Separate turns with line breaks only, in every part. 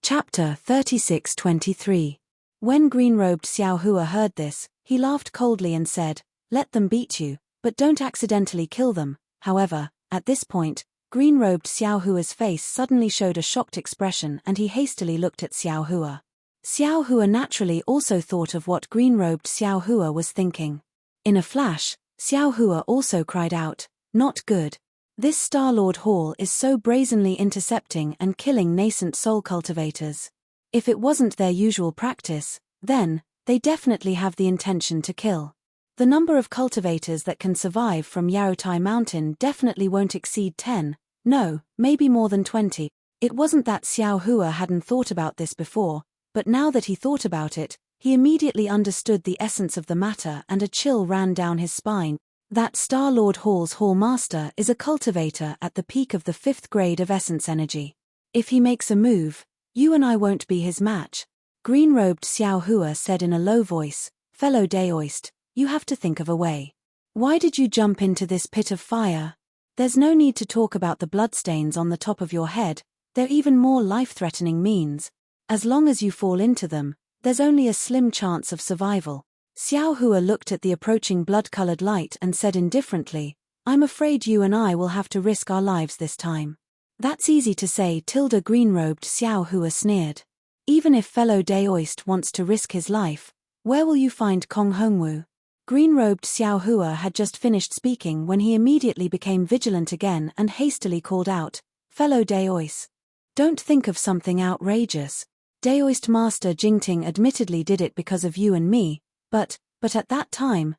Chapter 36-23. When green-robed Xiao Hua heard this, he laughed coldly and said, "Let them beat you, but don't accidentally kill them." However, at this point, green-robed Xiao Hua's face suddenly showed a shocked expression and he hastily looked at Xiao Hua. Xiao Hua naturally also thought of what green-robed Xiao Hua was thinking. In a flash, Xiao Hua also cried out, "Not good. This Star-Lord Hall is so brazenly intercepting and killing nascent soul cultivators. If it wasn't their usual practice, then, they definitely have the intention to kill. The number of cultivators that can survive from Yaotai Mountain definitely won't exceed 10, no, maybe more than 20. It wasn't that Xiao Hua hadn't thought about this before, but now that he thought about it, he immediately understood the essence of the matter and a chill ran down his spine. That Star-Lord Hall's Hall Master is a cultivator at the peak of the 5th grade of essence energy. If he makes a move, you and I won't be his match." Green-robed Xiao Hua said in a low voice, "Fellow Daoist, you have to think of a way. Why did you jump into this pit of fire? There's no need to talk about the bloodstains on the top of your head, they're even more life-threatening means. As long as you fall into them, there's only a slim chance of survival." Xiao Hua looked at the approaching blood-colored light and said indifferently, "I'm afraid you and I will have to risk our lives this time." "That's easy to say," green-robed Xiao Hua sneered. "Even if fellow Daoist wants to risk his life, where will you find Kong Hongwu?" Green-robed Xiao Hua had just finished speaking when he immediately became vigilant again and hastily called out, "Fellow Daoist, don't think of something outrageous. Daoist Master Jingting admittedly did it because of you and me, but at that time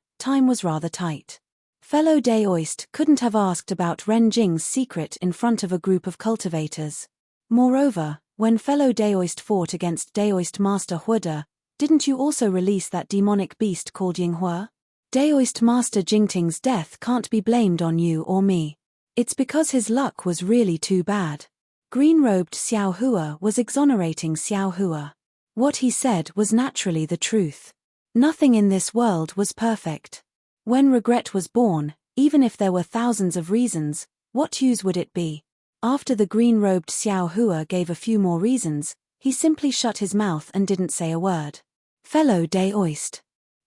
was rather tight. Fellow Daoist couldn't have asked about Ren Jing's secret in front of a group of cultivators. Moreover, when fellow Daoist fought against Daoist Master Huida, didn't you also release that demonic beast called Yinghua? Daoist Master Jingting's death can't be blamed on you or me. It's because his luck was really too bad." Green-robed Xiao Hua was exonerating Xiao Hua. What he said was naturally the truth. Nothing in this world was perfect. When regret was born, even if there were thousands of reasons, what use would it be? After the green-robed Xiao Hua gave a few more reasons, he simply shut his mouth and didn't say a word. "Fellow Daoist."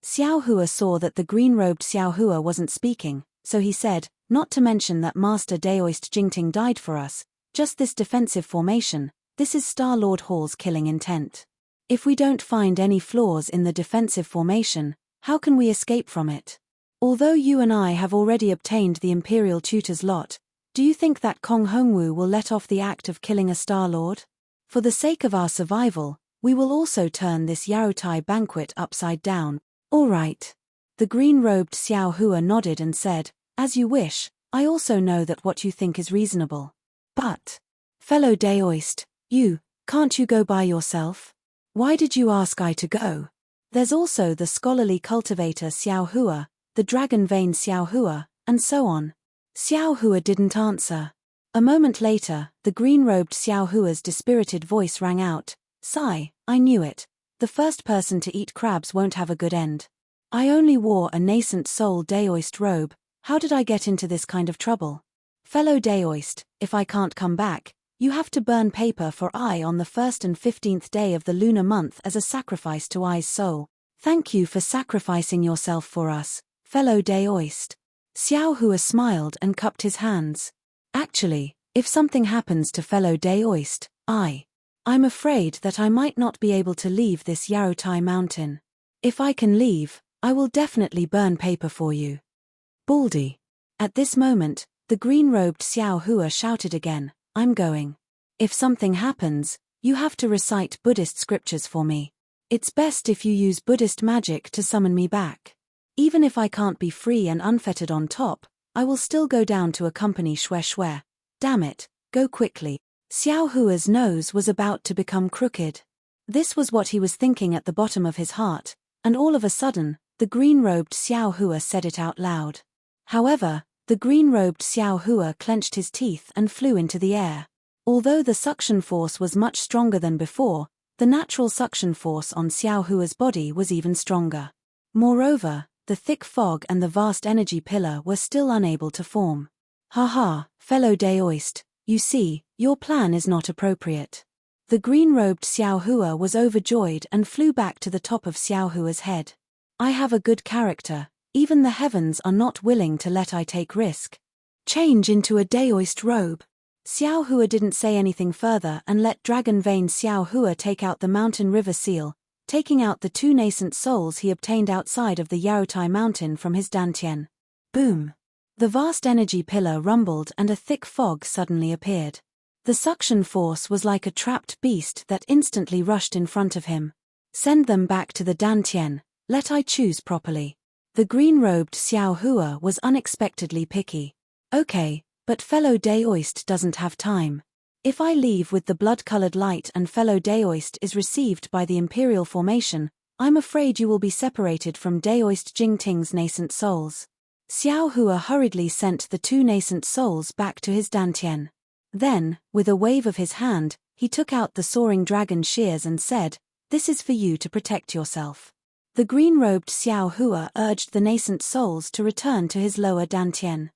Xiao Hua saw that the green-robed Xiao Hua wasn't speaking, so he said, "Not to mention that Master Daoist Jingting died for us, just this defensive formation, this is Star-Lord Hall's killing intent. If we don't find any flaws in the defensive formation, how can we escape from it? Although you and I have already obtained the Imperial Tutor's lot, do you think that Kong Hongwu will let off the act of killing a Star-Lord? For the sake of our survival, we will also turn this Yaotai banquet upside down." "All right." The green-robed Xiao Hua nodded and said, "As you wish, I also know that what you think is reasonable. But, fellow Daoist, can't you go by yourself? Why did you ask I to go? There's also the scholarly cultivator Xiao Hua, the dragon vein Xiao Hua, and so on." Xiao Hua didn't answer. A moment later, the green-robed Xiao Hua's dispirited voice rang out, "Sigh, I knew it. The first person to eat crabs won't have a good end. I only wore a nascent soul Daoist robe, how did I get into this kind of trouble? Fellow Daoist, if I can't come back, you have to burn paper for I on the 1st and 15th day of the lunar month as a sacrifice to I's soul. Thank you for sacrificing yourself for us, fellow Daoist." Xiao Hua smiled and cupped his hands. "Actually, if something happens to fellow Daoist, I'm afraid that I might not be able to leave this Yaotai Mountain. If I can leave, I will definitely burn paper for you." "Baldy." At this moment, the green-robed Xiao Hua shouted again, "I'm going. If something happens, you have to recite Buddhist scriptures for me. It's best if you use Buddhist magic to summon me back. Even if I can't be free and unfettered on top, I will still go down to accompany Shue Shue. Damn it, go quickly." Xiao Hua's nose was about to become crooked. This was what he was thinking at the bottom of his heart, and all of a sudden, the green-robed Xiao Hua said it out loud. However, the green-robed Xiao Hua clenched his teeth and flew into the air. Although the suction force was much stronger than before, the natural suction force on Xiao Hua's body was even stronger. Moreover, the thick fog and the vast energy pillar were still unable to form. "Haha, fellow Daoist, you see, your plan is not appropriate. The green-robed Xiao Hua was overjoyed and flew back to the top of Xiao Hua's head. I have a good character, even the heavens are not willing to let I take risk. Change into a daoist robe. Xiao Hua didn't say anything further and let Dragon Vein Xiao Hua take out the mountain river seal, taking out the 2 nascent souls he obtained outside of the Yaotai mountain from his dantian. Boom! The vast energy pillar rumbled and a thick fog suddenly appeared. The suction force was like a trapped beast that instantly rushed in front of him. Send them back to the dantian, let I choose properly. The green-robed Xiao Hua was unexpectedly picky. Okay, but fellow daoist doesn't have time. If I leave with the blood-colored light and fellow daoist is received by the imperial formation, I'm afraid you will be separated from daoist Jingting's nascent souls. Xiao Hua hurriedly sent the 2 nascent souls back to his dantian. Then, with a wave of his hand, he took out the soaring dragon shears and said, "This is for you to protect yourself." The green-robed Xiao Hua urged the nascent souls to return to his lower dantian.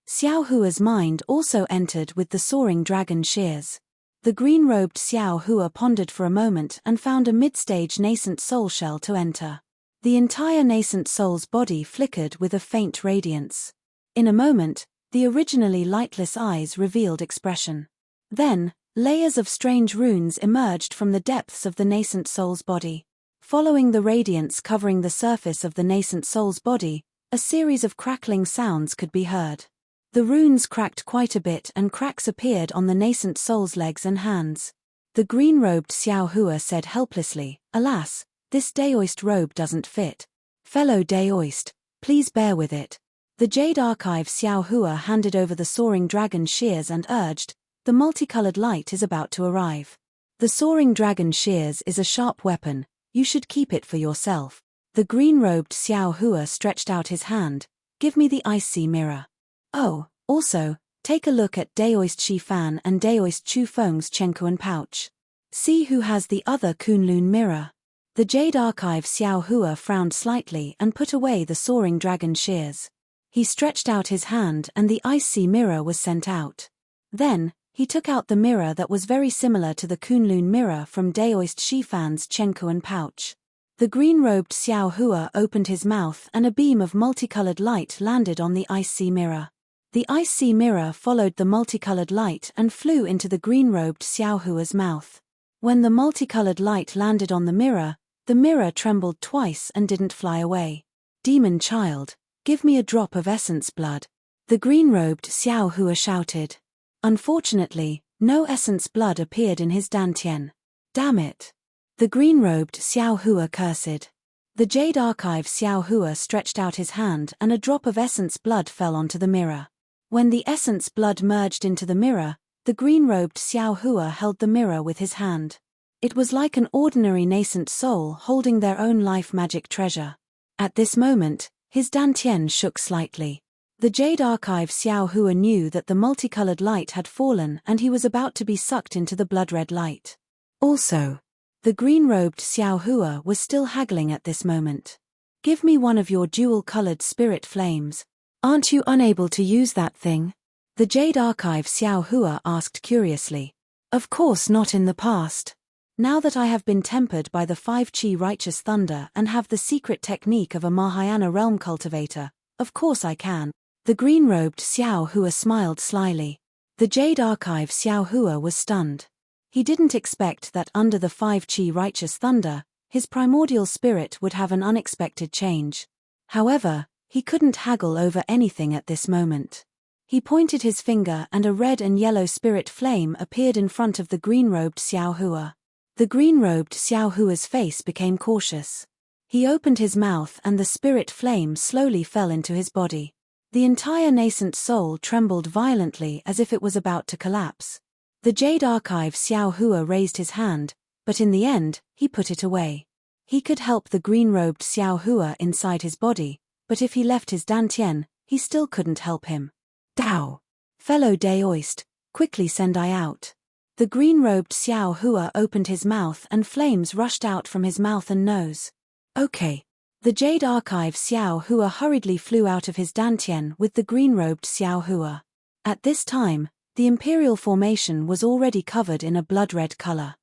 Xiao Hua's mind also entered with the soaring dragon shears. The green-robed Xiao Hua pondered for a moment and found a mid-stage nascent soul shell to enter. The entire nascent soul's body flickered with a faint radiance. In a moment, the originally lightless eyes revealed expression. Then, layers of strange runes emerged from the depths of the nascent soul's body. Following the radiance covering the surface of the nascent soul's body, a series of crackling sounds could be heard. The runes cracked quite a bit and cracks appeared on the nascent soul's legs and hands. The green-robed Xiao Hua said helplessly, "Alas, this daoist robe doesn't fit. Fellow daoist, please bear with it." The Jade Archive Xiao Hua handed over the soaring dragon shears and urged, "The multicolored light is about to arrive. The soaring dragon shears is a sharp weapon, you should keep it for yourself." The green-robed Xiao Hua stretched out his hand, "Give me the icy mirror. Oh, also, take a look at Daoist Shi Fan and Daoist Chu Feng's Chenkuan pouch. See who has the other Kunlun mirror." The Jade Archive Xiao Hua frowned slightly and put away the soaring dragon shears. He stretched out his hand and the icy mirror was sent out. Then, he took out the mirror that was very similar to the Kunlun mirror from Daoist Shi Fan's Chenkuan pouch. The green-robed Xiao Hua opened his mouth and a beam of multicolored light landed on the icy mirror. The icy mirror followed the multicolored light and flew into the green-robed Xiao Hua's mouth. When the multicolored light landed on the mirror trembled twice and didn't fly away. "Demon child, give me a drop of essence blood," the green-robed Xiao Hua shouted. Unfortunately, no essence blood appeared in his dantian. "Damn it!" the green-robed Xiao Hua cursed. The Jade Archive Xiao Hua stretched out his hand and a drop of essence blood fell onto the mirror. When the essence blood merged into the mirror, the green-robed Xiao Hua held the mirror with his hand. It was like an ordinary nascent soul holding their own life magic treasure. At this moment, his dantian shook slightly. The Jade Archive Xiao Hua knew that the multicolored light had fallen and he was about to be sucked into the blood-red light. Also, the green-robed Xiao Hua was still haggling at this moment. "Give me one of your dual-colored spirit flames. Aren't you unable to use that thing?" the Jade Archive Xiao Hua asked curiously. "Of course not in the past. Now that I have been tempered by the 5 Qi righteous thunder and have the secret technique of a Mahayana realm cultivator, of course I can." The green-robed Xiao Hua smiled slyly. The Jade Archive Xiao Hua was stunned. He didn't expect that under the 5 Qi righteous thunder, his primordial spirit would have an unexpected change. However, he couldn't haggle over anything at this moment. He pointed his finger and a red and yellow spirit flame appeared in front of the green-robed Xiao Hua. The green-robed Xiao Hua's face became cautious. He opened his mouth and the spirit flame slowly fell into his body. The entire nascent soul trembled violently as if it was about to collapse. The Jade Archive Xiao Hua raised his hand, but in the end, he put it away. He could help the green-robed Xiao Hua inside his body, but if he left his dantian, he still couldn't help him. "Dao! Fellow daoist, quickly send I out." The green-robed Xiao Hua opened his mouth and flames rushed out from his mouth and nose. "Okay." The Jade Archive Xiao Hua hurriedly flew out of his dantian with the green-robed Xiao Hua. At this time, the imperial formation was already covered in a blood-red color.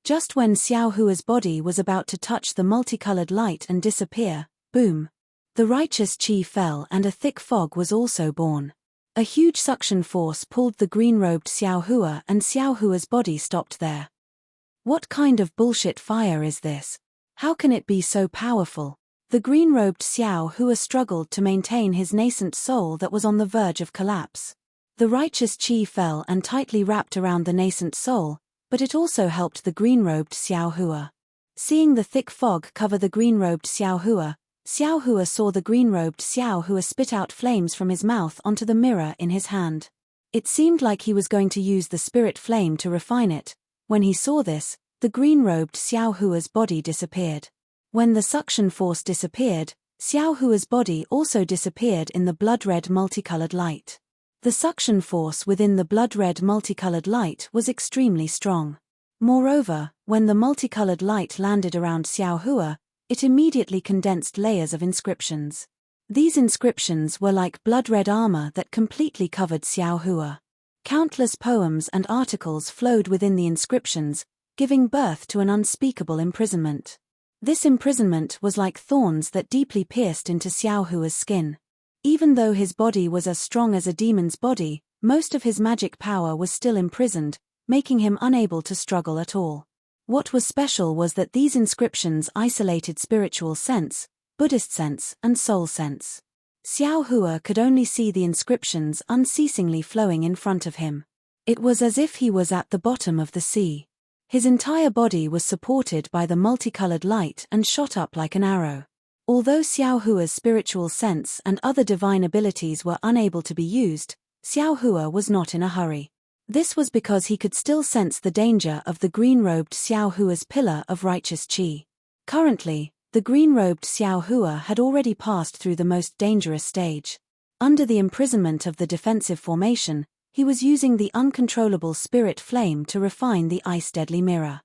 Just when Xiao Hua's body was about to touch the multicolored light and disappear, boom! The righteous chi fell and a thick fog was also born. A huge suction force pulled the green-robed Xiao Hua and Xiao Hua's body stopped there. What kind of bullshit fire is this? How can it be so powerful? The green-robed Xiao Hua struggled to maintain his nascent soul that was on the verge of collapse. The righteous chi fell and tightly wrapped around the nascent soul, but it also helped the green-robed Xiao Hua. Seeing the thick fog cover the green-robed Xiao Hua saw the green-robed Xiao Hua spit out flames from his mouth onto the mirror in his hand. It seemed like he was going to use the spirit flame to refine it. When he saw this, the green-robed Xiao Hua's body disappeared. When the suction force disappeared, Xiao Hua's body also disappeared in the blood-red multicolored light. The suction force within the blood-red multicolored light was extremely strong. Moreover, when the multicolored light landed around Xiao Hua, it immediately condensed layers of inscriptions. These inscriptions were like blood-red armor that completely covered Xiao Hua. Countless poems and articles flowed within the inscriptions, giving birth to an unspeakable imprisonment. This imprisonment was like thorns that deeply pierced into Xiao Hua's skin. Even though his body was as strong as a demon's body, most of his magic power was still imprisoned, making him unable to struggle at all. What was special was that these inscriptions isolated spiritual sense, Buddhist sense, and soul sense. Xiao Hua could only see the inscriptions unceasingly flowing in front of him. It was as if he was at the bottom of the sea. His entire body was supported by the multicolored light and shot up like an arrow. Although Xiao Hua's spiritual sense and other divine abilities were unable to be used, Xiao Hua was not in a hurry. This was because he could still sense the danger of the green-robed Xiao Hua's pillar of righteous chi. Currently, the green-robed Xiao Hua had already passed through the most dangerous stage. Under the imprisonment of the defensive formation, he was using the uncontrollable spirit flame to refine the ice-deadly mirror.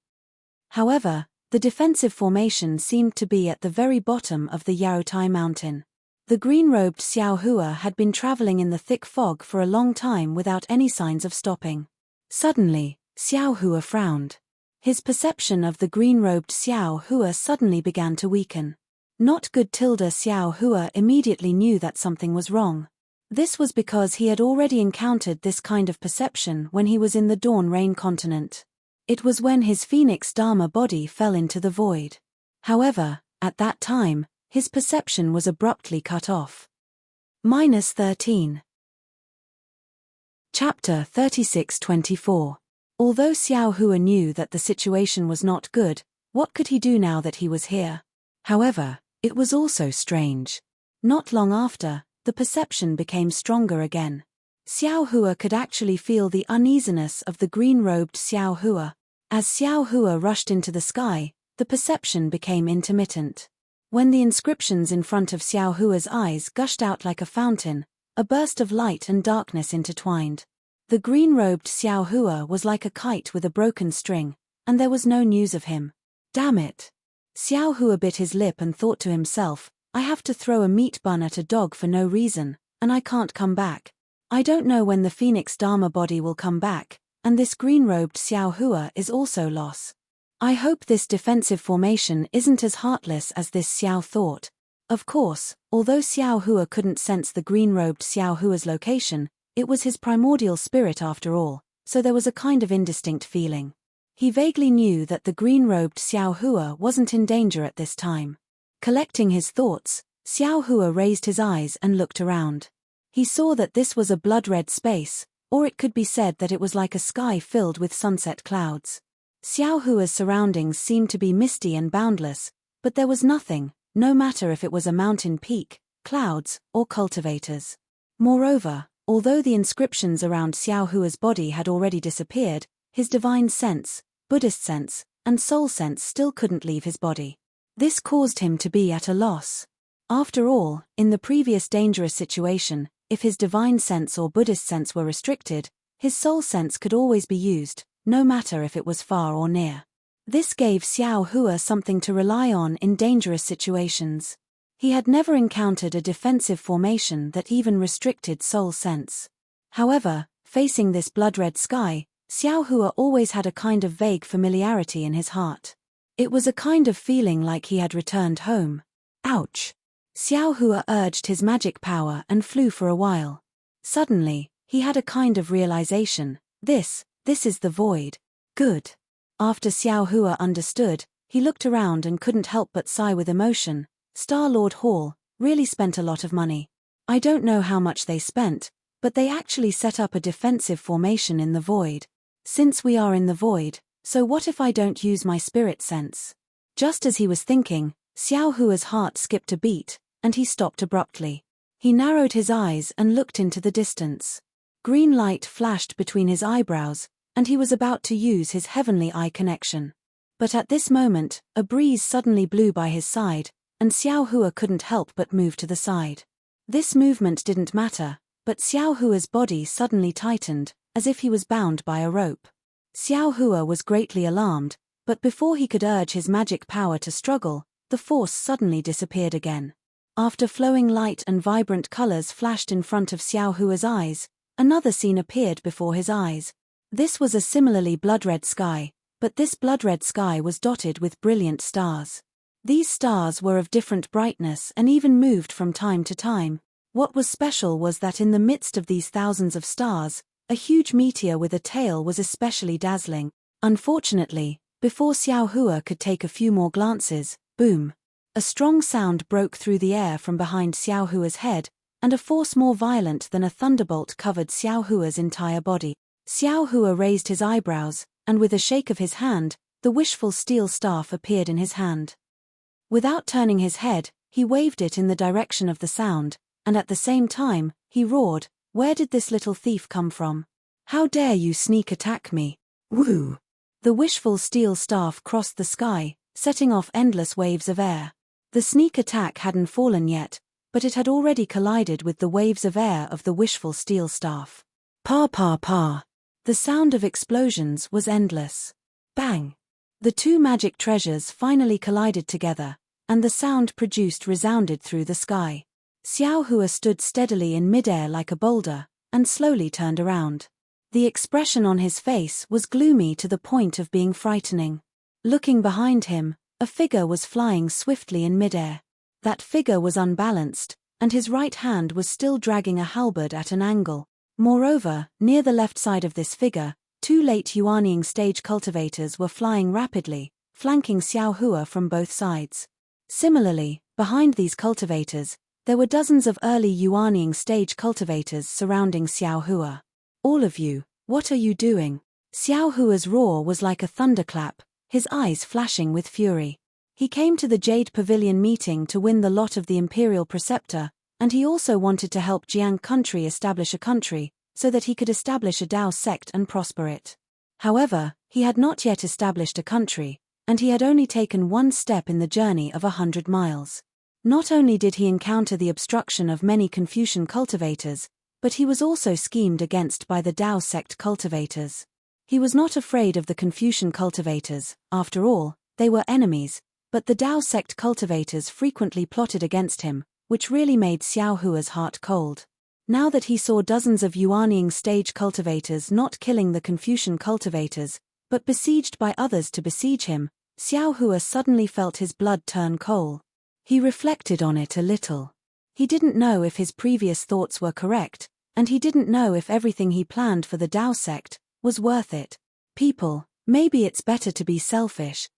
However, the defensive formation seemed to be at the very bottom of the Yaotai mountain. The green-robed Xiao Hua had been traveling in the thick fog for a long time without any signs of stopping. Suddenly, Xiao Hua frowned. His perception of the green-robed Xiao Hua suddenly began to weaken. Not good. Xiao Hua immediately knew that something was wrong. This was because he had already encountered this kind of perception when he was in the Dawn Rain continent. It was when his Phoenix Dharma body fell into the void. However, at that time, his perception was abruptly cut off. -13. Chapter 36-24. Although Xiao Hua knew that the situation was not good, what could he do now that he was here? However, it was also strange. Not long after, the perception became stronger again. Xiao Hua could actually feel the uneasiness of the green-robed Xiao Hua. As Xiao Hua rushed into the sky, the perception became intermittent. When the inscriptions in front of Xiao Hua's eyes gushed out like a fountain, a burst of light and darkness intertwined. The green-robed Xiao Hua was like a kite with a broken string, and there was no news of him. Damn it! Xiao Hua bit his lip and thought to himself, I have to throw a meat bun at a dog for no reason, and I can't come back. I don't know when the Phoenix Dharma body will come back, and this green-robed Xiao Hua is also loss. I hope this defensive formation isn't as heartless as this Xiao thought. Of course, although Xiao Hua couldn't sense the green-robed Xiao Hua's location, it was his primordial spirit after all, so there was a kind of indistinct feeling. He vaguely knew that the green-robed Xiao Hua wasn't in danger at this time. Collecting his thoughts, Xiao Hua raised his eyes and looked around. He saw that this was a blood-red space, or it could be said that it was like a sky filled with sunset clouds. Xiao Hua's surroundings seemed to be misty and boundless, but there was nothing, no matter if it was a mountain peak, clouds, or cultivators. Moreover, although the inscriptions around Xiao Hua's body had already disappeared, his divine sense, Buddhist sense, and soul sense still couldn't leave his body. This caused him to be at a loss. After all, in the previous dangerous situation, if his divine sense or Buddhist sense were restricted, his soul sense could always be used, no matter if it was far or near. This gave Xiao Hua something to rely on in dangerous situations. He had never encountered a defensive formation that even restricted soul sense. However, facing this blood-red sky, Xiao Hua always had a kind of vague familiarity in his heart. It was a kind of feeling like he had returned home. Ouch! Xiao Hua urged his magic power and flew for a while. Suddenly, he had a kind of realization. This is the void. Good. After Xiao Hua understood, he looked around and couldn't help but sigh with emotion. Star-Lord Hall really spent a lot of money. I don't know how much they spent, but they actually set up a defensive formation in the void. Since we are in the void, so what if I don't use my spirit sense? Just as he was thinking, Xiao Hua's heart skipped a beat, and he stopped abruptly. He narrowed his eyes and looked into the distance. Green light flashed between his eyebrows, and he was about to use his heavenly eye connection. But at this moment, a breeze suddenly blew by his side, and Xiao Hua couldn't help but move to the side. This movement didn't matter, but Xiao Hua's body suddenly tightened, as if he was bound by a rope. Xiao Hua was greatly alarmed, but before he could urge his magic power to struggle, the force suddenly disappeared again. After flowing light and vibrant colors flashed in front of Xiao Hua's eyes, another scene appeared before his eyes. This was a similarly blood-red sky, but this blood-red sky was dotted with brilliant stars. These stars were of different brightness and even moved from time to time. What was special was that in the midst of these thousands of stars, a huge meteor with a tail was especially dazzling. Unfortunately, before Xiao Hua could take a few more glances, boom! A strong sound broke through the air from behind Xiao Hua's head, and a force more violent than a thunderbolt covered Xiao Hua's entire body. Xiao Hua raised his eyebrows, and with a shake of his hand, the wishful steel staff appeared in his hand. Without turning his head, he waved it in the direction of the sound, and at the same time, he roared, "Where did this little thief come from? How dare you sneak attack me? Woo!" The wishful steel staff crossed the sky, setting off endless waves of air. The sneak attack hadn't fallen yet, but it had already collided with the waves of air of the wishful steel staff. Pa pa pa! The sound of explosions was endless. Bang! The two magic treasures finally collided together, and the sound produced resounded through the sky. Xiao Hua stood steadily in midair like a boulder, and slowly turned around. The expression on his face was gloomy to the point of being frightening. Looking behind him, a figure was flying swiftly in midair. That figure was unbalanced, and his right hand was still dragging a halberd at an angle. Moreover, near the left side of this figure, two late Yuanying stage cultivators were flying rapidly, flanking Xiao Hua from both sides. Similarly, behind these cultivators, there were dozens of early Yuanying stage cultivators surrounding Xiao Hua. "All of you, what are you doing?" Xiao Hua's roar was like a thunderclap, his eyes flashing with fury. He came to the Jade Pavilion meeting to win the lot of the Imperial Preceptor, and he also wanted to help Jiang country establish a country, so that he could establish a Dao sect and prosper it. However, he had not yet established a country, and he had only taken one step in the journey of 100 miles. Not only did he encounter the obstruction of many Confucian cultivators, but he was also schemed against by the Dao sect cultivators. He was not afraid of the Confucian cultivators, after all, they were enemies, but the Dao sect cultivators frequently plotted against him, which really made Xiao Hua's heart cold. Now that he saw dozens of Yuanying stage cultivators not killing the Confucian cultivators, but besieged by others to besiege him, Xiao Hua suddenly felt his blood turn cold. He reflected on it a little. He didn't know if his previous thoughts were correct, and he didn't know if everything he planned for the Dao sect was worth it. People, maybe it's better to be selfish.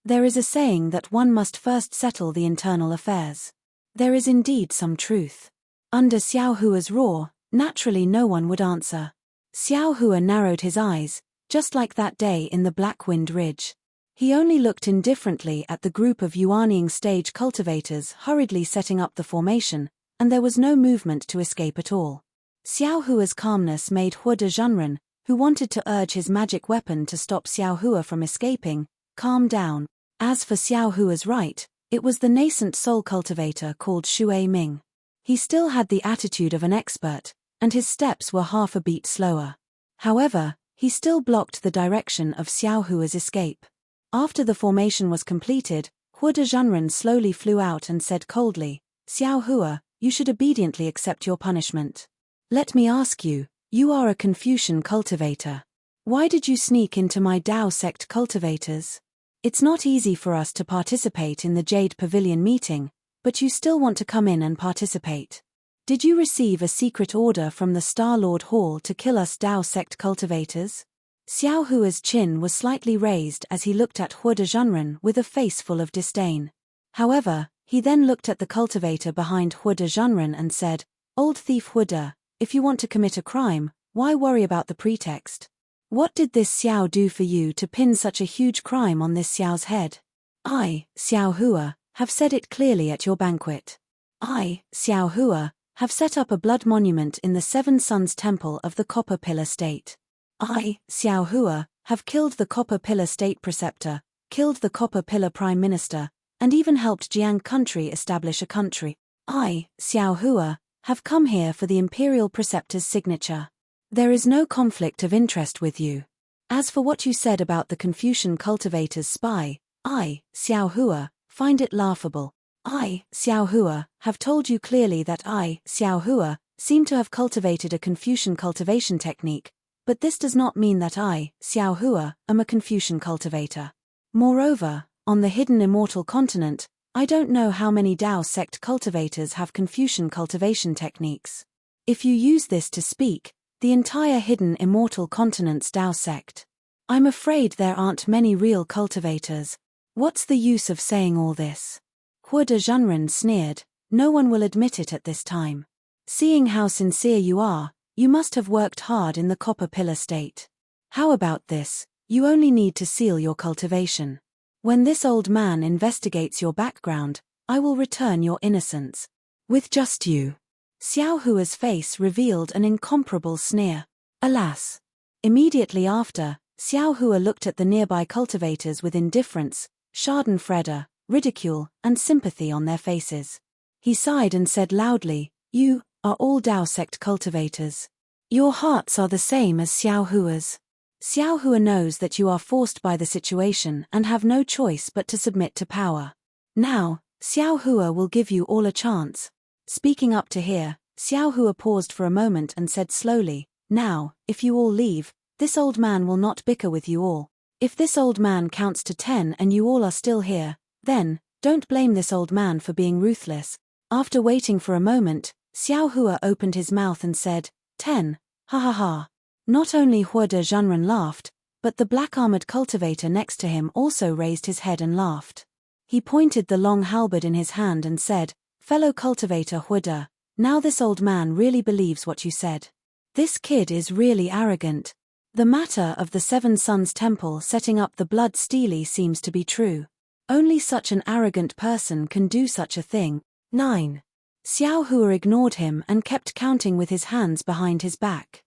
There is a saying that one must first settle the internal affairs. There is indeed some truth. Under Xiao Hua's roar, naturally no one would answer. Xiao Hua narrowed his eyes, just like that day in the Black Wind Ridge. He only looked indifferently at the group of Yuanying stage cultivators hurriedly setting up the formation, and there was no movement to escape at all. Xiao Hua's calmness made Hua de Zhenren, who wanted to urge his magic weapon to stop Xiao Hua from escaping, calm down. As for Xiao Hua's right, it was the nascent soul cultivator called Shui Ming. He still had the attitude of an expert, and his steps were half a beat slower. However, he still blocked the direction of Xiao Hua's escape. After the formation was completed, Hua de Zhenren slowly flew out and said coldly, "Xiao Hua, you should obediently accept your punishment. Let me ask you, you are a Confucian cultivator. Why did you sneak into my Dao sect cultivators? It's not easy for us to participate in the Jade Pavilion meeting, but you still want to come in and participate. Did you receive a secret order from the Star Lord Hall to kill us Dao sect cultivators? Xiao Hua's chin was slightly raised as he looked at Hua de Zhenren with a face full of disdain. However, he then looked at the cultivator behind Hua de Zhenren and said, "Old thief Hua de, if you want to commit a crime, why worry about the pretext? What did this Xiao do for you to pin such a huge crime on this Xiao's head? I, Xiao Hua, have said it clearly at your banquet. I, Xiao Hua, have set up a blood monument in the Seven Suns Temple of the Copper Pillar State. I, Xiao Hua, have killed the Copper Pillar State Preceptor, killed the Copper Pillar Prime Minister, and even helped Jiang Country establish a country. I, Xiao Hua, have come here for the Imperial Preceptor's signature. There is no conflict of interest with you. As for what you said about the Confucian cultivator's spy, I, Xiao Hua, find it laughable. I, Xiao Hua, have told you clearly that I, Xiao Hua, seem to have cultivated a Confucian cultivation technique, but this does not mean that I, Xiao Hua, am a Confucian cultivator. Moreover, on the hidden immortal continent, I don't know how many Dao sect cultivators have Confucian cultivation techniques. If you use this to speak, the entire hidden immortal continent's Dao sect. I'm afraid there aren't many real cultivators. What's the use of saying all this? Hua de Zhenren sneered, no one will admit it at this time. Seeing how sincere you are, you must have worked hard in the Copper Pillar State. How about this, you only need to seal your cultivation. When this old man investigates your background, I will return your innocence. With just you. Xiao Hua's face revealed an incomparable sneer. Alas! Immediately after, Xiao Hua looked at the nearby cultivators with indifference, schadenfreude, ridicule, and sympathy on their faces. He sighed and said loudly, "You are all Dao sect cultivators. Your hearts are the same as Xiao Hua's. Xiao Hua knows that you are forced by the situation and have no choice but to submit to power. Now, Xiao Hua will give you all a chance." Speaking up to here, Xiao Hua paused for a moment and said slowly, "Now, if you all leave, this old man will not bicker with you all. If this old man counts to 10 and you all are still here, then, don't blame this old man for being ruthless." After waiting for a moment, Xiao Hua opened his mouth and said, 10, ha ha ha. Not only Hua de Zhenren laughed, but the black-armored cultivator next to him also raised his head and laughed. He pointed the long halberd in his hand and said, "Fellow cultivator Hua de, now this old man really believes what you said. This kid is really arrogant. The matter of the Seven Suns Temple setting up the blood stele seems to be true. Only such an arrogant person can do such a thing." 9. Xiao Hua ignored him and kept counting with his hands behind his back.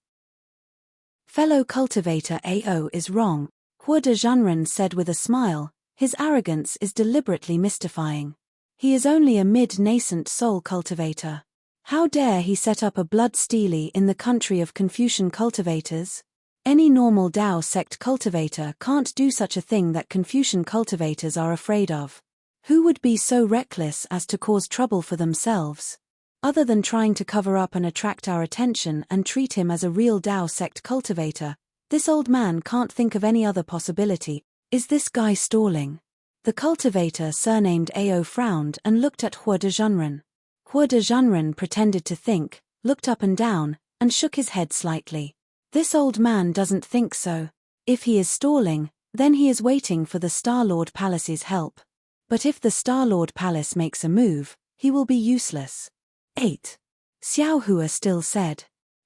"Fellow cultivator AO is wrong," Hua de Zhenren said with a smile. "His arrogance is deliberately mystifying. He is only a mid-nascent soul cultivator. How dare he set up a blood stele in the country of Confucian cultivators? Any normal Dao sect cultivator can't do such a thing that Confucian cultivators are afraid of. Who would be so reckless as to cause trouble for themselves? Other than trying to cover up and attract our attention and treat him as a real Dao sect cultivator, this old man can't think of any other possibility. Is this guy stalling?" The cultivator surnamed Ao frowned and looked at Hua de Zhenren. Hua de Zhenren pretended to think, looked up and down, and shook his head slightly. This old man doesn't think so. If he is stalling, then he is waiting for the Star-Lord Palace's help. But if the Star-Lord Palace makes a move, he will be useless. 8. Xiao Hua still said.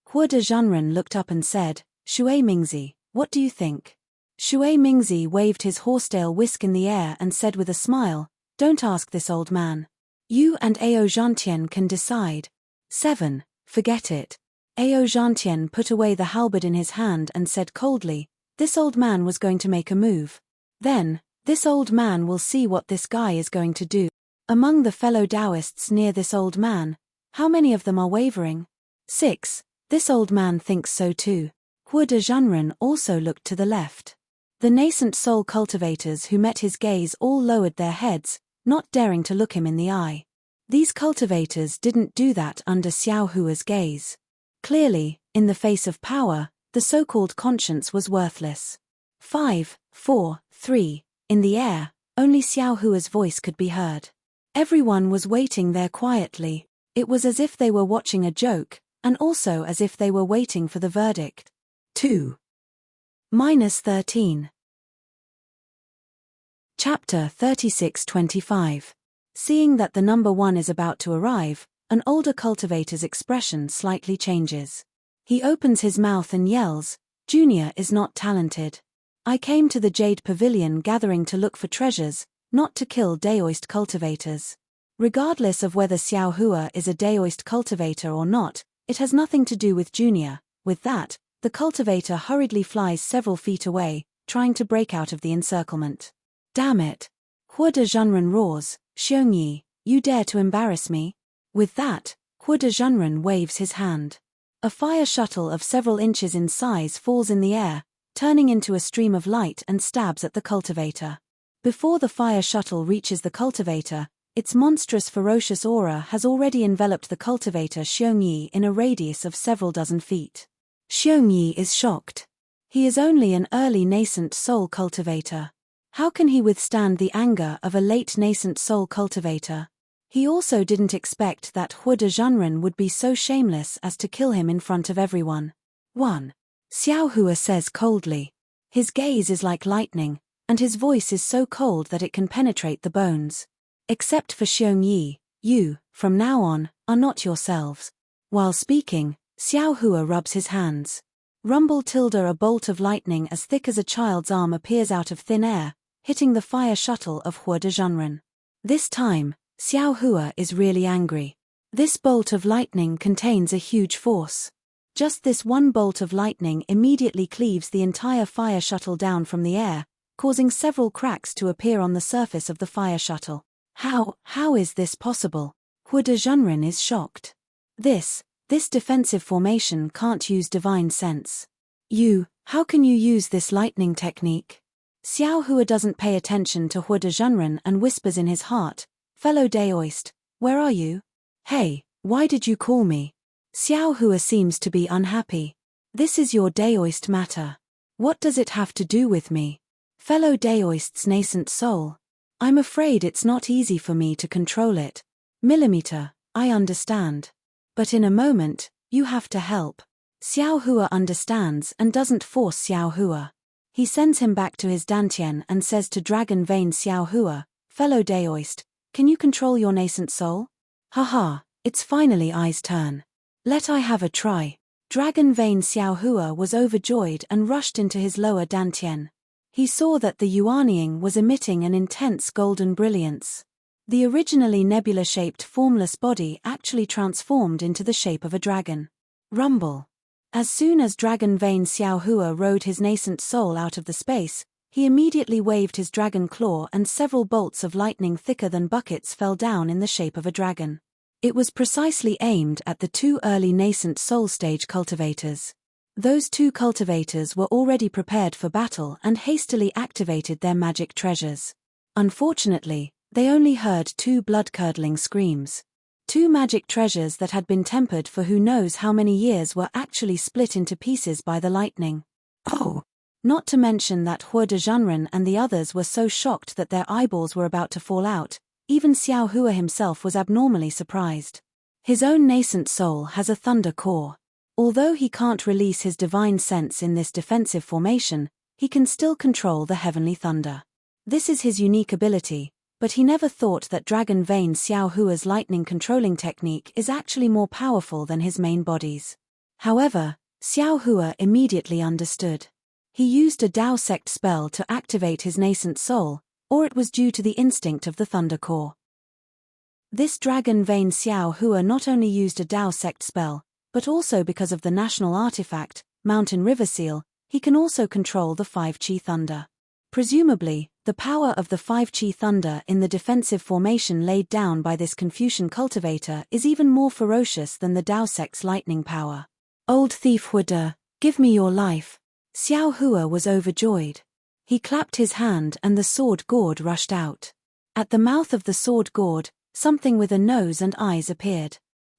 Hua de Zhenren looked up and said, "Shui Mingzi, what do you think?" Shui Mingzi waved his horsetail whisk in the air and said with a smile, "Don't ask this old man. You and Ao Zhantian can decide." 7. Forget it. Ao Zhantian put away the halberd in his hand and said coldly, "This old man was going to make a move. Then, this old man will see what this guy is going to do." Among the fellow Taoists near this old man, how many of them are wavering? 6. This old man thinks so too. Hua de Zhenren also looked to the left. The nascent soul cultivators who met his gaze all lowered their heads, not daring to look him in the eye. These cultivators didn't do that under Xiao Hua's gaze. Clearly, in the face of power, the so-called conscience was worthless. 5, 4, 3. In the air, only Xiao Hua's voice could be heard. Everyone was waiting there quietly. It was as if they were watching a joke, and also as if they were waiting for the verdict. 2-13. Chapter 36-25. Seeing that the number 1 is about to arrive, an older cultivator's expression slightly changes. He opens his mouth and yells, "Junior is not talented. I came to the Jade Pavilion gathering to look for treasures, not to kill Daoist cultivators." Regardless of whether Xiao Hua is a Daoist cultivator or not, it has nothing to do with Junior. With that, the cultivator hurriedly flies several feet away, trying to break out of the encirclement. "Damn it!" Hua de Zhenren roars, "Xiongyi, you dare to embarrass me?" With that, Hua de Zhenren waves his hand. A fire shuttle of several inches in size falls in the air, turning into a stream of light and stabs at the cultivator. Before the fire shuttle reaches the cultivator, its monstrous ferocious aura has already enveloped the cultivator Xiongyi in a radius of several dozen feet. Xiongyi is shocked. He is only an early nascent soul cultivator. How can he withstand the anger of a late nascent soul cultivator? He also didn't expect that Hua de Zhenren would be so shameless as to kill him in front of everyone. 1. Xiao Hua says coldly. His gaze is like lightning, and his voice is so cold that it can penetrate the bones. "Except for Xiongyi, you, from now on, are not yourselves." While speaking, Xiao Hua rubs his hands. Rumble tilde a bolt of lightning as thick as a child's arm appears out of thin air, hitting the fire shuttle of Hua de Zhenren. This time, Xiao Hua is really angry. This bolt of lightning contains a huge force. Just this one bolt of lightning immediately cleaves the entire fire shuttle down from the air, causing several cracks to appear on the surface of the fire shuttle. How is this possible? Hua de Zhenren is shocked. This defensive formation can't use divine sense. How can you use this lightning technique? Xiao Hua doesn't pay attention to Hua de Zhenren and whispers in his heart, "Fellow Daoist, where are you? Hey, why did you call me?" Xiao Hua seems to be unhappy. "This is your Daoist matter. What does it have to do with me? Fellow Daoist's nascent soul. I'm afraid it's not easy for me to control it. Millimeter, I understand. But in a moment, you have to help." Xiao Hua understands and doesn't force Xiao Hua. He sends him back to his dantian and says to Dragon Vein Xiao Hua, "Fellow Daoist, can you control your nascent soul?" "Haha, it's finally I's turn. Let I have a try." Dragon Vein Xiao Hua was overjoyed and rushed into his lower dantian. He saw that the Yuanying was emitting an intense golden brilliance. The originally nebula-shaped formless body actually transformed into the shape of a dragon. Rumble. As soon as Dragon Vein Xiao Hua rode his nascent soul out of the space, he immediately waved his dragon claw and several bolts of lightning thicker than buckets fell down in the shape of a dragon. It was precisely aimed at the 2 early nascent soul stage cultivators. Those 2 cultivators were already prepared for battle and hastily activated their magic treasures. Unfortunately, they only heard 2 blood-curdling screams. 2 magic treasures that had been tempered for who knows how many years were actually split into pieces by the lightning. Oh! Not to mention that Hua de Zhenren and the others were so shocked that their eyeballs were about to fall out. Even Xiao Hua himself was abnormally surprised. His own nascent soul has a thunder core. Although he can't release his divine sense in this defensive formation, he can still control the heavenly thunder. This is his unique ability, but he never thought that Dragon Vein Xiao Hua's lightning controlling technique is actually more powerful than his main bodies. However, Xiao Hua immediately understood. He used a Dao sect spell to activate his nascent soul, or it was due to the instinct of the Thunder Core. This Dragon Vein Xiao Hua not only used a Dao sect spell, but also because of the national artifact, Mountain River Seal, he can also control the 5-Chi Thunder. Presumably, the power of the 5-Chi Thunder in the defensive formation laid down by this Confucian cultivator is even more ferocious than the Dao sect's lightning power. "Old thief Huda, give me your life." Xiao Hua was overjoyed. He clapped his hand and the sword gourd rushed out. At the mouth of the sword gourd, something with a nose and eyes appeared.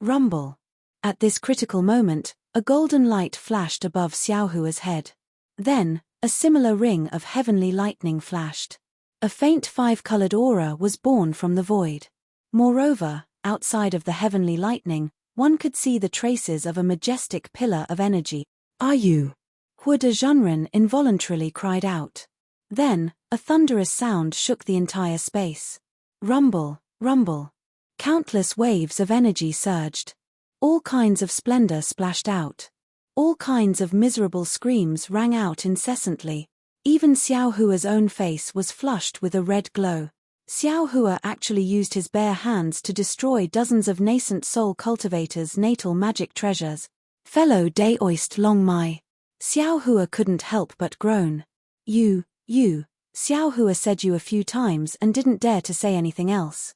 Rumble. At this critical moment, a golden light flashed above Xiaohua's head. Then, a similar ring of heavenly lightning flashed. A faint five-colored aura was born from the void. Moreover, outside of the heavenly lightning, one could see the traces of a majestic pillar of energy. "Are you?" Hua de Zhenren involuntarily cried out. Then, a thunderous sound shook the entire space. Rumble, rumble. Countless waves of energy surged. All kinds of splendor splashed out. All kinds of miserable screams rang out incessantly. Even Xiaohua's own face was flushed with a red glow. Xiaohua actually used his bare hands to destroy dozens of nascent soul cultivators' natal magic treasures. "Fellow Daoist Long Mai." Xiaohua couldn't help but groan. You, Xiaohua said you a few times and didn't dare to say anything else.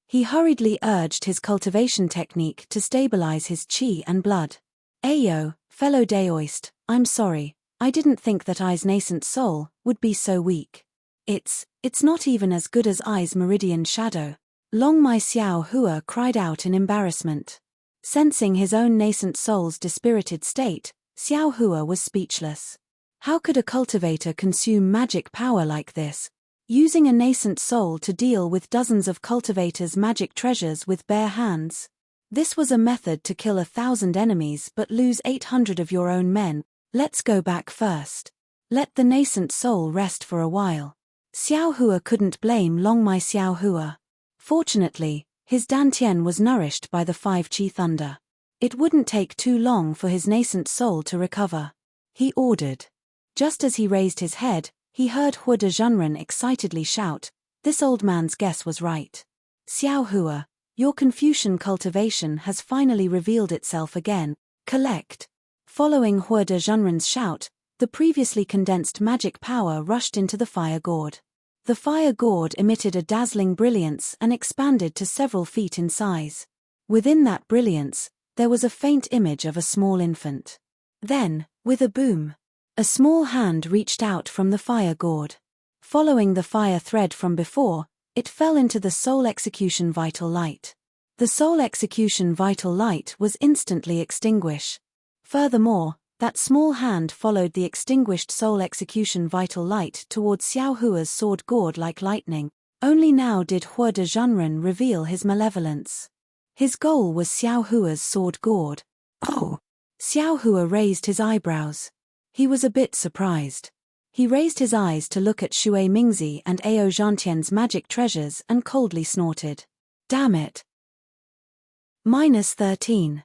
He hurriedly urged his cultivation technique to stabilize his qi and blood. "Ayo, fellow Daoist, I'm sorry, I didn't think that I's nascent soul would be so weak. It's not even as good as I's meridian shadow." Long Mai Xiaohua cried out in embarrassment. Sensing his own nascent soul's dispirited state, Xiaohua was speechless. How could a cultivator consume magic power like this, using a nascent soul to deal with dozens of cultivators' magic treasures with bare hands? This was a method to kill 1,000 enemies but lose 800 of your own men. Let's go back first. Let the nascent soul rest for a while. Xiaohua couldn't blame Long Mai Xiaohua. Fortunately, his dantian was nourished by the 5 qi thunder. It wouldn't take too long for his nascent soul to recover. He ordered. Just as he raised his head, he heard Hua de Zhenren excitedly shout, "This old man's guess was right. Xiaohua, your Confucian cultivation has finally revealed itself again. Collect." Following Hua de Zhenren's shout, the previously condensed magic power rushed into the fire gourd. The fire gourd emitted a dazzling brilliance and expanded to several feet in size. Within that brilliance, there was a faint image of a small infant. Then, with a boom, a small hand reached out from the fire gourd. Following the fire thread from before, it fell into the soul execution vital light. The soul execution vital light was instantly extinguished. Furthermore, that small hand followed the extinguished soul execution vital light towards Xiaohua's sword gourd like lightning. Only now did Hua de Zhenren reveal his malevolence. His goal was Xiaohua's sword gourd. Oh! Xiaohua raised his eyebrows. He was a bit surprised. He raised his eyes to look at Shui Mingzi and Ao Zhantian's magic treasures and coldly snorted. Damn it. -13.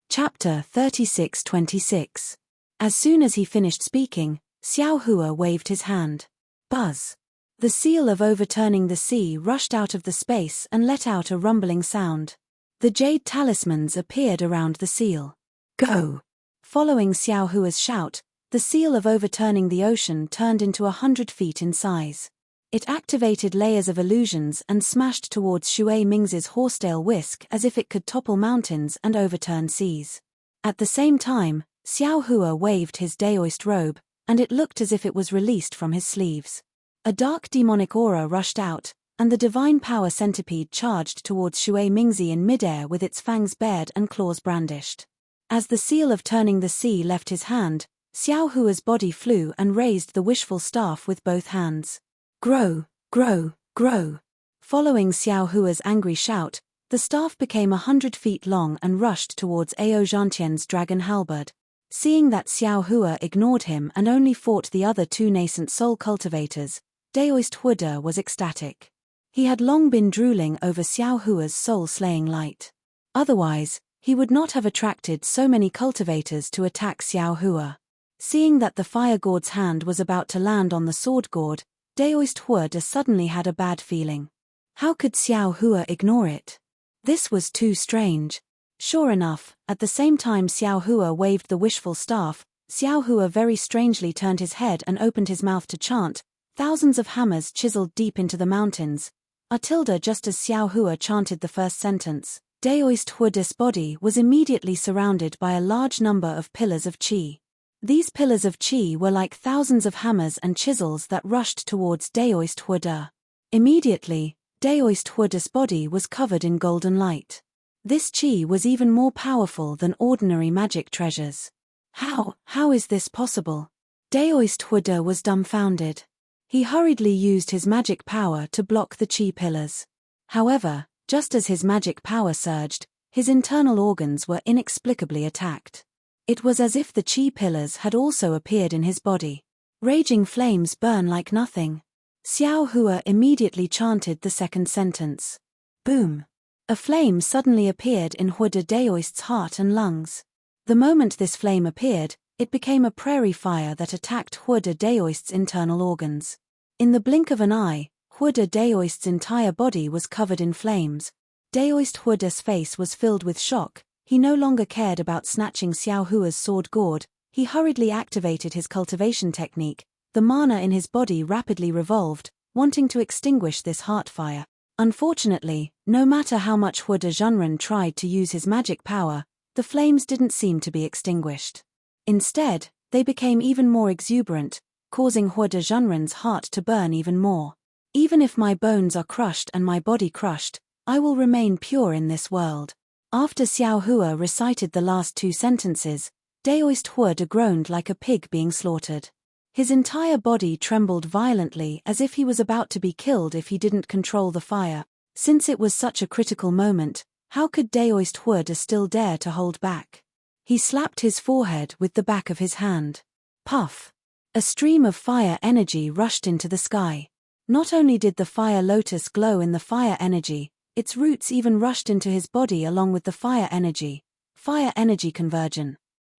Chapter 36-26. As soon as he finished speaking, Xiaohua waved his hand. Buzz. The seal of overturning the sea rushed out of the space and let out a rumbling sound. The jade talismans appeared around the seal. Go! Following Xiaohua's shout, the seal of overturning the ocean turned into 100 feet in size. It activated layers of illusions and smashed towards Shui Mingzi's horsetail whisk as if it could topple mountains and overturn seas. At the same time, Xiaohua waved his Daoist robe, and it looked as if it was released from his sleeves. A dark demonic aura rushed out, and the divine power centipede charged towards Shui Mingzi in midair with its fangs bared and claws brandished. As the seal of turning the sea left his hand, Xiaohua's body flew and raised the wishful staff with both hands. Grow, grow, grow. Following Xiaohua's angry shout, the staff became 100 feet long and rushed towards Ao Zhantian's dragon halberd. Seeing that Xiaohua ignored him and only fought the other 2 nascent soul cultivators, Daoist Hua de was ecstatic. He had long been drooling over Xiaohua's soul-slaying light. Otherwise, he would not have attracted so many cultivators to attack Xiaohua. Seeing that the fire gourd's hand was about to land on the sword gourd, Daoist Hua de suddenly had a bad feeling. How could Xiaohua ignore it? This was too strange. Sure enough, at the same time Xiaohua waved the wishful staff, Xiaohua very strangely turned his head and opened his mouth to chant. Thousands of hammers chiseled deep into the mountains. Just as Xiaohua chanted the first sentence, Daoist Hua de's body was immediately surrounded by a large number of pillars of qi. These pillars of qi were like thousands of hammers and chisels that rushed towards Daoist Hua de. Immediately, Daoist Huda's body was covered in golden light. This chi was even more powerful than ordinary magic treasures. How is this possible? Daoist Huda was dumbfounded. He hurriedly used his magic power to block the chi pillars. However, just as his magic power surged, his internal organs were inexplicably attacked. It was as if the chi pillars had also appeared in his body. Raging flames burn like nothing. Xiao Hua immediately chanted the second sentence. Boom! A flame suddenly appeared in Huda Daoist's heart and lungs. The moment this flame appeared, it became a prairie fire that attacked Huda Daoist's internal organs. In the blink of an eye, Huda Daoist's entire body was covered in flames. Daoist Huda's face was filled with shock. He no longer cared about snatching Xiao Hua's sword gourd. He hurriedly activated his cultivation technique. The mana in his body rapidly revolved, wanting to extinguish this heart fire. Unfortunately, no matter how much Huda Zhenren tried to use his magic power, the flames didn't seem to be extinguished. Instead, they became even more exuberant, causing Huda Zhenren's heart to burn even more. Even if my bones are crushed and my body crushed, I will remain pure in this world. After Xiao Hua recited the last two sentences, Daoist Huda groaned like a pig being slaughtered. His entire body trembled violently as if he was about to be killed if he didn't control the fire. Since it was such a critical moment, how could Daoist Huda still dare to hold back? He slapped his forehead with the back of his hand. Puff! A stream of fire energy rushed into the sky. Not only did the fire lotus glow in the fire energy, its roots even rushed into his body along with the fire energy. Fire energy conversion.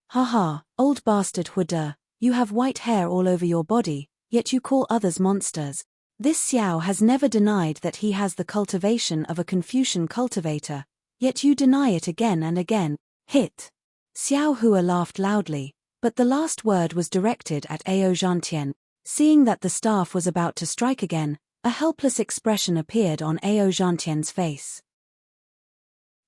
Haha, old bastard Huda, you have white hair all over your body, yet you call others monsters. This Xiao has never denied that he has the cultivation of a Confucian cultivator, yet you deny it again and again. Hit! Xiao Hua laughed loudly, but the last word was directed at Ao Zhantian. Seeing that the staff was about to strike again, a helpless expression appeared on Ao Zhantian's face.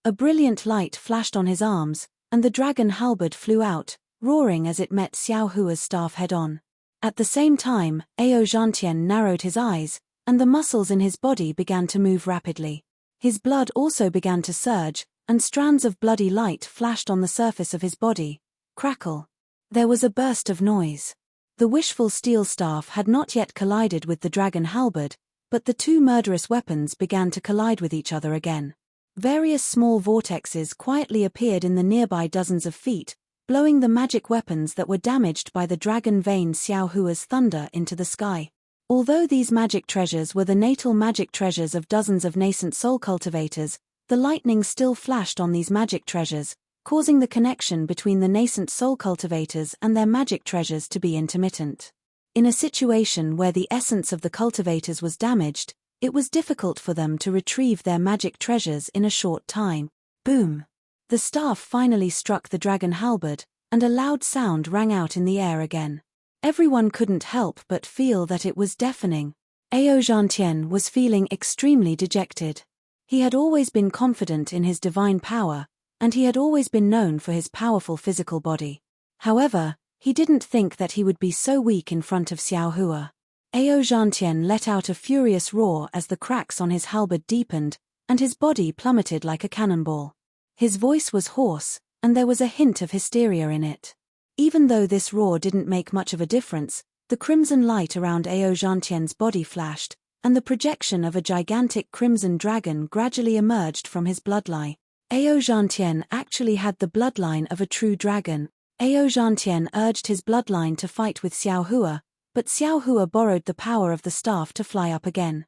A brilliant light flashed on his arms, and the dragon halberd flew out, roaring as it met Xiao Hua's staff head-on. At the same time, Ao Zhantian narrowed his eyes, and the muscles in his body began to move rapidly. His blood also began to surge, and strands of bloody light flashed on the surface of his body. Crackle! There was a burst of noise. The wishful steel staff had not yet collided with the dragon halberd, but the two murderous weapons began to collide with each other again. Various small vortexes quietly appeared in the nearby dozens of feet, blowing the magic weapons that were damaged by the dragon vein Xiao Hua's thunder into the sky. Although these magic treasures were the natal magic treasures of dozens of nascent soul cultivators, the lightning still flashed on these magic treasures, causing the connection between the nascent soul cultivators and their magic treasures to be intermittent. In a situation where the essence of the cultivators was damaged, it was difficult for them to retrieve their magic treasures in a short time. Boom! The staff finally struck the dragon halberd, and a loud sound rang out in the air again. Everyone couldn't help but feel that it was deafening. Ao Zhantian was feeling extremely dejected. He had always been confident in his divine power, and he had always been known for his powerful physical body. However, he didn't think that he would be so weak in front of Xiao Hua. Ao Zhantian let out a furious roar as the cracks on his halberd deepened, and his body plummeted like a cannonball. His voice was hoarse, and there was a hint of hysteria in it. Even though this roar didn't make much of a difference, the crimson light around Ao Zhantian's body flashed, and the projection of a gigantic crimson dragon gradually emerged from his bloodline. Ao Zhantian actually had the bloodline of a true dragon. Ao Zhantian urged his bloodline to fight with Xiao Hua, but Xiao Hua borrowed the power of the staff to fly up again.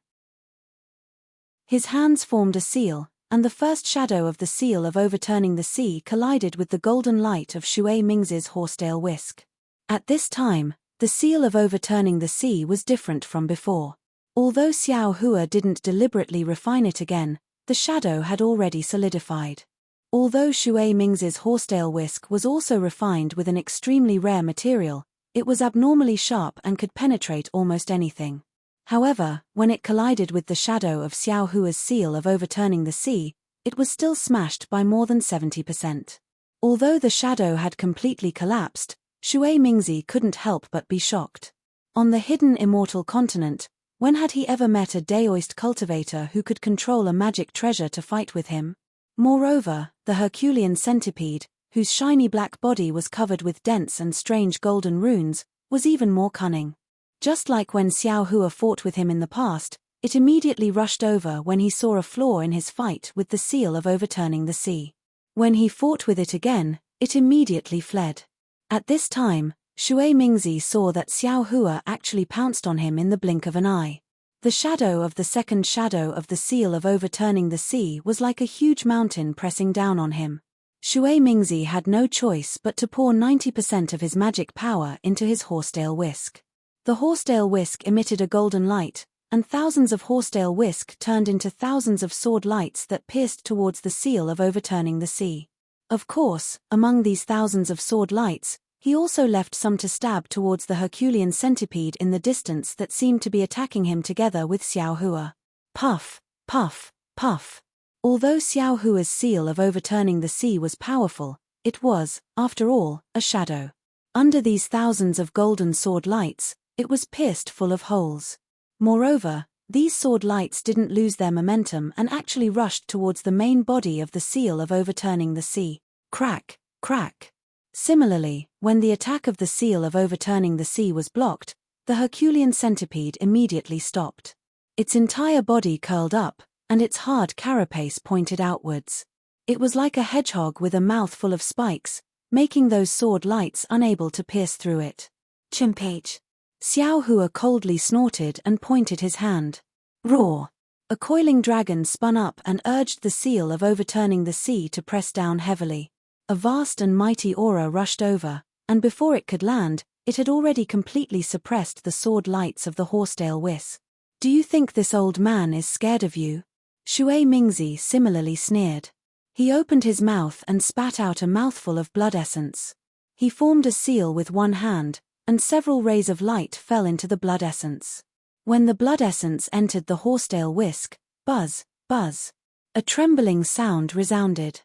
His hands formed a seal, and the first shadow of the seal of overturning the sea collided with the golden light of Shui Mingzi's horsetail whisk. At this time, the seal of overturning the sea was different from before. Although Xiao Hua didn't deliberately refine it again, the shadow had already solidified. Although Shui Mingzi's horsetail whisk was also refined with an extremely rare material, it was abnormally sharp and could penetrate almost anything. However, when it collided with the shadow of Xiao Hua's seal of overturning the sea, it was still smashed by more than 70%. Although the shadow had completely collapsed, Shui Mingzi couldn't help but be shocked. On the hidden immortal continent, When had he ever met a Daoist cultivator who could control a magic treasure to fight with him? Moreover, the Herculean centipede, whose shiny black body was covered with dense and strange golden runes, was even more cunning. Just like when Xiao Hua fought with him in the past, it immediately rushed over when he saw a flaw in his fight with the seal of overturning the sea. When he fought with it again, it immediately fled. At this time, Shui Mingzi saw that Xiao Hua actually pounced on him in the blink of an eye. The shadow of the second shadow of the seal of overturning the sea was like a huge mountain pressing down on him. Shui Mingzi had no choice but to pour 90% of his magic power into his horsetail whisk. The horsetail whisk emitted a golden light, and thousands of horsetail whisk turned into thousands of sword lights that pierced towards the seal of overturning the sea. Of course, among these thousands of sword lights, he also left some to stab towards the Herculean centipede in the distance that seemed to be attacking him together with Xiao Hua. Puff, puff, puff. Although Xiao Hua's seal of overturning the sea was powerful, it was, after all, a shadow. Under these thousands of golden sword lights, it was pierced full of holes. Moreover, these sword lights didn't lose their momentum and actually rushed towards the main body of the seal of overturning the sea. Crack, crack. Similarly, when the attack of the seal of overturning the sea was blocked, the Herculean centipede immediately stopped. Its entire body curled up, and its hard carapace pointed outwards. It was like a hedgehog with a mouth full of spikes, making those sword lights unable to pierce through it. Chimpage. Xiao Hua coldly snorted and pointed his hand. Roar! A coiling dragon spun up and urged the seal of overturning the sea to press down heavily. A vast and mighty aura rushed over, and before it could land, it had already completely suppressed the sword lights of the horsetail whisk. Do you think this old man is scared of you? Shui Mingzi similarly sneered. He opened his mouth and spat out a mouthful of blood essence. He formed a seal with one hand, and several rays of light fell into the blood essence. When the blood essence entered the horsetail whisk, buzz, buzz. A trembling sound resounded.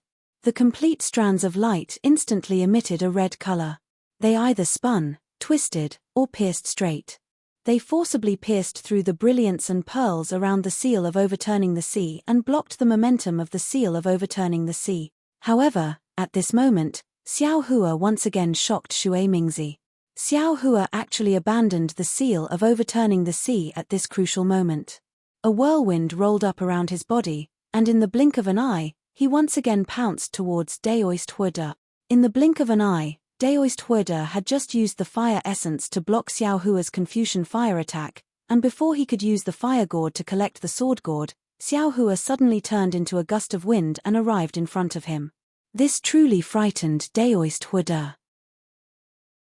The complete strands of light instantly emitted a red color. They either spun, twisted, or pierced straight. They forcibly pierced through the brilliance and pearls around the seal of overturning the sea and blocked the momentum of the seal of overturning the sea. However, at this moment, Xiao Hua once again shocked Shui Mingzi. Xiao Hua actually abandoned the seal of overturning the sea at this crucial moment. A whirlwind rolled up around his body, and in the blink of an eye, he once again pounced towards Daoist Huida. In the blink of an eye, Daoist Huida had just used the fire essence to block Xiao Hua's Confucian fire attack, and before he could use the fire gourd to collect the sword gourd, Xiao Hua suddenly turned into a gust of wind and arrived in front of him. This truly frightened Daoist Huida.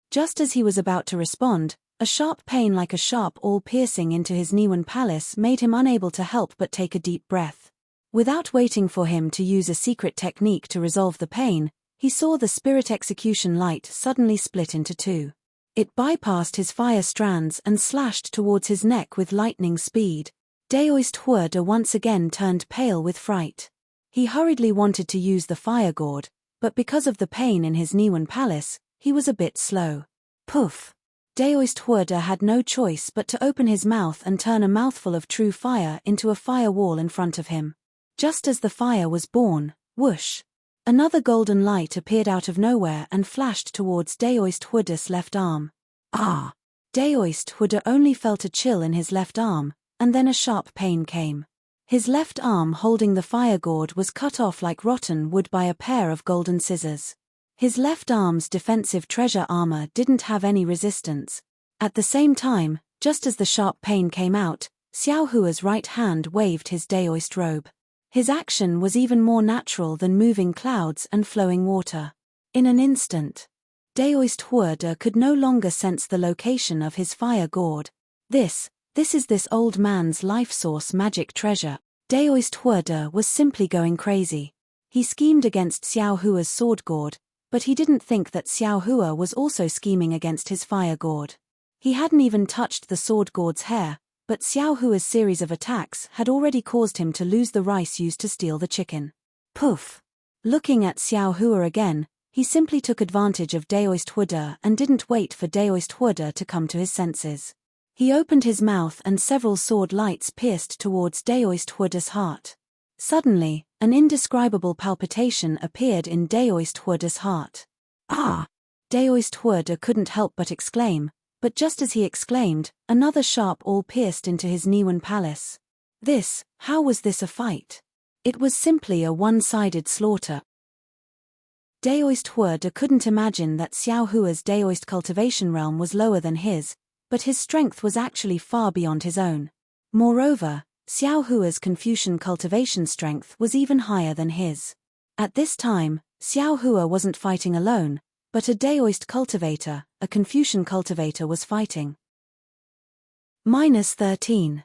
Just as he was about to respond, a sharp pain like a sharp awl piercing into his Niwen palace made him unable to help but take a deep breath. Without waiting for him to use a secret technique to resolve the pain, he saw the spirit execution light suddenly split into two. It bypassed his fire strands and slashed towards his neck with lightning speed. Daoist Huida once again turned pale with fright. He hurriedly wanted to use the fire gourd, but because of the pain in his Niwen palace, he was a bit slow. Poof! Daoist Huida had no choice but to open his mouth and turn a mouthful of true fire into a fire wall in front of him. Just as the fire was born, whoosh! Another golden light appeared out of nowhere and flashed towards Daoist Huida's left arm. Ah! Daoist Huida only felt a chill in his left arm, and then a sharp pain came. His left arm holding the fire gourd was cut off like rotten wood by a pair of golden scissors. His left arm's defensive treasure armor didn't have any resistance. At the same time, just as the sharp pain came out, Xiao Hua's right hand waved his Daoist robe. His action was even more natural than moving clouds and flowing water. In an instant, Daoist Huida could no longer sense the location of his fire gourd. This is this old man's life source magic treasure. Daoist Huida was simply going crazy. He schemed against Xiao Hua's sword gourd, but he didn't think that Xiao Hua was also scheming against his fire gourd. He hadn't even touched the sword gourd's hair, but Xiao Hua's series of attacks had already caused him to lose the rice used to steal the chicken. Poof! Looking at Xiao Hua again, he simply took advantage of Daoist Huida and didn't wait for Daoist Huida to come to his senses. He opened his mouth and several sword lights pierced towards Daoist Huda's heart. Suddenly, an indescribable palpitation appeared in Daoist Huda's heart. Ah! Daoist Huda couldn't help but exclaim, but just as he exclaimed, another sharp awl pierced into his Niwan palace. How was this a fight? It was simply a one-sided slaughter. Daoist Huda couldn't imagine that Xiao Hua's Daoist cultivation realm was lower than his, but his strength was actually far beyond his own. Moreover, Xiao Hua's Confucian cultivation strength was even higher than his. At this time, Xiao Hua wasn't fighting alone, but a Daoist cultivator, a Confucian cultivator was fighting. -13.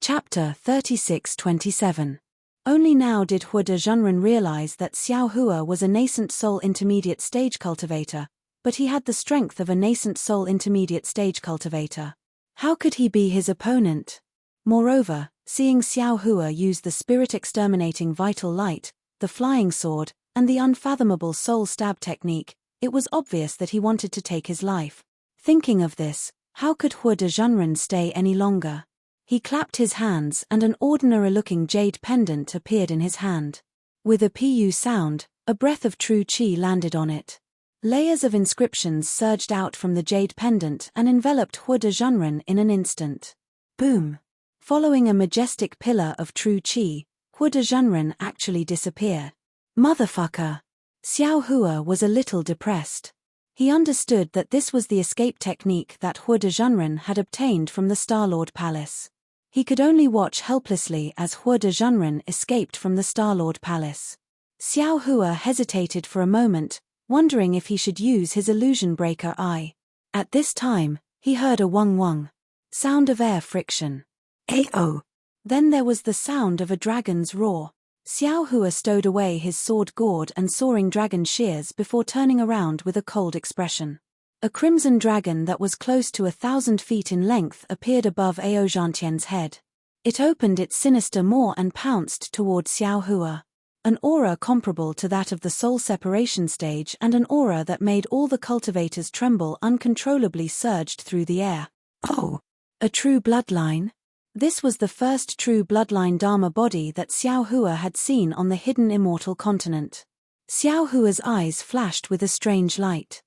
Chapter 36-27. Only now did Huda Zhenren realize that Xiao Hua was a nascent soul intermediate stage cultivator, but he had the strength of a nascent soul intermediate stage cultivator. How could he be his opponent? Moreover, seeing Xiao Hua use the spirit-exterminating vital light, the flying sword, and the unfathomable soul stab technique, it was obvious that he wanted to take his life. Thinking of this, how could Huda Zhenren stay any longer? He clapped his hands and an ordinary-looking jade pendant appeared in his hand. With a pu sound, a breath of true qi landed on it. Layers of inscriptions surged out from the jade pendant and enveloped Huda Zhenren in an instant. Boom! Following a majestic pillar of true qi, Huda Zhenren actually disappeared. Motherfucker! Xiao Hua was a little depressed. He understood that this was the escape technique that Huda Zhenren had obtained from the Starlord Palace. He could only watch helplessly as Huda Zhenren escaped from the Starlord Palace. Xiao Hua hesitated for a moment, wondering if he should use his illusion breaker eye. At this time, he heard a wung-wung sound of air friction. Ayo! Then there was the sound of a dragon's roar. Xiao Hua stowed away his sword gourd and soaring dragon shears before turning around with a cold expression. A crimson dragon that was close to 1,000 feet in length appeared above Ao Zhantian's head. It opened its sinister maw and pounced toward Xiao Hua. An aura comparable to that of the soul separation stage and an aura that made all the cultivators tremble uncontrollably surged through the air. Oh! A true bloodline? This was the first true bloodline Dharma body that Xiao Hua had seen on the hidden immortal continent. Xiao Hua's eyes flashed with a strange light.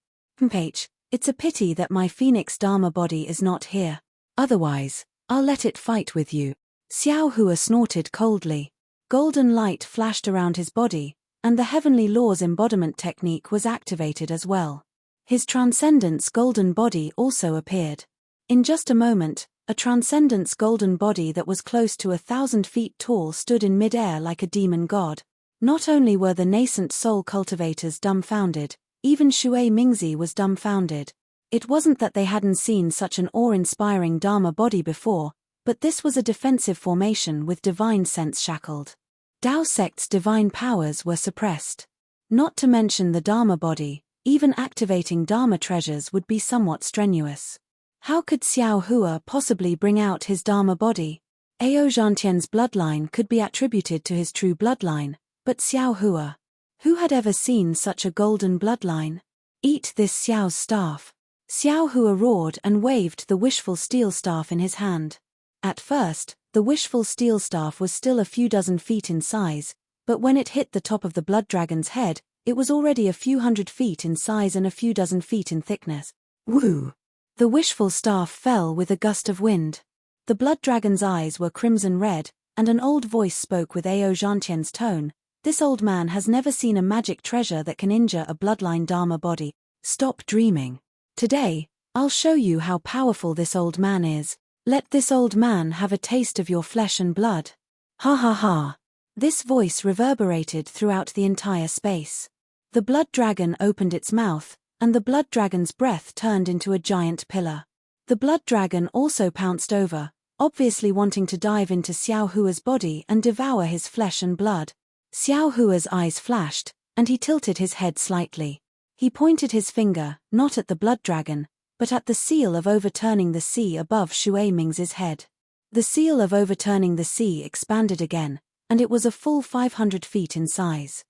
It's a pity that my Phoenix Dharma body is not here. Otherwise, I'll let it fight with you. Xiao Hua snorted coldly. Golden light flashed around his body, and the heavenly laws embodiment technique was activated as well. His transcendence golden body also appeared. In just a moment, a transcendence golden body that was close to 1,000 feet tall stood in mid-air like a demon god. Not only were the nascent soul cultivators dumbfounded, even Shui Mingzi was dumbfounded. It wasn't that they hadn't seen such an awe-inspiring Dharma body before, but this was a defensive formation with divine sense shackled. Dao sect's divine powers were suppressed. Not to mention the Dharma body, even activating Dharma treasures would be somewhat strenuous. How could Xiao Hua possibly bring out his Dharma body? Ao Zhantian's bloodline could be attributed to his true bloodline, but Xiao Hua? Who had ever seen such a golden bloodline? Eat this Xiao's staff. Xiao Hua roared and waved the wishful steel staff in his hand. At first, the wishful steel staff was still a few dozen feet in size, but when it hit the top of the blood dragon's head, it was already a few hundred feet in size and a few dozen feet in thickness. Woo! The wishful staff fell with a gust of wind. The blood dragon's eyes were crimson red, and an old voice spoke with Ao Zhantian's tone. This old man has never seen a magic treasure that can injure a bloodline Dharma body. Stop dreaming. Today, I'll show you how powerful this old man is. Let this old man have a taste of your flesh and blood. Ha ha ha. This voice reverberated throughout the entire space. The blood dragon opened its mouth, and the blood dragon's breath turned into a giant pillar. The blood dragon also pounced over, obviously wanting to dive into Xiao Hua's body and devour his flesh and blood. Xiao Hua's eyes flashed, and he tilted his head slightly. He pointed his finger, not at the blood dragon, but at the seal of overturning the sea above Shui Mingzi's head. The seal of overturning the sea expanded again, and it was a full 500 feet in size.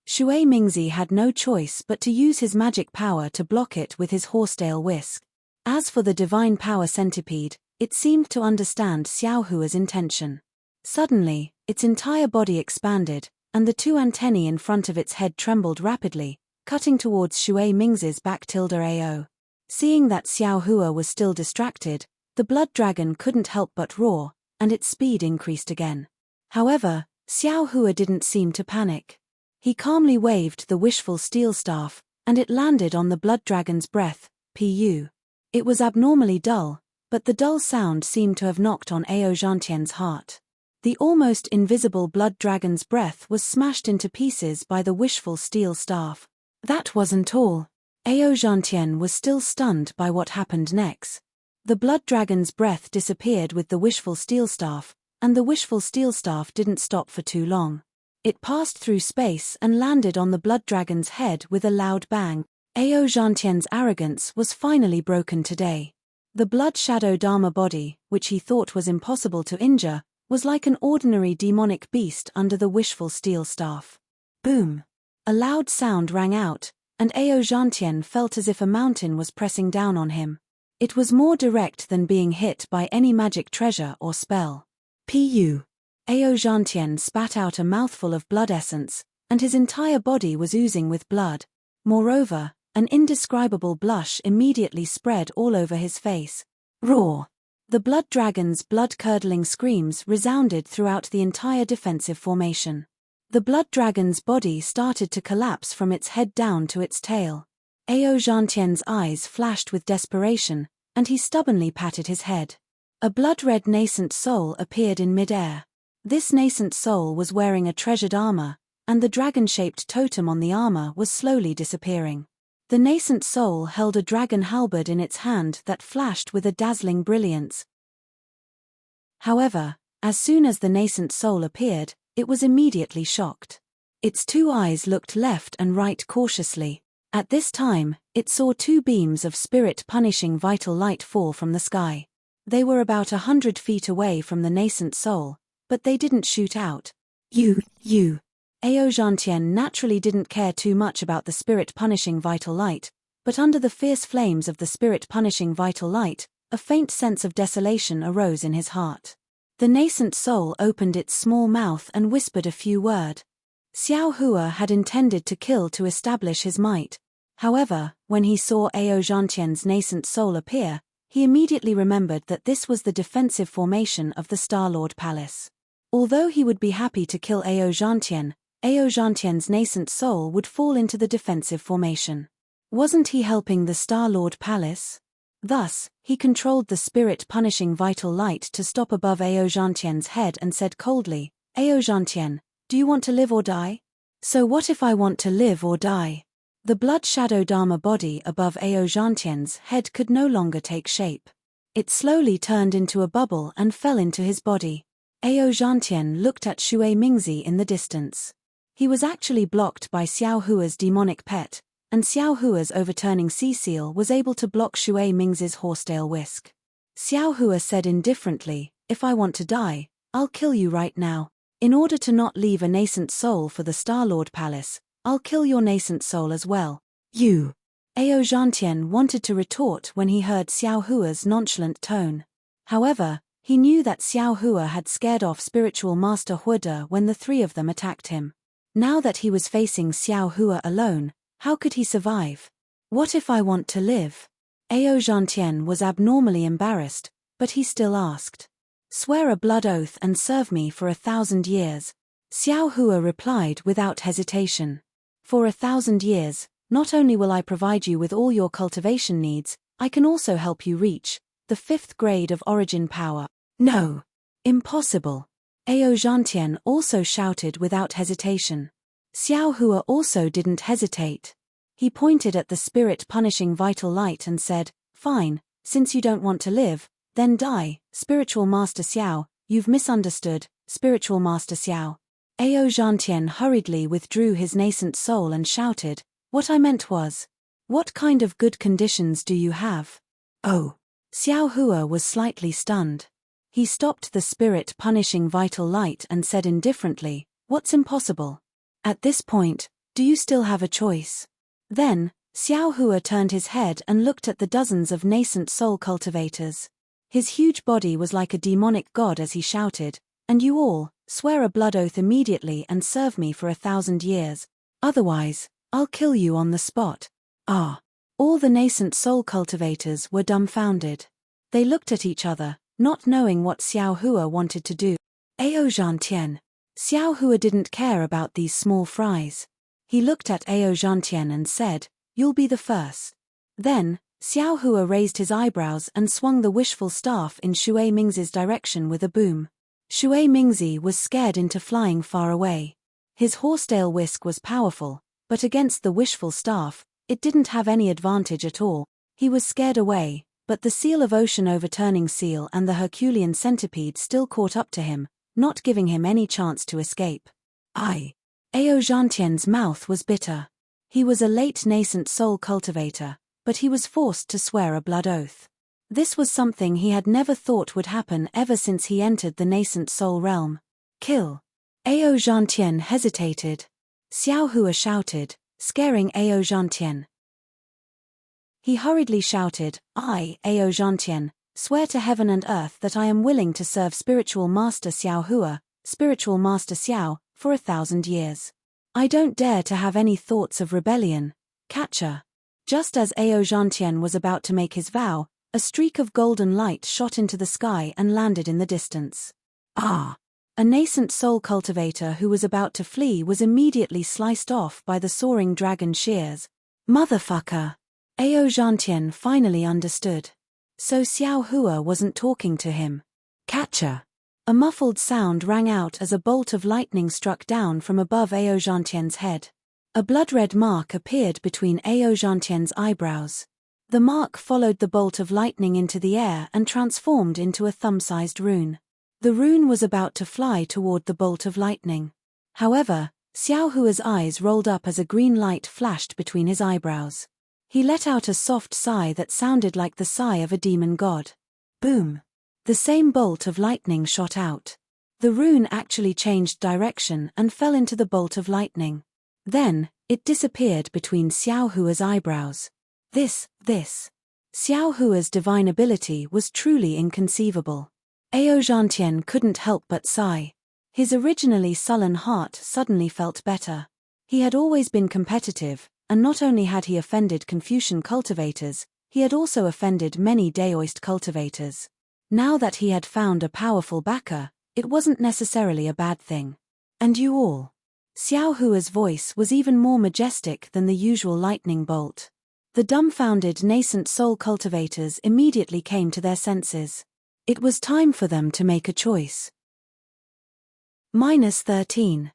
Shui Mingzi had no choice but to use his magic power to block it with his horsetail whisk. As for the divine power centipede, it seemed to understand Xiao Hua's intention. Suddenly, its entire body expanded, and the two antennae in front of its head trembled rapidly, cutting towards Shui Mingzi's back. AO. Seeing that Xiao Hua was still distracted, the blood dragon couldn't help but roar, and its speed increased again. However, Xiao Hua didn't seem to panic. He calmly waved the wishful steel staff, and it landed on the blood dragon's breath, Pu. It was abnormally dull, but the dull sound seemed to have knocked on Ao Zhantian's heart. The almost invisible blood dragon's breath was smashed into pieces by the wishful steel staff. That wasn't all. Ao Zhantian was still stunned by what happened next. The blood dragon's breath disappeared with the wishful steel staff, and the wishful steel staff didn't stop for too long. It passed through space and landed on the blood dragon's head with a loud bang. Ao Zhantian's arrogance was finally broken today. The blood shadow Dharma body, which he thought was impossible to injure, was like an ordinary demonic beast under the wishful steel staff. Boom! A loud sound rang out, and Ao Zhantian felt as if a mountain was pressing down on him. It was more direct than being hit by any magic treasure or spell. Pu. Ao Zhantian spat out a mouthful of blood essence, and his entire body was oozing with blood. Moreover, an indescribable blush immediately spread all over his face. Roar! The blood dragon's blood-curdling screams resounded throughout the entire defensive formation. The blood dragon's body started to collapse from its head down to its tail. Ao Zhantian's eyes flashed with desperation, and he stubbornly patted his head. A blood-red nascent soul appeared in mid-air. This nascent soul was wearing a treasured armor, and the dragon-shaped totem on the armor was slowly disappearing. The nascent soul held a dragon halberd in its hand that flashed with a dazzling brilliance. However, as soon as the nascent soul appeared, it was immediately shocked. Its two eyes looked left and right cautiously. At this time, it saw two beams of spirit-punishing vital light fall from the sky. They were about 100 feet away from the nascent soul, but they didn't shoot out. Ao Zhantian naturally didn't care too much about the spirit-punishing vital light, but under the fierce flames of the spirit-punishing vital light, a faint sense of desolation arose in his heart. The nascent soul opened its small mouth and whispered a few words. Xiao Hua had intended to kill to establish his might. However, when he saw Ao Zhantian's nascent soul appear, he immediately remembered that this was the defensive formation of the Star-Lord Palace. Although he would be happy to kill Ao Zhantian's nascent soul would fall into the defensive formation. Wasn't he helping the Star-Lord Palace? Thus, he controlled the spirit-punishing vital light to stop above Ao Zhantian's head and said coldly, Ao Zhantian, do you want to live or die? So what if I want to live or die? The blood shadow Dharma body above Ao Zhantian's head could no longer take shape. It slowly turned into a bubble and fell into his body. Ao Zhantian looked at Shui Mingzi in the distance. He was actually blocked by Xiao Hua's demonic pet, and Xiao Hua's overturning sea seal was able to block Shui Mingzi's horsetail whisk. Xiao Hua said indifferently, if I want to die, I'll kill you right now. In order to not leave a nascent soul for the Star-Lord Palace, I'll kill your nascent soul as well. You. Ao Zhantian wanted to retort when he heard Xiao Hua's nonchalant tone. However, he knew that Xiao Hua had scared off spiritual master Huada when the three of them attacked him. Now that he was facing Xiao Hua alone, how could he survive? What if I want to live? Ao Zhantian was abnormally embarrassed, but he still asked. Swear a blood oath and serve me for 1,000 years. Xiao Hua replied without hesitation. For 1,000 years, not only will I provide you with all your cultivation needs, I can also help you reach the 5th grade of origin power. No. Impossible. Ao Zhantian also shouted without hesitation. Xiao Hua also didn't hesitate. He pointed at the spirit-punishing vital light and said, fine, since you don't want to live, then die, Spiritual Master Xiao, you've misunderstood, Spiritual Master Xiao. Ao Zhantian hurriedly withdrew his nascent soul and shouted, what I meant was, what kind of good conditions do you have? Oh. Xiao Hua was slightly stunned. He stopped the spirit-punishing vital light and said indifferently, what's impossible? At this point, Do you still have a choice? Then, Xiao Hua turned his head and looked at the dozens of nascent soul cultivators. His huge body was like a demonic god as he shouted, "And you all, swear a blood oath immediately and serve me for 1,000 years. Otherwise, I'll kill you on the spot." Ah! All the nascent soul cultivators were dumbfounded. They looked at each other, not knowing what Xiao Hua wanted to do. Ao Zhantian. Xiao Hua didn't care about these small fries. He looked at Ao Zhantian and said, "You'll be the first." Then, Xiao Hua raised his eyebrows and swung the wishful staff in Shui Mingzi's direction with a boom. Shui Mingzi was scared into flying far away. His horsetail whisk was powerful, but against the wishful staff, it didn't have any advantage at all. He was scared away, but the seal of ocean overturning seal and the Herculean centipede still caught up to him, not giving him any chance to escape. Ao Zhantian's mouth was bitter. He was a late nascent soul cultivator, but he was forced to swear a blood oath. This was something he had never thought would happen ever since he entered the nascent soul realm. Kill. Ao Zhantian hesitated. Xiao Hua shouted, scaring Ao Zhantian. He hurriedly shouted, "I, Ao Zhantian, swear to heaven and earth that I am willing to serve Spiritual Master Xiao Hua, Spiritual Master Xiao, for 1,000 years. I don't dare to have any thoughts of rebellion. Catcher." Just as Ao Zhantian was about to make his vow, a streak of golden light shot into the sky and landed in the distance. Ah! A nascent soul cultivator who was about to flee was immediately sliced off by the soaring dragon shears. Motherfucker! Ao Zhantian finally understood. So Xiao Hua wasn't talking to him. Catcher! A muffled sound rang out as a bolt of lightning struck down from above Ao Zhantian's head. A blood-red mark appeared between Ao Zhantian's eyebrows. The mark followed the bolt of lightning into the air and transformed into a thumb-sized rune. The rune was about to fly toward the bolt of lightning. However, Xiao Hua's eyes rolled up as a green light flashed between his eyebrows. He let out a soft sigh that sounded like the sigh of a demon god. Boom! The same bolt of lightning shot out. The rune actually changed direction and fell into the bolt of lightning. Then, it disappeared between Xiao Hua's eyebrows. This. Xiao Hua's divine ability was truly inconceivable. Ao Zhantian couldn't help but sigh. His originally sullen heart suddenly felt better. He had always been competitive, and not only had he offended Confucian cultivators, he had also offended many Daoist cultivators. Now that he had found a powerful backer, it wasn't necessarily a bad thing. And you all. Xiao Hua's voice was even more majestic than the usual lightning bolt. The dumbfounded nascent soul cultivators immediately came to their senses. It was time for them to make a choice. -13.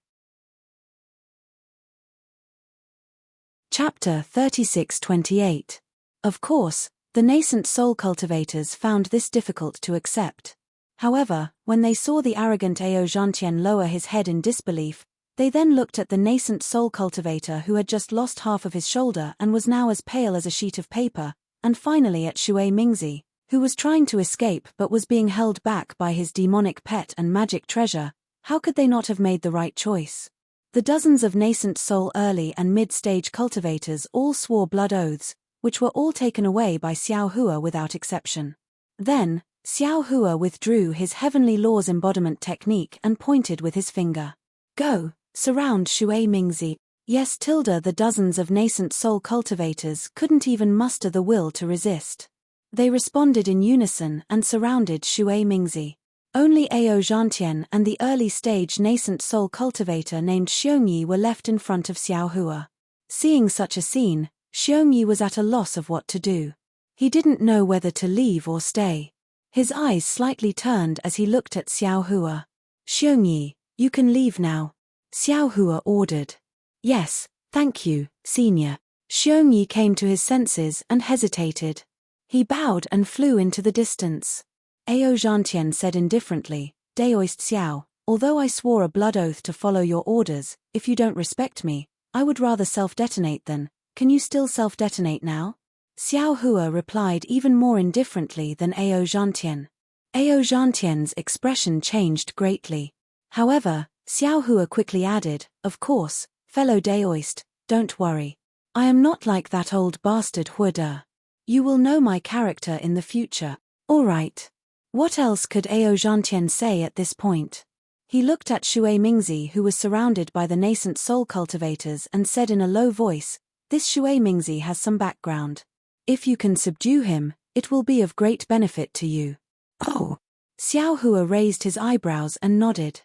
Chapter 36-28. Of course, the nascent soul cultivators found this difficult to accept. However, when they saw the arrogant Ao Zhantian lower his head in disbelief, they then looked at the nascent soul cultivator who had just lost half of his shoulder and was now as pale as a sheet of paper, and finally at Shui Mingzi, who was trying to escape but was being held back by his demonic pet and magic treasure. How could they not have made the right choice? The dozens of nascent soul early and mid-stage cultivators all swore blood oaths, which were all taken away by Xiao Hua without exception. Then, Xiao Hua withdrew his heavenly laws embodiment technique and pointed with his finger. Go, surround Shui Mingzi. Yes, the dozens of nascent soul cultivators couldn't even muster the will to resist. They responded in unison and surrounded Shui Mingzi. Only Ao Zhantian and the early-stage nascent soul cultivator named Xiongyi were left in front of Xiao Hua. Seeing such a scene, Xiongyi was at a loss of what to do. He didn't know whether to leave or stay. His eyes slightly turned as he looked at Xiao Hua. "Xiongyi, you can leave now," Xiao Hua ordered. "Yes, thank you, senior." Xiongyi came to his senses and hesitated. He bowed and flew into the distance. Ao Zhantian said indifferently, "Daoist Xiao, although I swore a blood oath to follow your orders, if you don't respect me, I would rather self-detonate than, can you still self-detonate now?" Xiao Hua replied even more indifferently than Ao Zhantian. Ao Zhantian's expression changed greatly. However, Xiao Hua quickly added, "Of course, fellow Daoist, don't worry. I am not like that old bastard Huda. You will know my character in the future. All right. What else could Ao Zhantian say at this point? He looked at Shui Mingzi, who was surrounded by the nascent soul cultivators, and said in a low voice, "This Shui Mingzi has some background. If you can subdue him, it will be of great benefit to you." Oh. Xiao Hua raised his eyebrows and nodded.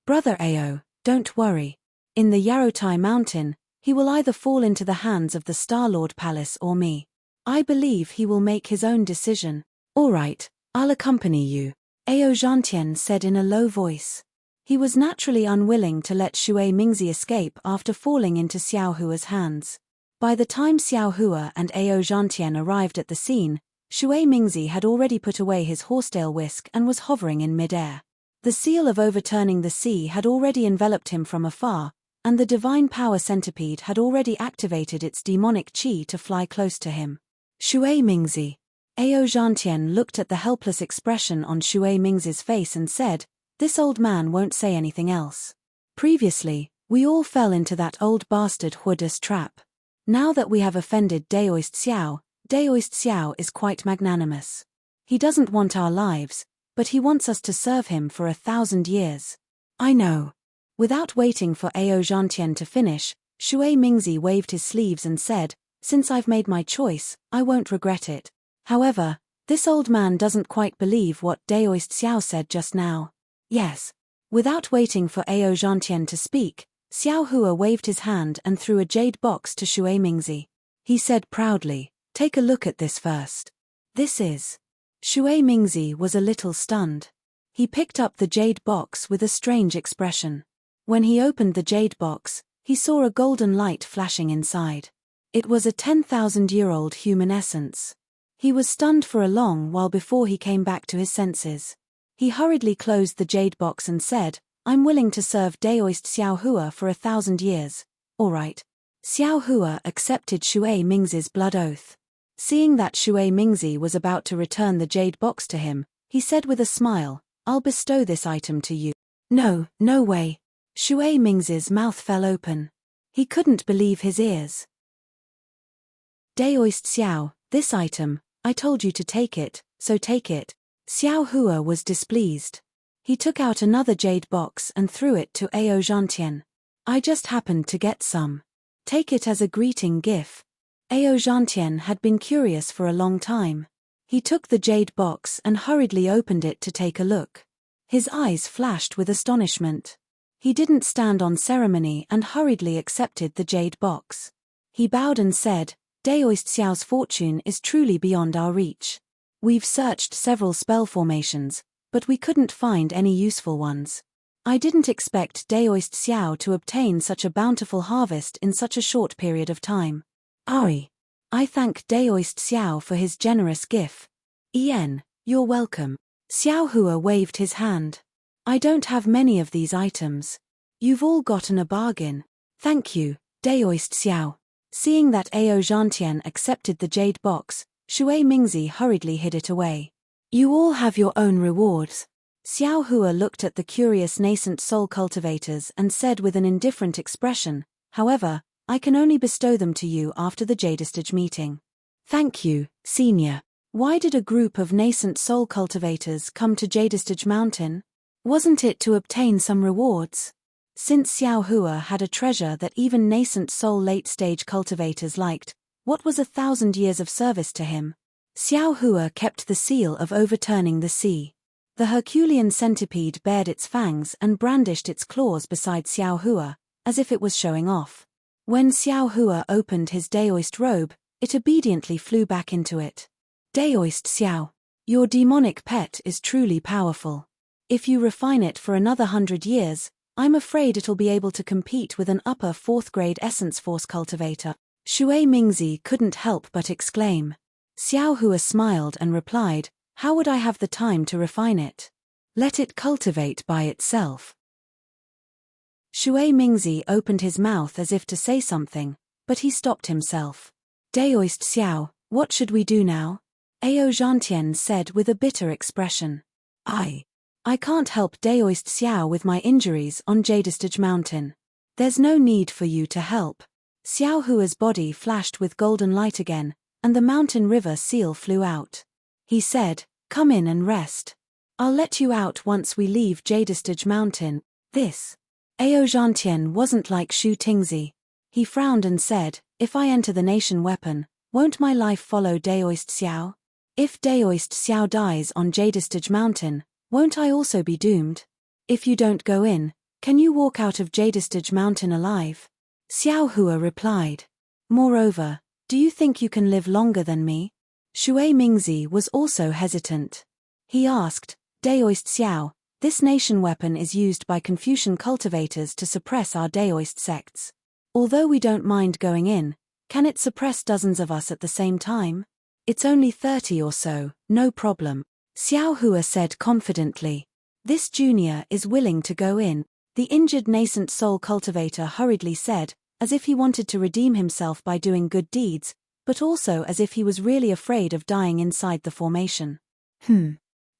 Brother Ao, don't worry. In the Yarotai mountain, he will either fall into the hands of the Star-Lord Palace or me. I believe he will make his own decision. All right, I'll accompany you, Ao Zhantian said in a low voice. He was naturally unwilling to let Shui Mingzi escape after falling into Xiao Hua's hands. By the time Xiao Hua and Ao Zhantian arrived at the scene, Shui Mingzi had already put away his horsetail whisk and was hovering in midair. The seal of overturning the sea had already enveloped him from afar, and the divine power centipede had already activated its demonic chi to fly close to him. Shui Mingzi. Ao Zhantian looked at the helpless expression on Shui Mingzi's face and said, "This old man won't say anything else. Previously, we all fell into that old bastard Huda's trap. Now that we have offended Daoist Xiao is quite magnanimous. He doesn't want our lives, but he wants us to serve him for 1,000 years. I know." Without waiting for Ao Zhantian to finish, Shui Mingzi waved his sleeves and said, "Since I've made my choice, I won't regret it. However, this old man doesn't quite believe what Daoist Xiao said just now." Yes. Without waiting for Ao Zhantian to speak, Xiao Hua waved his hand and threw a jade box to Shui Mingzi. He said proudly, "Take a look at this first. This is..." Shui Mingzi was a little stunned. He picked up the jade box with a strange expression. When he opened the jade box, he saw a golden light flashing inside. It was a 10,000-year-old human essence. He was stunned for a long while before he came back to his senses. He hurriedly closed the jade box and said, "I'm willing to serve Daoist Xiao Hua for 1,000 years. All right." Xiao Hua accepted Shui Mingzi's blood oath. Seeing that Shui Mingzi was about to return the jade box to him, he said with a smile, "I'll bestow this item to you." "No, no way." Shui Mingzi's mouth fell open. He couldn't believe his ears. "Daoist Xiao, this item, I told you to take it, so take it." Xiao Hua was displeased. He took out another jade box and threw it to Ao Zhantian. "I just happened to get some. Take it as a greeting gift." Ao Zhantian had been curious for a long time. He took the jade box and hurriedly opened it to take a look. His eyes flashed with astonishment. He didn't stand on ceremony and hurriedly accepted the jade box. He bowed and said, "Daoist Xiao's fortune is truly beyond our reach. We've searched several spell formations, but we couldn't find any useful ones. I didn't expect Daoist Xiao to obtain such a bountiful harvest in such a short period of time. I thank Daoist Xiao for his generous gift." You're welcome." Xiao Hua waved his hand. "I don't have many of these items. You've all gotten a bargain. Thank you, Daoist Xiao." Seeing that Ao Zhantian accepted the jade box, Shui Mingzi hurriedly hid it away. "You all have your own rewards." Xiao Hua looked at the curious nascent soul cultivators and said with an indifferent expression, "However, I can only bestow them to you after the Jadestage meeting." "Thank you, Senior." Why did a group of nascent soul cultivators come to Jadestage Mountain? Wasn't it to obtain some rewards? Since Xiao Hua had a treasure that even nascent soul late-stage cultivators liked, what was 1,000 years of service to him? Xiao Hua kept the seal of overturning the sea. The Herculean centipede bared its fangs and brandished its claws beside Xiao Hua, as if it was showing off. When Xiao Hua opened his Daoist robe, it obediently flew back into it. "Daoist Xiao, your demonic pet is truly powerful. If you refine it for another 100 years, I'm afraid it'll be able to compete with an upper 4th grade Essence Force cultivator." Shui Mingzi couldn't help but exclaim. Xiao Hua smiled and replied, "How would I have the time to refine it? Let it cultivate by itself." Shui Mingzi opened his mouth as if to say something, but he stopped himself. "Daoist Xiao, what should we do now?" Ao Zhantian said with a bitter expression. I can't help Daoist Xiao with my injuries on Jadestage Mountain. There's no need for you to help." Xiao Hua's body flashed with golden light again, and the mountain river seal flew out. He said, "Come in and rest. I'll let you out once we leave Jadestage Mountain." This Ao Zhantian wasn't like Shu Tingzi. He frowned and said, "If I enter the nation weapon, won't my life follow Daoist Xiao? If Daoist Xiao dies on Jadestage Mountain, won't I also be doomed? If you don't go in, can you walk out of Jadestage Mountain alive?" Xiao Hua replied, "Moreover, do you think you can live longer than me?" Shui Mingzi was also hesitant. He asked, "Daoist Xiao, this nation weapon is used by Confucian cultivators to suppress our Daoist sects. Although we don't mind going in, can it suppress dozens of us at the same time?" "It's only 30 or so, no problem," Xiao Hua said confidently. "This junior is willing to go in," the injured nascent soul cultivator hurriedly said, as if he wanted to redeem himself by doing good deeds, but also as if he was really afraid of dying inside the formation.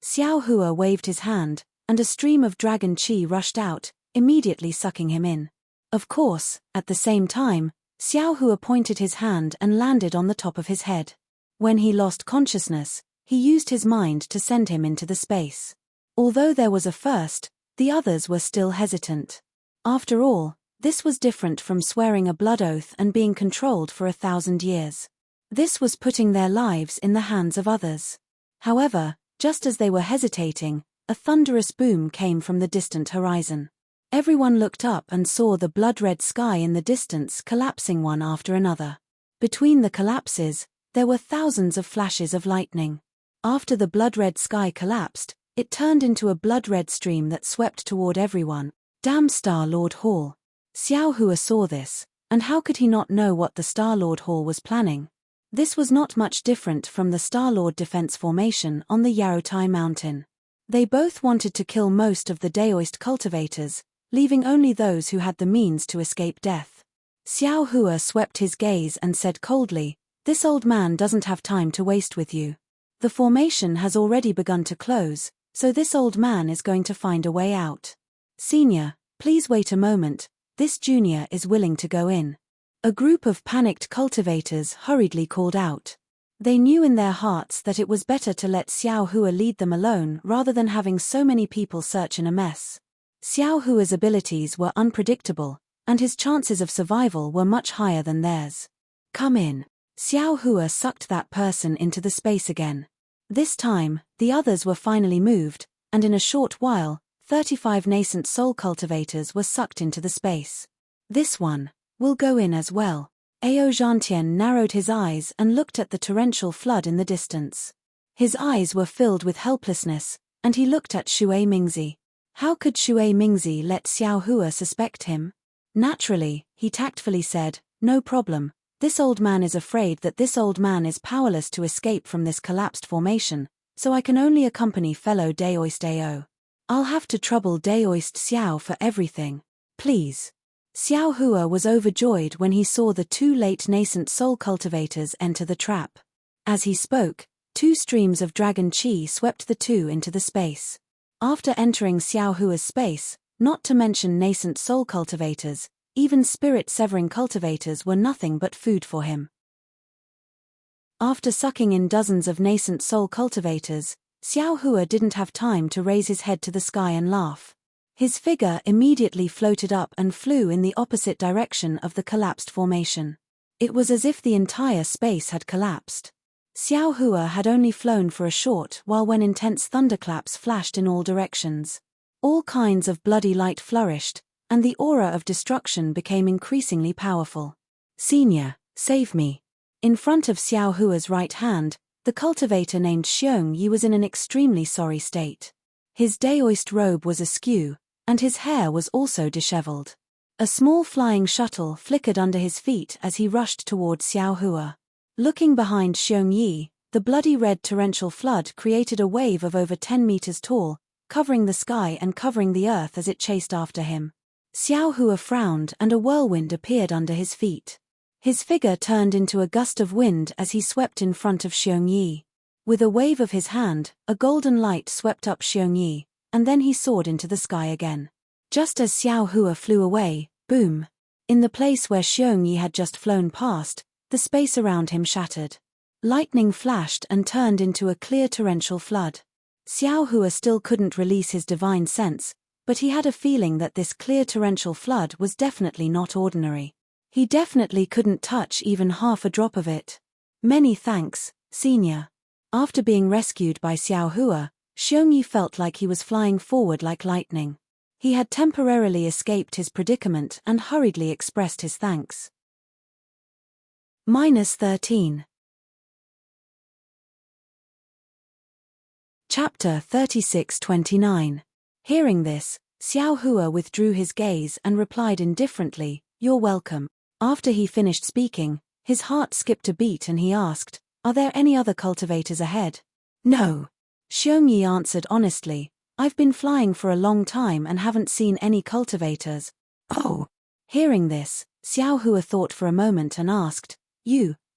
Xiao Hua waved his hand, and a stream of dragon qi rushed out, immediately sucking him in. Of course, at the same time, Xiao Hua pointed his hand and landed on the top of his head. When he lost consciousness, he used his mind to send him into the space. Although there was a first, the others were still hesitant. After all, this was different from swearing a blood oath and being controlled for 1,000 years. This was putting their lives in the hands of others. However, just as they were hesitating, a thunderous boom came from the distant horizon. Everyone looked up and saw the blood-red sky in the distance collapsing one after another. Between the collapses, there were thousands of flashes of lightning. After the blood-red sky collapsed, it turned into a blood-red stream that swept toward everyone. Damn Star-Lord Hall. Xiao Hua saw this, and how could he not know what the Star-Lord Hall was planning? This was not much different from the Star-Lord Defense Formation on the Yarotai Mountain. They both wanted to kill most of the Daoist cultivators, leaving only those who had the means to escape death. Xiao Hua swept his gaze and said coldly, "This old man doesn't have time to waste with you. The formation has already begun to close, so this old man is going to find a way out. Senior, please wait a moment, this junior is willing to go in." A group of panicked cultivators hurriedly called out. They knew in their hearts that it was better to let Xiao Hua lead them alone rather than having so many people search in a mess. Xiao Hua's abilities were unpredictable, and his chances of survival were much higher than theirs. "Come in." Xiao Hua sucked that person into the space again. This time, the others were finally moved, and in a short while, 35 nascent soul cultivators were sucked into the space. "This one will go in as well." Ao Zhantian narrowed his eyes and looked at the torrential flood in the distance. His eyes were filled with helplessness, and he looked at Shui Mingzi. How could Shui Mingzi let Xiao Hua suspect him? Naturally, he tactfully said, "No problem. This old man is afraid that this old man is powerless to escape from this collapsed formation, so I can only accompany fellow Daoist Ao. I'll have to trouble Daoist Xiao for everything. Please." Xiao Hua was overjoyed when he saw the two late nascent soul cultivators enter the trap. As he spoke, 2 streams of dragon qi swept the two into the space. After entering Xiao Hua's space, not to mention nascent soul cultivators, even spirit-severing cultivators were nothing but food for him. After sucking in dozens of nascent soul cultivators, Xiao Hua didn't have time to raise his head to the sky and laugh. His figure immediately floated up and flew in the opposite direction of the collapsed formation. It was as if the entire space had collapsed. Xiao Hua had only flown for a short while when intense thunderclaps flashed in all directions. All kinds of bloody light flourished, and the aura of destruction became increasingly powerful. "Senior, save me." In front of Xiao Hua's right hand, the cultivator named Xiong Yi was in an extremely sorry state. His Daoist robe was askew, and his hair was also disheveled. A small flying shuttle flickered under his feet as he rushed toward Xiao Hua. Looking behind Xiong Yi, the bloody red torrential flood created a wave of over 10 meters tall, covering the sky and covering the earth as it chased after him. Xiao Hua frowned and a whirlwind appeared under his feet. His figure turned into a gust of wind as he swept in front of Xiong Yi. With a wave of his hand, a golden light swept up Xiong Yi, and then he soared into the sky again. Just as Xiao Hua flew away, boom! In the place where Xiong Yi had just flown past, the space around him shattered. Lightning flashed and turned into a clear torrential flood. Xiao Hua still couldn't release his divine sense, but he had a feeling that this clear torrential flood was definitely not ordinary. He definitely couldn't touch even half a drop of it. Many thanks, Senior. After being rescued by Xiao Hua, Xiong Yi felt like he was flying forward like lightning. He had temporarily escaped his predicament and hurriedly expressed his thanks. -13. Chapter 36-29. Hearing this, Xiao Hua withdrew his gaze and replied indifferently, "You're welcome." After he finished speaking, his heart skipped a beat and he asked, "Are there any other cultivators ahead?" "No." Xiong Yi answered honestly, "I've been flying for a long time and haven't seen any cultivators." "Oh." Hearing this, Xiao Hua thought for a moment and asked,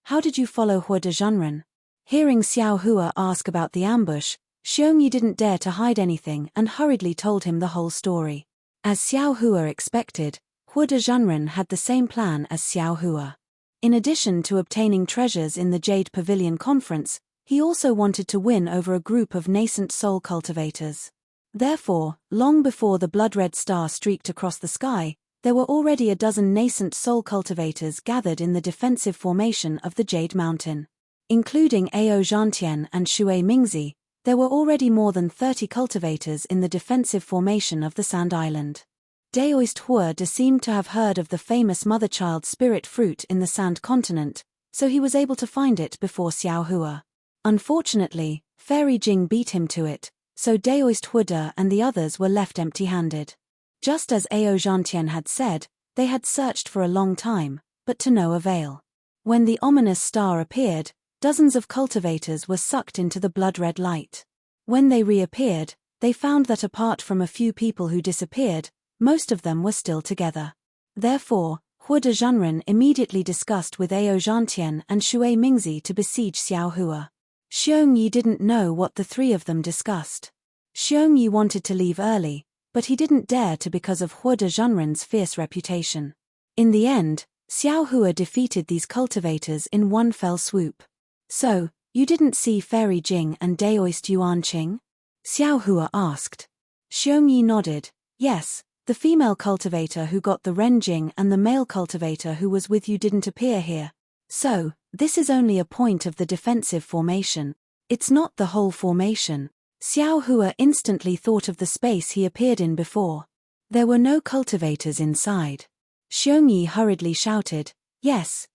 How did you follow Hua de Zhenren?" Hearing Xiao Hua ask about the ambush, Xiong Yi didn't dare to hide anything and hurriedly told him the whole story. As Xiao Hua expected, Hua de Zhenren had the same plan as Xiao Hua. In addition to obtaining treasures in the Jade Pavilion conference, he also wanted to win over a group of nascent soul cultivators. Therefore, long before the blood-red star streaked across the sky, there were already a dozen nascent soul cultivators gathered in the defensive formation of the Jade Mountain. Including Ao Zhantian and Shui Mingzi, there were already more than 30 cultivators in the defensive formation of the Sand Island. Daoist Hua de seemed to have heard of the famous mother-child spirit fruit in the Sand Continent, so he was able to find it before Xiao Hua. Unfortunately, Fairy Jing beat him to it, so Daoist Hua de and the others were left empty-handed. Just as Ao Zhantian had said, they had searched for a long time, but to no avail. When the ominous star appeared, dozens of cultivators were sucked into the blood-red light. When they reappeared, they found that apart from a few people who disappeared, most of them were still together. Therefore, Hua de Zhenren immediately discussed with Ao Zhantian and Shui Mingzi to besiege Xiao Hua. Xiong Yi didn't know what the three of them discussed. Xiong Yi wanted to leave early, but he didn't dare to because of Hua de Zhenren's fierce reputation. In the end, Xiao Hua defeated these cultivators in one fell swoop. "So, you didn't see Fairy Jing and Daoist Yuan Qing?" Xiao Hua asked. Xiong Yi nodded, "Yes, the female cultivator who got the Ren Jing and the male cultivator who was with you didn't appear here. So, this is only a point of the defensive formation. It's not the whole formation." Xiao Hua instantly thought of the space he appeared in before. There were no cultivators inside. Xiong Yi hurriedly shouted, yes,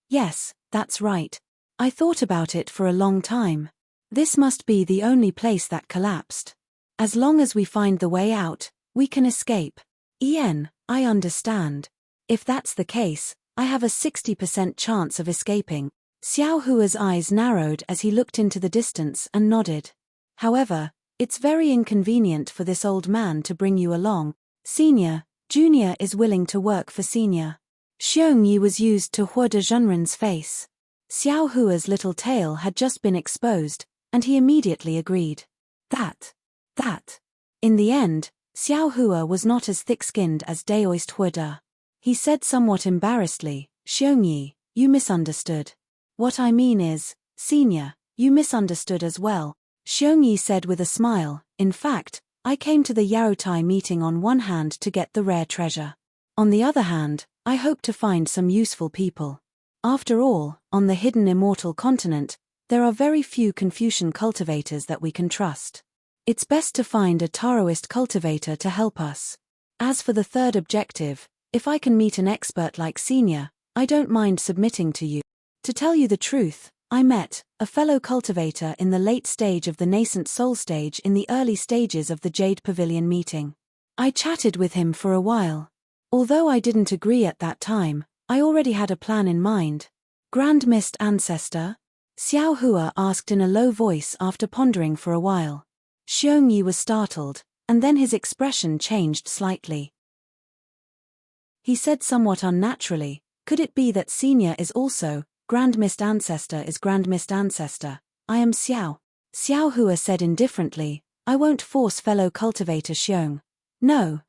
that's right. I thought about it for a long time. This must be the only place that collapsed. As long as we find the way out, we can escape." I understand. If that's the case, I have a 60% chance of escaping." Xiao Hua's eyes narrowed as he looked into the distance and nodded. "However, it's very inconvenient for this old man to bring you along. Senior, Junior is willing to work for Senior." Xiong Yi was used to Hua de Zhenren's face. Xiao Hua's little tail had just been exposed, and he immediately agreed. That. In the end, Xiao Hua was not as thick-skinned as Daoist Hua de. He said somewhat embarrassedly, "Xiong Yi, you misunderstood. What I mean is, Senior, you misunderstood as well." Xiong Yi said with a smile, "In fact, I came to the Yaotai meeting on one hand to get the rare treasure. On the other hand, I hope to find some useful people. After all, on the hidden immortal continent, there are very few Confucian cultivators that we can trust. It's best to find a Taoist cultivator to help us. As for the third objective, if I can meet an expert like Senior, I don't mind submitting to you. To tell you the truth, I met a fellow cultivator in the late stage of the nascent soul stage in the early stages of the Jade Pavilion meeting. I chatted with him for a while. Although I didn't agree at that time, I already had a plan in mind." "Grand Mist Ancestor?" Xiao Hua asked in a low voice after pondering for a while. Xiong Yi was startled, and then his expression changed slightly. He said somewhat unnaturally, "Could it be that Senior is also, Grand Mist Ancestor is Grand Mist Ancestor? I am Xiao." Xiao Hua said indifferently, "I won't force fellow cultivator Xiong." No.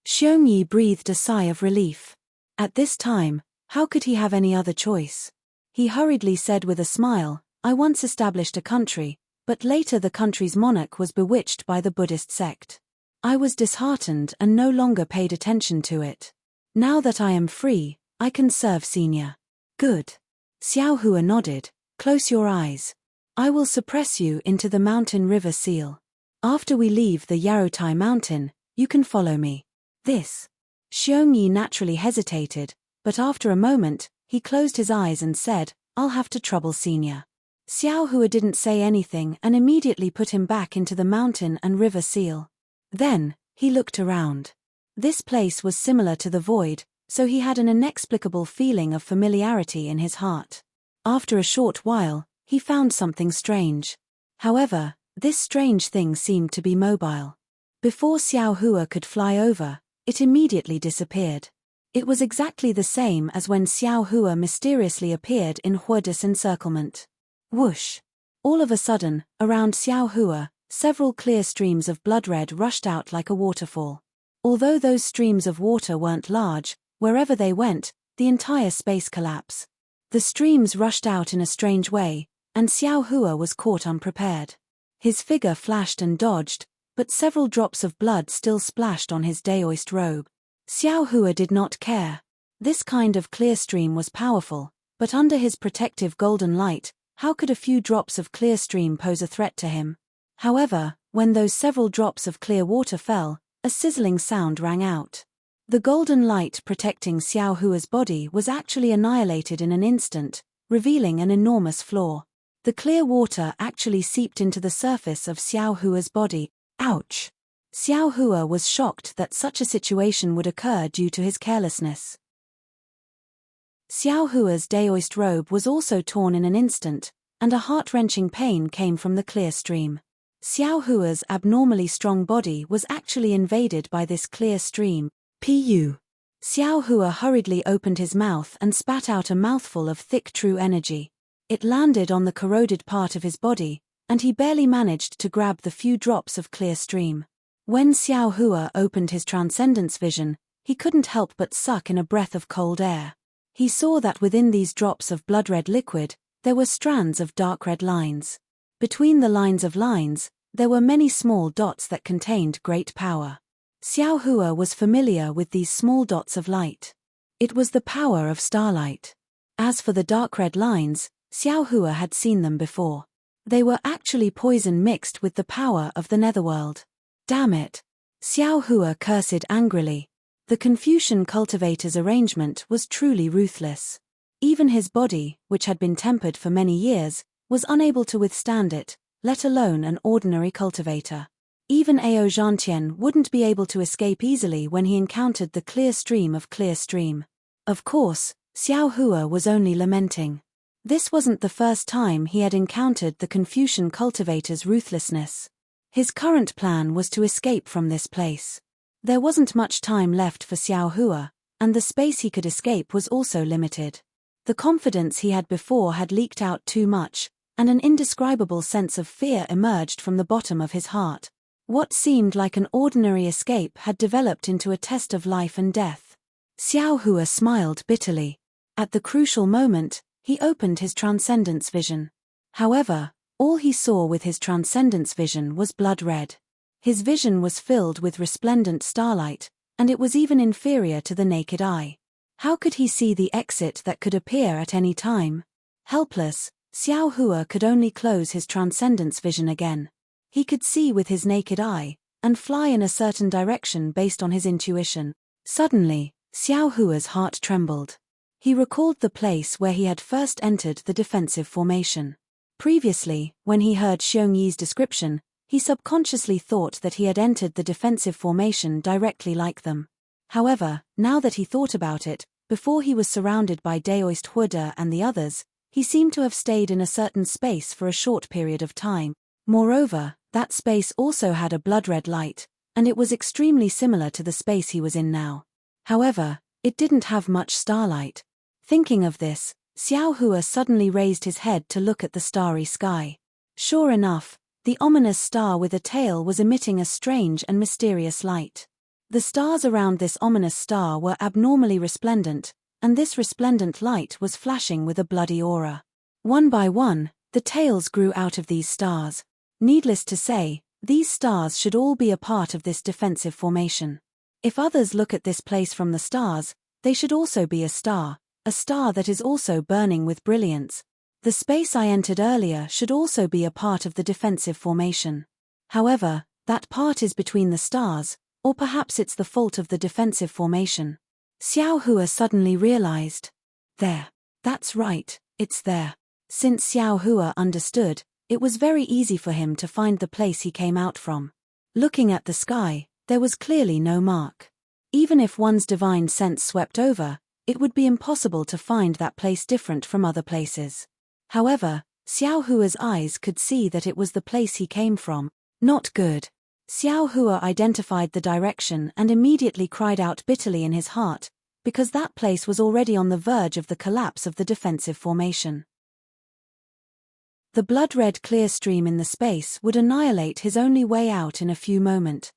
Xiong Yi breathed a sigh of relief. At this time, how could he have any other choice? He hurriedly said with a smile, I once established a country, but later the country's monarch was bewitched by the Buddhist sect. I was disheartened and no longer paid attention to it. Now that I am free, I can serve senior. Good. Xiao Hua nodded. Close your eyes. I will suppress you into the mountain river seal. After we leave the Yarotai mountain, you can follow me. This. Xiongyi naturally hesitated, but after a moment, he closed his eyes and said, I'll have to trouble senior. Xiao Hua didn't say anything and immediately put him back into the mountain and river seal. Then, he looked around. This place was similar to the void, so he had an inexplicable feeling of familiarity in his heart. After a short while, he found something strange. However, this strange thing seemed to be mobile. Before Xiao Hua could fly over, it immediately disappeared. It was exactly the same as when Xiao Hua mysteriously appeared in Huada's encirclement. Whoosh! All of a sudden, around Xiao Hua, several clear streams of blood red rushed out like a waterfall. Although those streams of water weren't large, wherever they went, the entire space collapsed. The streams rushed out in a strange way, and Xiao Hua was caught unprepared. His figure flashed and dodged, but several drops of blood still splashed on his daoist robe. Xiao Hua did not care. This kind of clear stream was powerful, but under his protective golden light, how could a few drops of clear stream pose a threat to him? However, when those several drops of clear water fell, a sizzling sound rang out. The golden light protecting Xiao Hua's body was actually annihilated in an instant, revealing an enormous flaw. The clear water actually seeped into the surface of Xiao Hua's body. Ouch! Xiao Hua was shocked that such a situation would occur due to his carelessness. Xiao Hua's daoist robe was also torn in an instant, and a heart-wrenching pain came from the clear stream. Xiao Hua's abnormally strong body was actually invaded by this clear stream. Pu. Xiao Hua hurriedly opened his mouth and spat out a mouthful of thick true energy. It landed on the corroded part of his body, and he barely managed to grab the few drops of clear stream. When Xiao Hua opened his transcendence vision, he couldn't help but suck in a breath of cold air. He saw that within these drops of blood-red liquid, there were strands of dark red lines. Between the lines of lines, there were many small dots that contained great power. Xiao Hua was familiar with these small dots of light. It was the power of starlight. As for the dark red lines, Xiao Hua had seen them before. They were actually poison mixed with the power of the netherworld. Damn it! Xiao Hua cursed angrily. The Confucian cultivator's arrangement was truly ruthless. Even his body, which had been tempered for many years, was unable to withstand it, let alone an ordinary cultivator. Even Ao Zhantian wouldn't be able to escape easily when he encountered the clear stream of clear stream. Of course, Xiao Hua was only lamenting. This wasn't the first time he had encountered the Confucian cultivator's ruthlessness. His current plan was to escape from this place. There wasn't much time left for Xiao Hua, and the space he could escape was also limited. The confidence he had before had leaked out too much, and an indescribable sense of fear emerged from the bottom of his heart. What seemed like an ordinary escape had developed into a test of life and death. Xiao Hua smiled bitterly. At the crucial moment, he opened his transcendence vision. However, all he saw with his transcendence vision was blood red. His vision was filled with resplendent starlight, and it was even inferior to the naked eye. How could he see the exit that could appear at any time? Helpless, Xiao Hua could only close his transcendence vision again. He could see with his naked eye, and fly in a certain direction based on his intuition. Suddenly, Xiao Hua's heart trembled. He recalled the place where he had first entered the defensive formation. Previously, when he heard Xiongyi's description, he subconsciously thought that he had entered the defensive formation directly like them. However, now that he thought about it, before he was surrounded by Daoist Huda and the others, he seemed to have stayed in a certain space for a short period of time. Moreover, that space also had a blood-red light, and it was extremely similar to the space he was in now. However, it didn't have much starlight. Thinking of this, Xiao Hua suddenly raised his head to look at the starry sky. Sure enough, the ominous star with a tail was emitting a strange and mysterious light. The stars around this ominous star were abnormally resplendent, and this resplendent light was flashing with a bloody aura. One by one, the tails grew out of these stars. Needless to say, these stars should all be a part of this defensive formation. If others look at this place from the stars, they should also be a star that is also burning with brilliance. The space I entered earlier should also be a part of the defensive formation. However, that part is between the stars, or perhaps it's the fault of the defensive formation. Xiao Hua suddenly realized. There. That's right, it's there. Since Xiao Hua understood, it was very easy for him to find the place he came out from. Looking at the sky, there was clearly no mark. Even if one's divine sense swept over, it would be impossible to find that place different from other places. However, Xiao Hua's eyes could see that it was the place he came from. Not good. Xiao Hua identified the direction and immediately cried out bitterly in his heart, because that place was already on the verge of the collapse of the defensive formation. The blood-red clear stream in the space would annihilate his only way out in a few moments.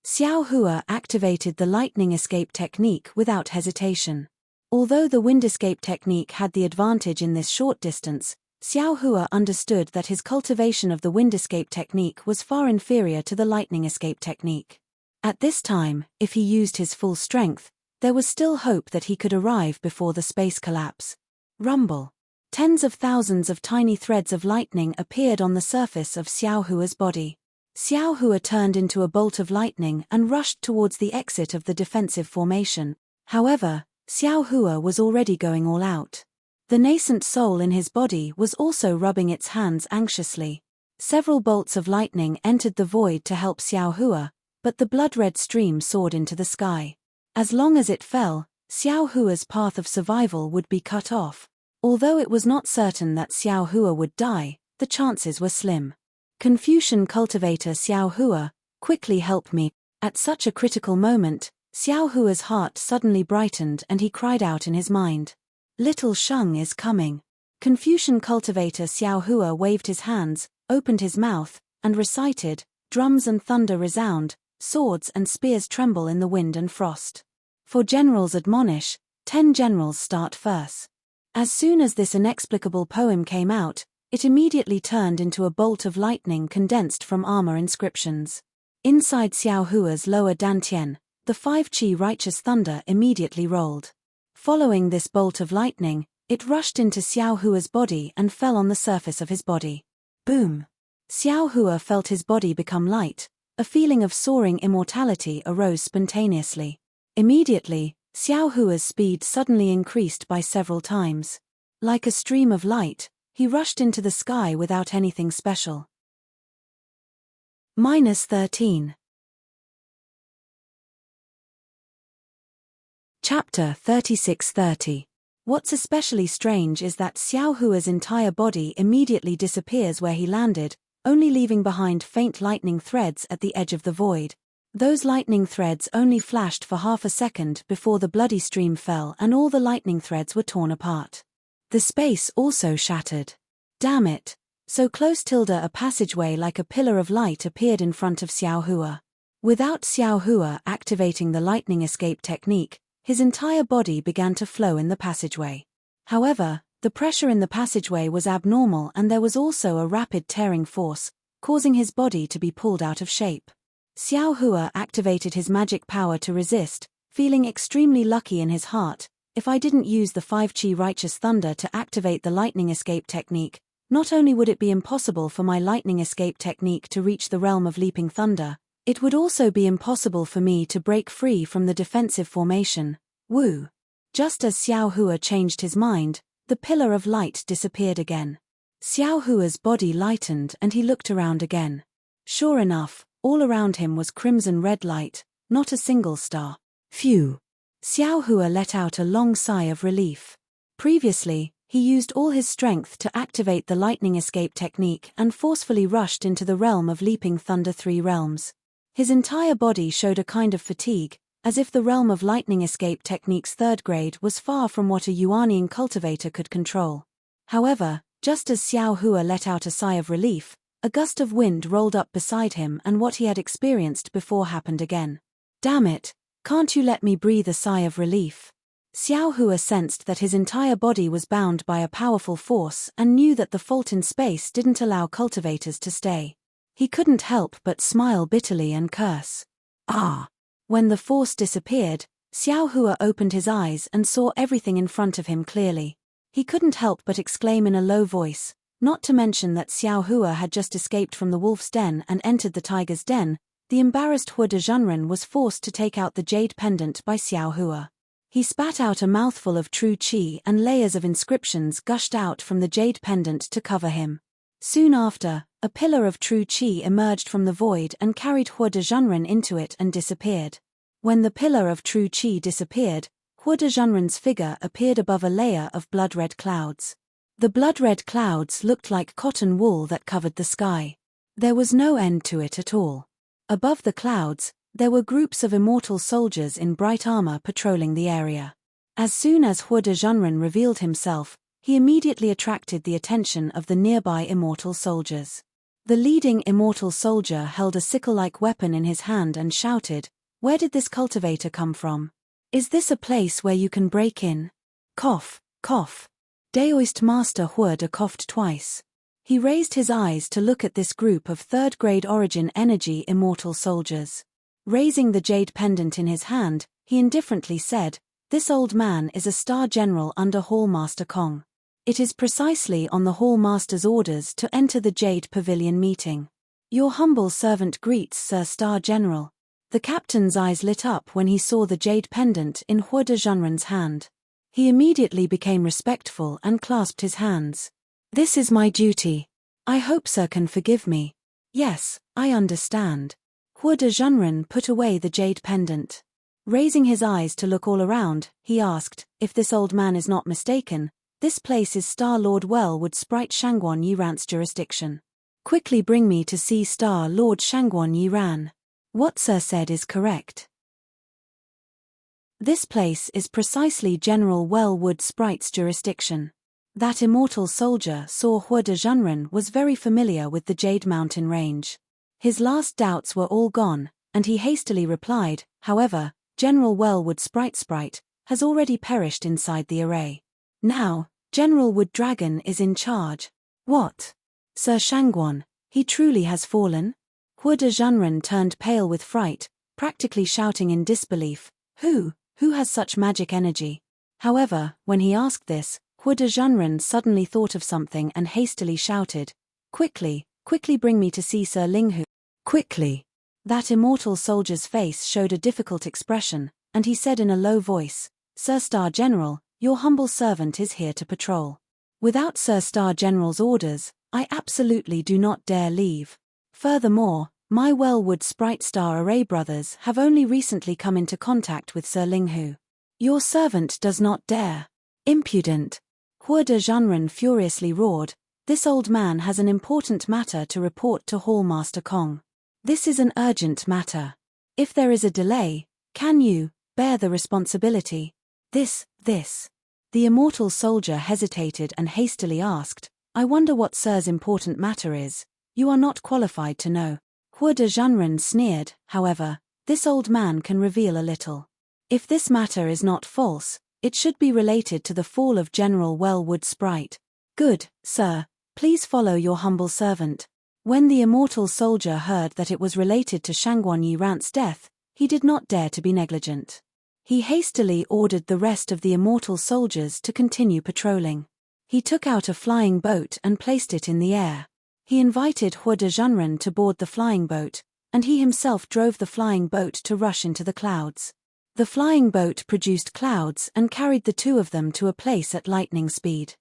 Xiao Hua activated the lightning escape technique without hesitation. Although the wind escape technique had the advantage in this short distance, Xiao Hua understood that his cultivation of the wind escape technique was far inferior to the lightning escape technique. At this time, if he used his full strength, there was still hope that he could arrive before the space collapse. Rumble. Tens of thousands of tiny threads of lightning appeared on the surface of Xiao Hua's body. Xiao Hua turned into a bolt of lightning and rushed towards the exit of the defensive formation. However, Xiao Hua was already going all out. The nascent soul in his body was also rubbing its hands anxiously. Several bolts of lightning entered the void to help Xiao Hua, but the blood-red stream soared into the sky. As long as it fell, Xiao Hua's path of survival would be cut off. Although it was not certain that Xiao Hua would die, the chances were slim. Confucian cultivator Xiao Hua, quickly help me. At such a critical moment, Xiao Hua's heart suddenly brightened and he cried out in his mind. Little Sheng is coming. Confucian cultivator Xiao Hua waved his hands, opened his mouth, and recited, drums and thunder resound, swords and spears tremble in the wind and frost. For generals admonish, 10 generals start first. As soon as this inexplicable poem came out, it immediately turned into a bolt of lightning condensed from armor inscriptions. Inside Xiao Hua's lower dantian, the 5 qi righteous thunder immediately rolled. Following this bolt of lightning, it rushed into Xiao Hua's body and fell on the surface of his body. Boom! Xiao Hua felt his body become light. A feeling of soaring immortality arose spontaneously. Immediately, Xiao Hua's speed suddenly increased by several times. Like a stream of light, he rushed into the sky without anything special. -13. Chapter 3630. What's especially strange is that Xiao Hua's entire body immediately disappears where he landed, only leaving behind faint lightning threads at the edge of the void. Those lightning threads only flashed for half a second before the bloody stream fell and all the lightning threads were torn apart. The space also shattered. Damn it! So close a passageway like a pillar of light appeared in front of Xiao Hua. Without Xiao Hua activating the lightning escape technique, his entire body began to flow in the passageway. However, the pressure in the passageway was abnormal and there was also a rapid tearing force, causing his body to be pulled out of shape. Xiao Hua activated his magic power to resist, feeling extremely lucky in his heart. If I didn't use the 5 qi righteous thunder to activate the lightning escape technique, not only would it be impossible for my lightning escape technique to reach the realm of leaping thunder, it would also be impossible for me to break free from the defensive formation. Woo! Just as Xiao Hua changed his mind, the pillar of light disappeared again. Xiao Hua's body lightened and he looked around again. Sure enough, all around him was crimson red light, not a single star. Phew! Xiao Hua let out a long sigh of relief. Previously, he used all his strength to activate the lightning escape technique and forcefully rushed into the realm of leaping thunder 3 realms. His entire body showed a kind of fatigue, as if the realm of lightning escape technique's 3rd grade was far from what a Yuanian cultivator could control. However, just as Xiao Hua let out a sigh of relief, a gust of wind rolled up beside him and what he had experienced before happened again. Damn it, Can't you let me breathe a sigh of relief? Xiao Hua sensed that his entire body was bound by a powerful force and knew that the fault in space didn't allow cultivators to stay. He couldn't help but smile bitterly and curse. Ah! When the force disappeared, Xiao Hua opened his eyes and saw everything in front of him clearly. He couldn't help but exclaim in a low voice, not to mention that Xiao Hua had just escaped from the wolf's den and entered the tiger's den. The embarrassed Hua de Zhenren was forced to take out the jade pendant by Xiao Hua. He spat out a mouthful of true qi and layers of inscriptions gushed out from the jade pendant to cover him. Soon after, a pillar of true qi emerged from the void and carried Hua de Zhenren into it and disappeared. When the pillar of true qi disappeared, Hua de Zhenren's figure appeared above a layer of blood-red clouds. The blood-red clouds looked like cotton wool that covered the sky. There was no end to it at all. Above the clouds, there were groups of immortal soldiers in bright armor patrolling the area. As soon as Hua de Zhenren revealed himself, he immediately attracted the attention of the nearby immortal soldiers. The leading immortal soldier held a sickle-like weapon in his hand and shouted, "Where did this cultivator come from? Is this a place where you can break in?" Cough, cough. Daoist Master Hua de coughed twice. He raised his eyes to look at this group of third-grade origin energy immortal soldiers. Raising the jade pendant in his hand, he indifferently said, "This old man is a star general under Hall Master Kong. It is precisely on the Hall Master's orders to enter the Jade Pavilion meeting. Your humble servant greets Sir Star General." The captain's eyes lit up when he saw the jade pendant in Hua de Zhenren's hand. He immediately became respectful and clasped his hands. "This is my duty. I hope Sir can forgive me." "Yes, I understand." Hua de Zhenren put away the jade pendant. Raising his eyes to look all around, he asked, "If this old man is not mistaken, this place is Star Lord Wellwood Sprite Shangguan Yiran's jurisdiction. Quickly bring me to see Star Lord Shangguan Yiran. What Sir said is correct. This place is precisely General Wellwood Sprite's jurisdiction." That immortal soldier saw Hua de Zhenren was very familiar with the Jade Mountain range. His last doubts were all gone, and he hastily replied, "However, General Wellwood Sprite has already perished inside the array. Now, General Wood Dragon is in charge." "What? Sir Shangguan, he truly has fallen?" Hua de Zhenren turned pale with fright, practically shouting in disbelief, Who has such magic energy?" However, when he asked this, Hua de Zhenren suddenly thought of something and hastily shouted, Quickly bring me to see Sir Linghu. Quickly." That immortal soldier's face showed a difficult expression, and he said in a low voice, "Sir Star General, your humble servant is here to patrol. Without Sir Star General's orders, I absolutely do not dare leave. Furthermore, my Wellwood Sprite Star Array brothers have only recently come into contact with Sir Linghu. Your servant does not dare." "Impudent!" Hua de Zhenren furiously roared, "This old man has an important matter to report to Hall Master Kong. This is an urgent matter. If there is a delay, can you bear the responsibility?" This. The immortal soldier hesitated and hastily asked, "I wonder what Sir's important matter is. You are not qualified to know." Hua de Zhenren sneered, "However, this old man can reveal a little. If this matter is not false, it should be related to the fall of General Wellwood Sprite." "Good, sir. Please follow your humble servant." When the immortal soldier heard that it was related to Shangguan Yiran's death, he did not dare to be negligent. He hastily ordered the rest of the immortal soldiers to continue patrolling. He took out a flying boat and placed it in the air. He invited Hua de Zhenren to board the flying boat, and he himself drove the flying boat to rush into the clouds. The flying boat produced clouds and carried the two of them to a place at lightning speed.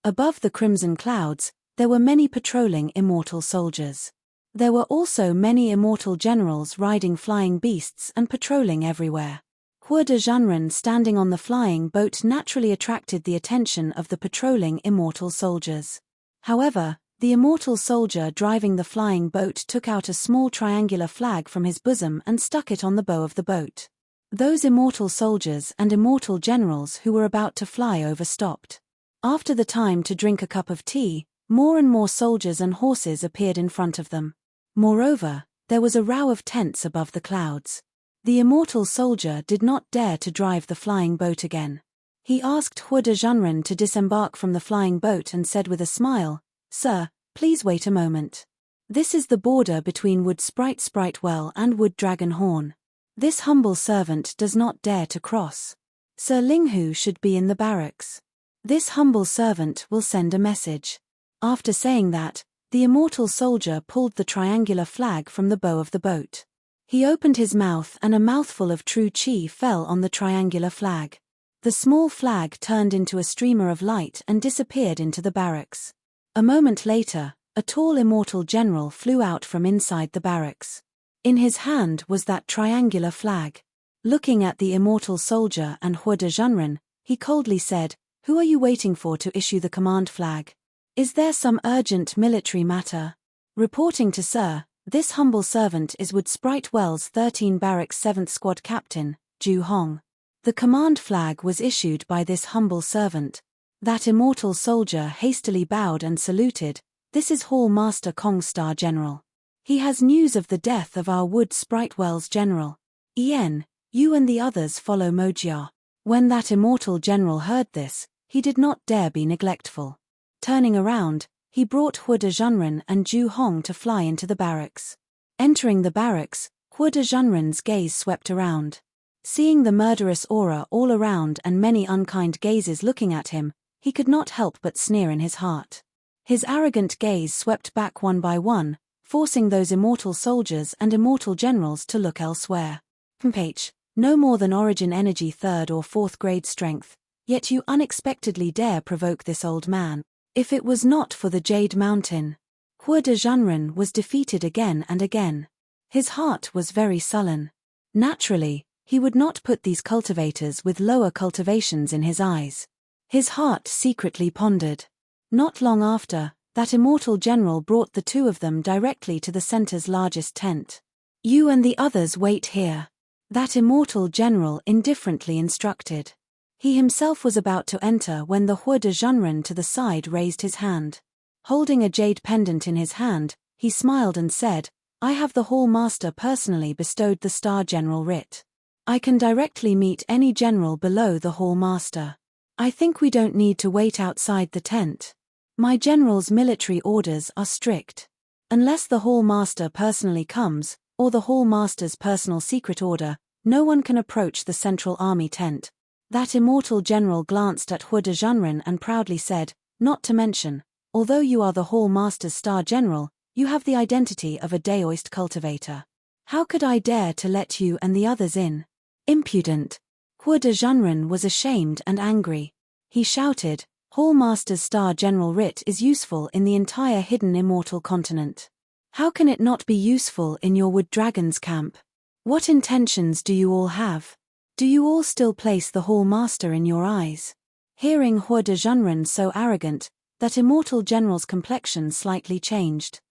Above the crimson clouds, there were many patrolling immortal soldiers. There were also many immortal generals riding flying beasts and patrolling everywhere. Hua de Zhenren standing on the flying boat naturally attracted the attention of the patrolling immortal soldiers. However, the immortal soldier driving the flying boat took out a small triangular flag from his bosom and stuck it on the bow of the boat. Those immortal soldiers and immortal generals who were about to fly over stopped. After the time to drink a cup of tea, more and more soldiers and horses appeared in front of them. Moreover, there was a row of tents above the clouds. The immortal soldier did not dare to drive the flying boat again. He asked Hua de Junren to disembark from the flying boat and said with a smile, "Sir, please wait a moment. This is the border between Wood Spritewell and Wood Dragonhorn. This humble servant does not dare to cross. Sir Linghu should be in the barracks. This humble servant will send a message." After saying that, the immortal soldier pulled the triangular flag from the bow of the boat. He opened his mouth and a mouthful of true chi fell on the triangular flag. The small flag turned into a streamer of light and disappeared into the barracks. A moment later, a tall immortal general flew out from inside the barracks. In his hand was that triangular flag. Looking at the immortal soldier and Hua de Junren, he coldly said, "Who are you waiting for to issue the command flag? Is there some urgent military matter?" Reporting to Sir, this humble servant is Wood Spritewell's 13 Barracks 7th Squad Captain, Ju Hong. The command flag was issued by this humble servant. That immortal soldier hastily bowed and saluted. "This is Hall Master Kong Star General. He has news of the death of our Wood Spritewell's general. Ien, you and the others follow Mojia." When that immortal general heard this, he did not dare be neglectful. Turning around, he brought Hua de Junren and Ju Hong to fly into the barracks. Entering the barracks, Hua de Junren's gaze swept around. Seeing the murderous aura all around and many unkind gazes looking at him, he could not help but sneer in his heart. His arrogant gaze swept back one by one, forcing those immortal soldiers and immortal generals to look elsewhere. H. No more than origin energy 3rd or 4th grade strength, yet you unexpectedly dare provoke this old man. If it was not for the Jade Mountain. Hua de Junren was defeated again and again. His heart was very sullen. Naturally, he would not put these cultivators with lower cultivations in his eyes. His heart secretly pondered. Not long after, that immortal general brought the two of them directly to the center's largest tent. "You and the others wait here." That immortal general indifferently instructed. He himself was about to enter when the Hua de Junren to the side raised his hand. Holding a jade pendant in his hand, he smiled and said, "I have the Hall Master personally bestowed the Star General writ. I can directly meet any general below the Hall Master. I think we don't need to wait outside the tent. My general's military orders are strict. Unless the Hall Master personally comes, or the Hall Master's personal secret order, no one can approach the Central Army tent." That immortal general glanced at Hua de Junren and proudly said, "Not to mention, although you are the Hall Master's Star General, you have the identity of a Daoist cultivator. How could I dare to let you and the others in? Impudent." Hua de Junren was ashamed and angry. He shouted, "Hall Master's Star General writ is useful in the entire hidden immortal continent. How can it not be useful in your Wood Dragon's camp? What intentions do you all have? Do you all still place the Hall Master in your eyes?" Hearing Hua de Junren so arrogant, that immortal general's complexion slightly changed.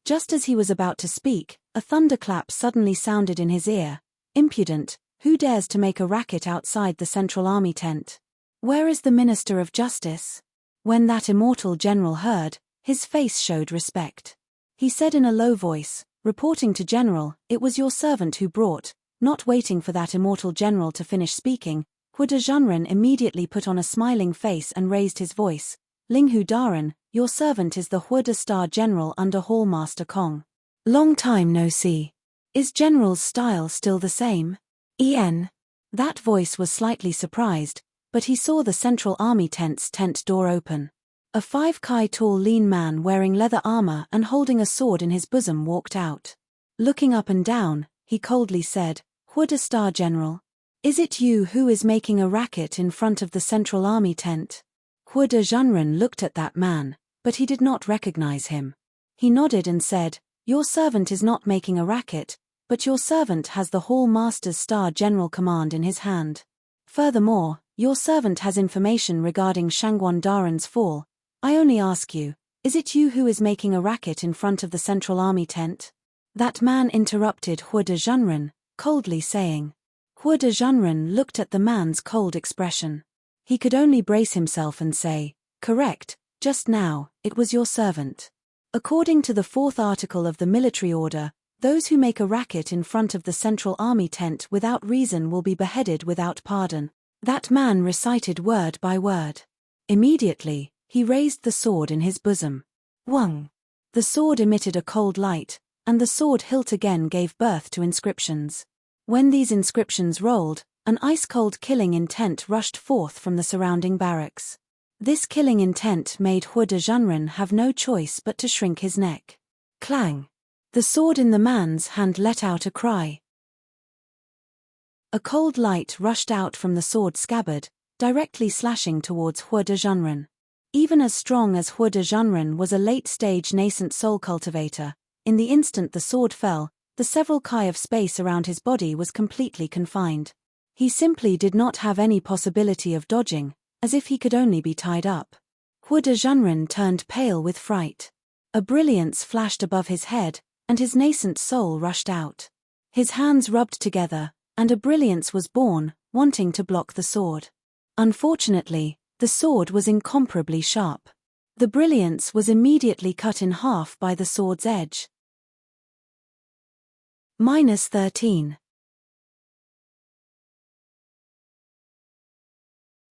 Just as he was about to speak, a thunderclap suddenly sounded in his ear. "Impudent, who dares to make a racket outside the Central Army tent? Where is the Minister of Justice?" When that immortal general heard, his face showed respect. He said in a low voice, "Reporting to General, it was your servant who brought." Not waiting for that immortal general to finish speaking, Hua de Junren immediately put on a smiling face and raised his voice. "Linghu Daran, your servant is the Hua de Star General under Hall Master Kong. Long time no see. Is General's style still the same?" "En." That voice was slightly surprised, but he saw the Central Army tent's tent door open. A 5 kai tall lean man wearing leather armor and holding a sword in his bosom walked out. Looking up and down, he coldly said, "Hua de Star General? Is it you who is making a racket in front of the Central Army tent?" Hua de Junren looked at that man, but he did not recognize him. He nodded and said, "Your servant is not making a racket, but your servant has the Hall Master's Star General command in his hand. Furthermore, your servant has information regarding Shangguan Daren's fall. I only ask you, is it you who is making a racket in front of the Central Army tent?" That man interrupted Hua de Junren, coldly saying. Hua de Junren looked at the man's cold expression. He could only brace himself and say, "Correct, just now, it was your servant." According to the 4th article of the military order, Those who make a racket in front of the central army tent without reason will be beheaded without pardon." That man recited word by word. Immediately, he raised the sword in his bosom. Whung! The sword emitted a cold light, and the sword hilt again gave birth to inscriptions. When these inscriptions rolled, an ice-cold killing intent rushed forth from the surrounding barracks. This killing intent made Hua de Junren have no choice but to shrink his neck. Clang! The sword in the man's hand let out a cry. A cold light rushed out from the sword scabbard, directly slashing towards Hua de Junren. Even as strong as Hua de Junren was a late-stage nascent soul cultivator, in the instant the sword fell, the several kai of space around his body was completely confined. He simply did not have any possibility of dodging, as if he could only be tied up. Hua de Junren turned pale with fright. A brilliance flashed above his head, and his nascent soul rushed out. His hands rubbed together, and a brilliance was born, wanting to block the sword. Unfortunately, the sword was incomparably sharp. The brilliance was immediately cut in half by the sword's edge. -13.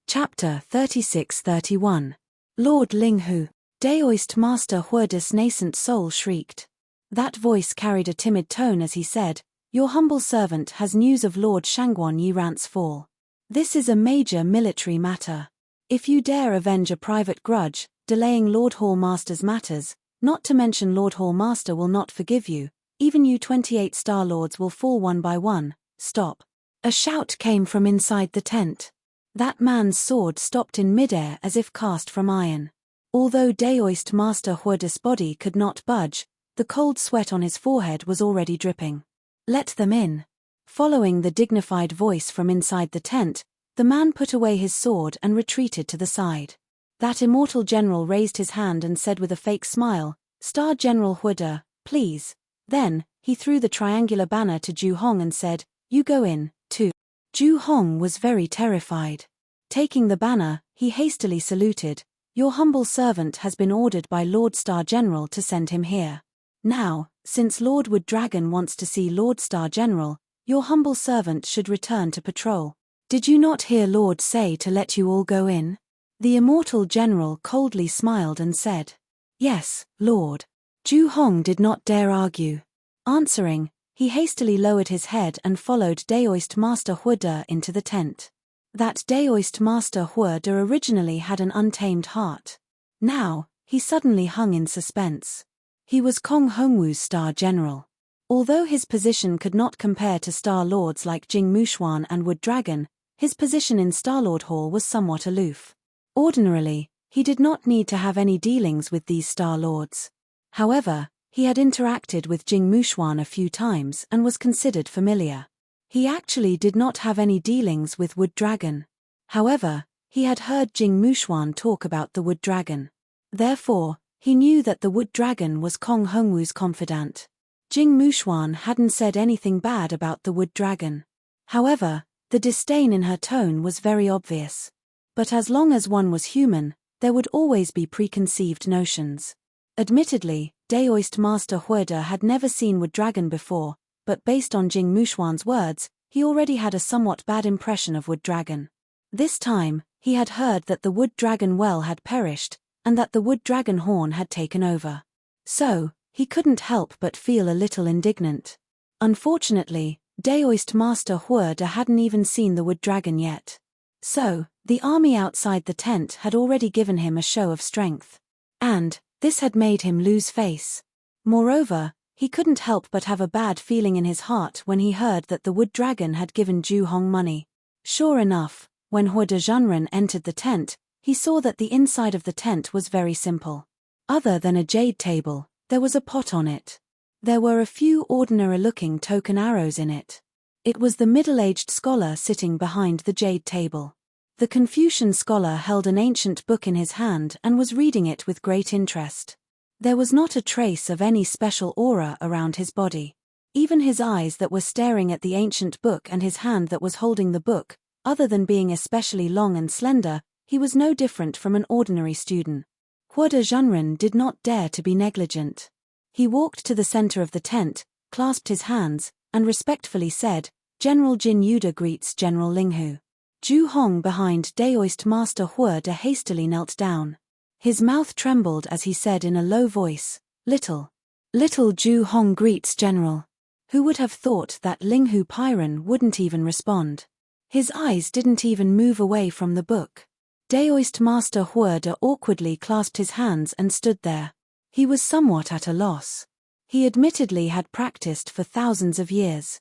Chapter 36-31. Lord Linghu. Daoist Master Huoda's nascent soul shrieked. That voice carried a timid tone as he said, "Your humble servant has news of Lord Shangguan Yirant's fall. This is a major military matter. If you dare avenge a private grudge, delaying Lord Hall Master's matters, not to mention Lord Hall Master will not forgive you, even you 28 Star Lords will fall one by one." Stop. A shout came from inside the tent. That man's sword stopped in midair as if cast from iron. Although Daoist Master Huoda's body could not budge, the cold sweat on his forehead was already dripping. "Let them in." Following the dignified voice from inside the tent, the man put away his sword and retreated to the side. That immortal general raised his hand and said with a fake smile, "Star General Huoda, please." Then, he threw the triangular banner to Ju Hong and said, "You go in, too." Ju Hong was very terrified. Taking the banner, he hastily saluted, "Your humble servant has been ordered by Lord Star General to send him here. Now, since Lord Wood Dragon wants to see Lord Star General, your humble servant should return to patrol. Did you not hear Lord say to let you all go in?" The immortal general coldly smiled and said, "Yes, Lord." Ju Hong did not dare argue. Answering, he hastily lowered his head and followed Daoist Master Huoda into the tent. That Daoist Master Huoda originally had an untamed heart. Now, he suddenly hung in suspense. He was Kong Hongwu's Star General. Although his position could not compare to Star Lords like Jing Mushuan and Wood Dragon, his position in Starlord Hall was somewhat aloof. Ordinarily, he did not need to have any dealings with these Star Lords. However, he had interacted with Jing Mushuan a few times and was considered familiar. He actually did not have any dealings with Wood Dragon. However, he had heard Jing Mushuan talk about the Wood Dragon. Therefore, he knew that the Wood Dragon was Kong Hongwu's confidant. Jing Mushuan hadn't said anything bad about the Wood Dragon. However, the disdain in her tone was very obvious. But as long as one was human, there would always be preconceived notions. Admittedly, Daoist Master Huoda had never seen Wood Dragon before, but based on Jing Mushuan's words, he already had a somewhat bad impression of Wood Dragon. This time, he had heard that the Wood Dragon well had perished, and that the Wood Dragon horn had taken over. So, he couldn't help but feel a little indignant. Unfortunately, Daoist Master Huoda hadn't even seen the Wood Dragon yet. So, the army outside the tent had already given him a show of strength. And this had made him lose face. Moreover, he couldn't help but have a bad feeling in his heart when he heard that the Wood Dragon had given Ju Hong money. Sure enough, when Hua de Junren entered the tent, he saw that the inside of the tent was very simple. Other than a jade table, there was a pot on it. There were a few ordinary-looking token arrows in it. It was the middle-aged scholar sitting behind the jade table. The Confucian scholar held an ancient book in his hand and was reading it with great interest. There was not a trace of any special aura around his body. Even his eyes that were staring at the ancient book and his hand that was holding the book, other than being especially long and slender, he was no different from an ordinary student. Hua de Junren did not dare to be negligent. He walked to the center of the tent, clasped his hands, and respectfully said, "General Jin Yuda greets General Linghu." Zhu Hong behind Daoist Master Hua De hastily knelt down. His mouth trembled as he said in a low voice, Little Zhu Hong greets General." Who would have thought that Linghu Pyron wouldn't even respond? His eyes didn't even move away from the book. Daoist Master Hua De awkwardly clasped his hands and stood there. He was somewhat at a loss. He admittedly had practiced for thousands of years.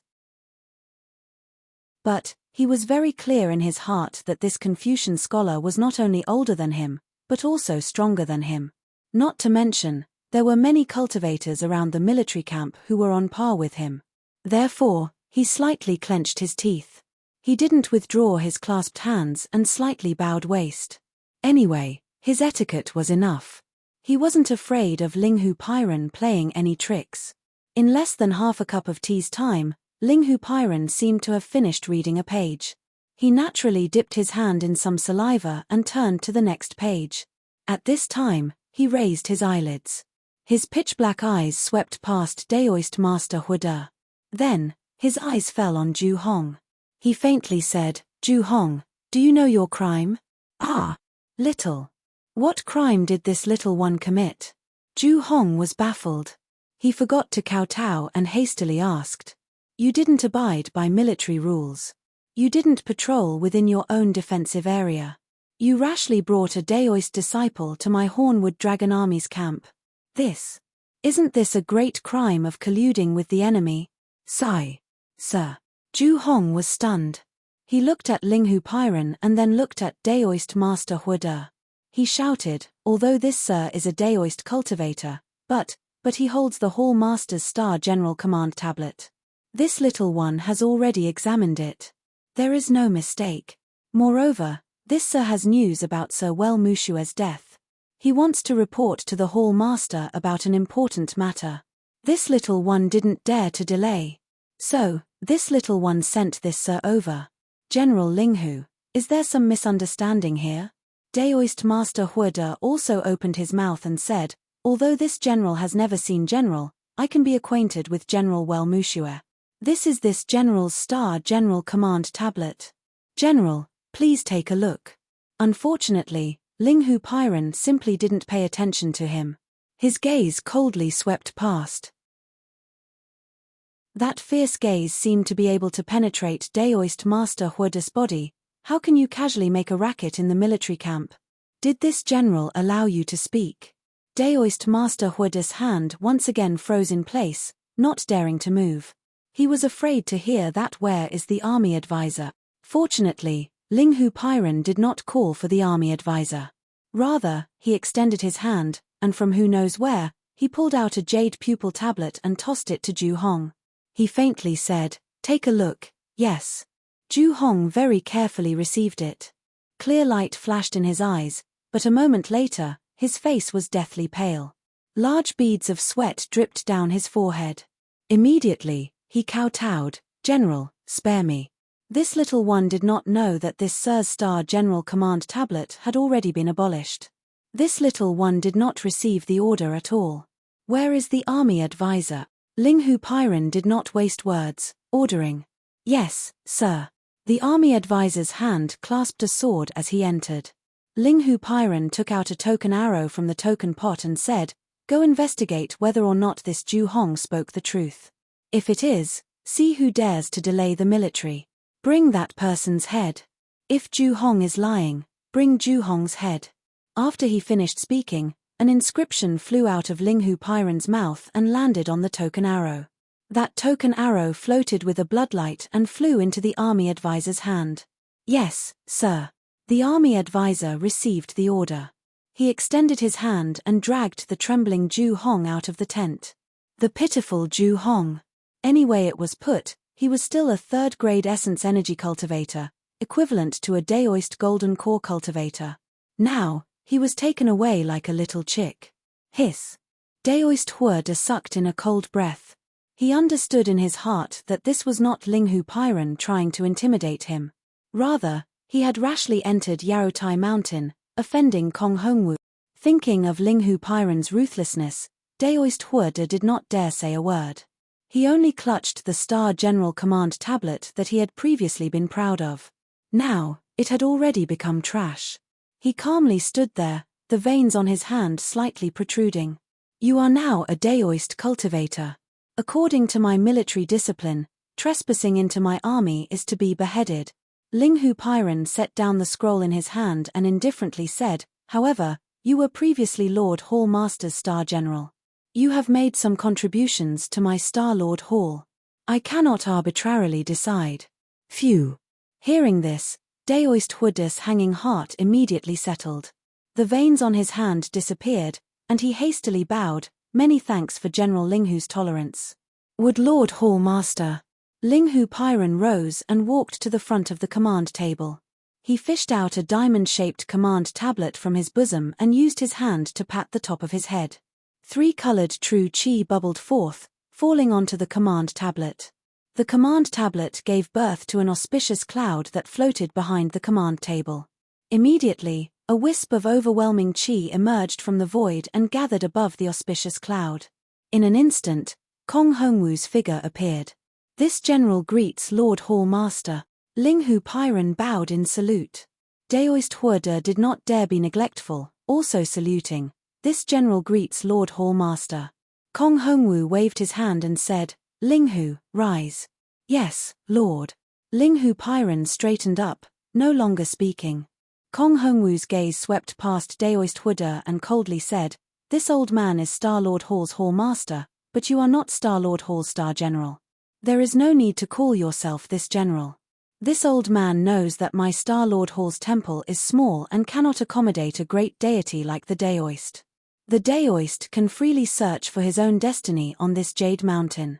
But he was very clear in his heart that this Confucian scholar was not only older than him, but also stronger than him. Not to mention, there were many cultivators around the military camp who were on par with him. Therefore, he slightly clenched his teeth. He didn't withdraw his clasped hands and slightly bowed waist. Anyway, his etiquette was enough. He wasn't afraid of Linghu Pyron playing any tricks. In less than half a cup of tea's time, Linghu Pyron seemed to have finished reading a page. He naturally dipped his hand in some saliva and turned to the next page. At this time, he raised his eyelids. His pitch-black eyes swept past Daoist Master Hua De. Then, his eyes fell on Zhu Hong. He faintly said, "Zhu Hong, do you know your crime?" "Ah, little." What crime did this little one commit? Zhu Hong was baffled. He forgot to kowtow and hastily asked, "You didn't abide by military rules. You didn't patrol within your own defensive area. You rashly brought a Daoist disciple to my Hornwood Dragon Army's camp. Isn't this a great crime of colluding with the enemy?" "Sigh, sir." Zhu Hong was stunned. He looked at Linghu Pyron and then looked at Daoist Master Hua De. He shouted, "Although this sir is a Daoist cultivator, but he holds the Hall Master's Star General Command Tablet. This little one has already examined it. There is no mistake. Moreover, this sir has news about Sir Well Mushue's death. He wants to report to the Hall Master about an important matter. This little one didn't dare to delay. So, this little one sent this sir over. General Linghu, is there some misunderstanding here?" Daoist Master Hua De also opened his mouth and said, "Although this general has never seen General, I can be acquainted with General Well Mushue. This is this General's Star General Command Tablet. General, please take a look." Unfortunately, Linghu Pyron simply didn't pay attention to him. His gaze coldly swept past. That fierce gaze seemed to be able to penetrate Daoist Master Hua De's body. "How can you casually make a racket in the military camp? Did this general allow you to speak?" Daoist Master Hua De's hand once again froze in place, not daring to move. He was afraid to hear that "Where is the army advisor?" Fortunately, Linghu Pyron did not call for the army advisor. Rather, he extended his hand, and from who knows where, he pulled out a jade pupil tablet and tossed it to Zhu Hong. He faintly said, "Take a look." "Yes." Zhu Hong very carefully received it. Clear light flashed in his eyes, but a moment later, his face was deathly pale. Large beads of sweat dripped down his forehead. Immediately, he kowtowed, "General, spare me." This little one did not know that this Sir's Star General Command Tablet had already been abolished. This little one did not receive the order at all. "Where is the army advisor?" Linghu Pyron did not waste words, ordering, "Yes, sir." The army advisor's hand clasped a sword as he entered. Linghu Pyron took out a token arrow from the token pot and said, "Go investigate whether or not this Zhu Hong spoke the truth. If it is, see who dares to delay the military. Bring that person's head. If Zhu Hong is lying, bring Zhu Hong's head." After he finished speaking, an inscription flew out of Linghu Pyron's mouth and landed on the token arrow. That token arrow floated with a bloodlight and flew into the army advisor's hand. "Yes, sir." The army advisor received the order. He extended his hand and dragged the trembling Zhu Hong out of the tent. The pitiful Zhu Hong. Any way it was put, he was still a third-grade essence energy cultivator, equivalent to a Daoist golden core cultivator. Now, he was taken away like a little chick. Hiss. Daoist Hua De sucked in a cold breath. He understood in his heart that this was not Linghu Pyron trying to intimidate him. Rather, he had rashly entered Yarotai Mountain, offending Kong Hongwu. Thinking of Linghu Pyron's ruthlessness, Daoist Hua De did not dare say a word. He only clutched the Star General command tablet that he had previously been proud of. Now, it had already become trash. He calmly stood there, the veins on his hand slightly protruding. You are now a Daoist cultivator. According to my military discipline, trespassing into my army is to be beheaded. Linghu Pyron set down the scroll in his hand and indifferently said, however, you were previously Lord Hall Master's Star General. You have made some contributions to my Star Lord Hall. I cannot arbitrarily decide. Phew. Hearing this, Daoist Huda's hanging heart immediately settled. The veins on his hand disappeared, and he hastily bowed, many thanks for General Linghu's tolerance. Would Lord Hall Master? Linghu Pyron rose and walked to the front of the command table. He fished out a diamond-shaped command tablet from his bosom and used his hand to pat the top of his head. 3-colored true chi bubbled forth, falling onto the command tablet. The command tablet gave birth to an auspicious cloud that floated behind the command table. Immediately, a wisp of overwhelming chi emerged from the void and gathered above the auspicious cloud. In an instant, Kong Hongwu's figure appeared. This general greets Lord Hall Master. Linghu Pyron bowed in salute. Daoist Huda did not dare be neglectful, also saluting. This general greets Lord Hall Master. Kong Hongwu waved his hand and said, Linghu, rise. Yes, Lord. Linghu Pyron straightened up, no longer speaking. Kong Hongwu's gaze swept past Daoist Huda and coldly said, this old man is Star-Lord Hall's Hall Master, but you are not Star-Lord Hall's Star General. There is no need to call yourself this general. This old man knows that my Star-Lord Hall's temple is small and cannot accommodate a great deity like the Daoist. The Daoist can freely search for his own destiny on this Jade Mountain.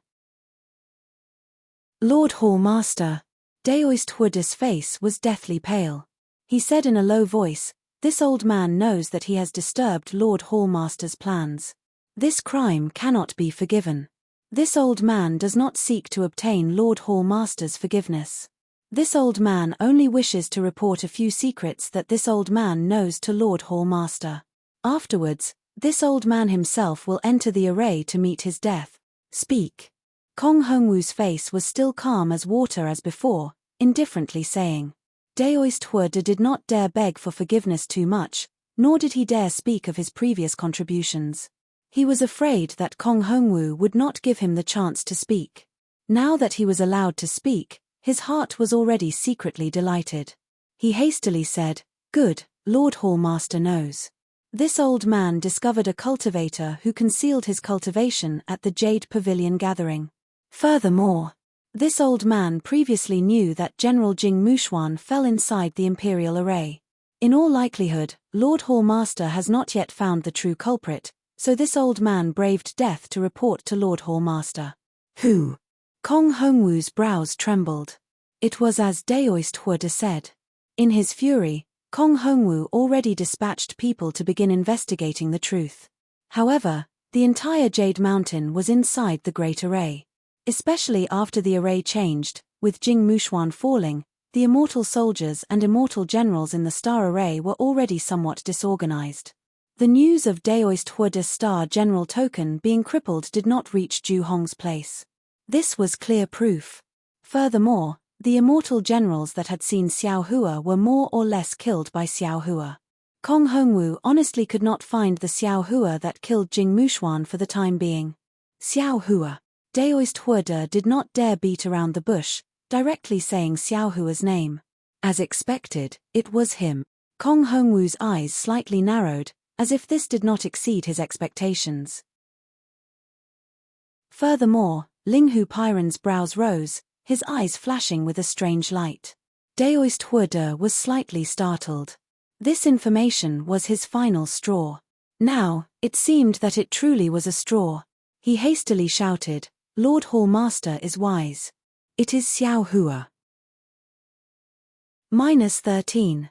Lord Hall Master. Daoist Huda's face was deathly pale. He said in a low voice, this old man knows that he has disturbed Lord Hall Master's plans. This crime cannot be forgiven. This old man does not seek to obtain Lord Hall Master's forgiveness. This old man only wishes to report a few secrets that this old man knows to Lord Hall Master. Afterwards, this old man himself will enter the array to meet his death. Speak. Kong Hongwu's face was still calm as water as before, indifferently saying. Daoist Huda did not dare beg for forgiveness too much, nor did he dare speak of his previous contributions. He was afraid that Kong Hongwu would not give him the chance to speak. Now that he was allowed to speak, his heart was already secretly delighted. He hastily said, good, Lord Hall Master knows. This old man discovered a cultivator who concealed his cultivation at the Jade Pavilion gathering. Furthermore, this old man previously knew that General Jing Mushuan fell inside the Imperial array. In all likelihood, Lord Hall Master has not yet found the true culprit, so this old man braved death to report to Lord Hall Master. Who? Kong Hongwu's brows trembled. It was as Daoist Huda said. In his fury, Kong Hongwu already dispatched people to begin investigating the truth. However, the entire Jade Mountain was inside the Great Array. Especially after the array changed, with Jing Mushuan falling, the immortal soldiers and immortal generals in the Star Array were already somewhat disorganized. The news of Daoist Huda's Star General token being crippled did not reach Ju Hong's place. This was clear proof. Furthermore, the immortal generals that had seen Xiao Hua were more or less killed by Xiao Hua. Kong Hongwu honestly could not find the Xiao Hua that killed Jing Mushuan for the time being. Xiao Hua. Daoist Huda did not dare beat around the bush, directly saying Xiao Hua's name. As expected, it was him. Kong Hongwu's eyes slightly narrowed, as if this did not exceed his expectations. Furthermore, Linghu Pyron's brows rose, his eyes flashing with a strange light. Daoist Huda was slightly startled. This information was his final straw. Now, it seemed that it truly was a straw. He hastily shouted, Lord Hall Master is wise. It is Xiao Hua. -13.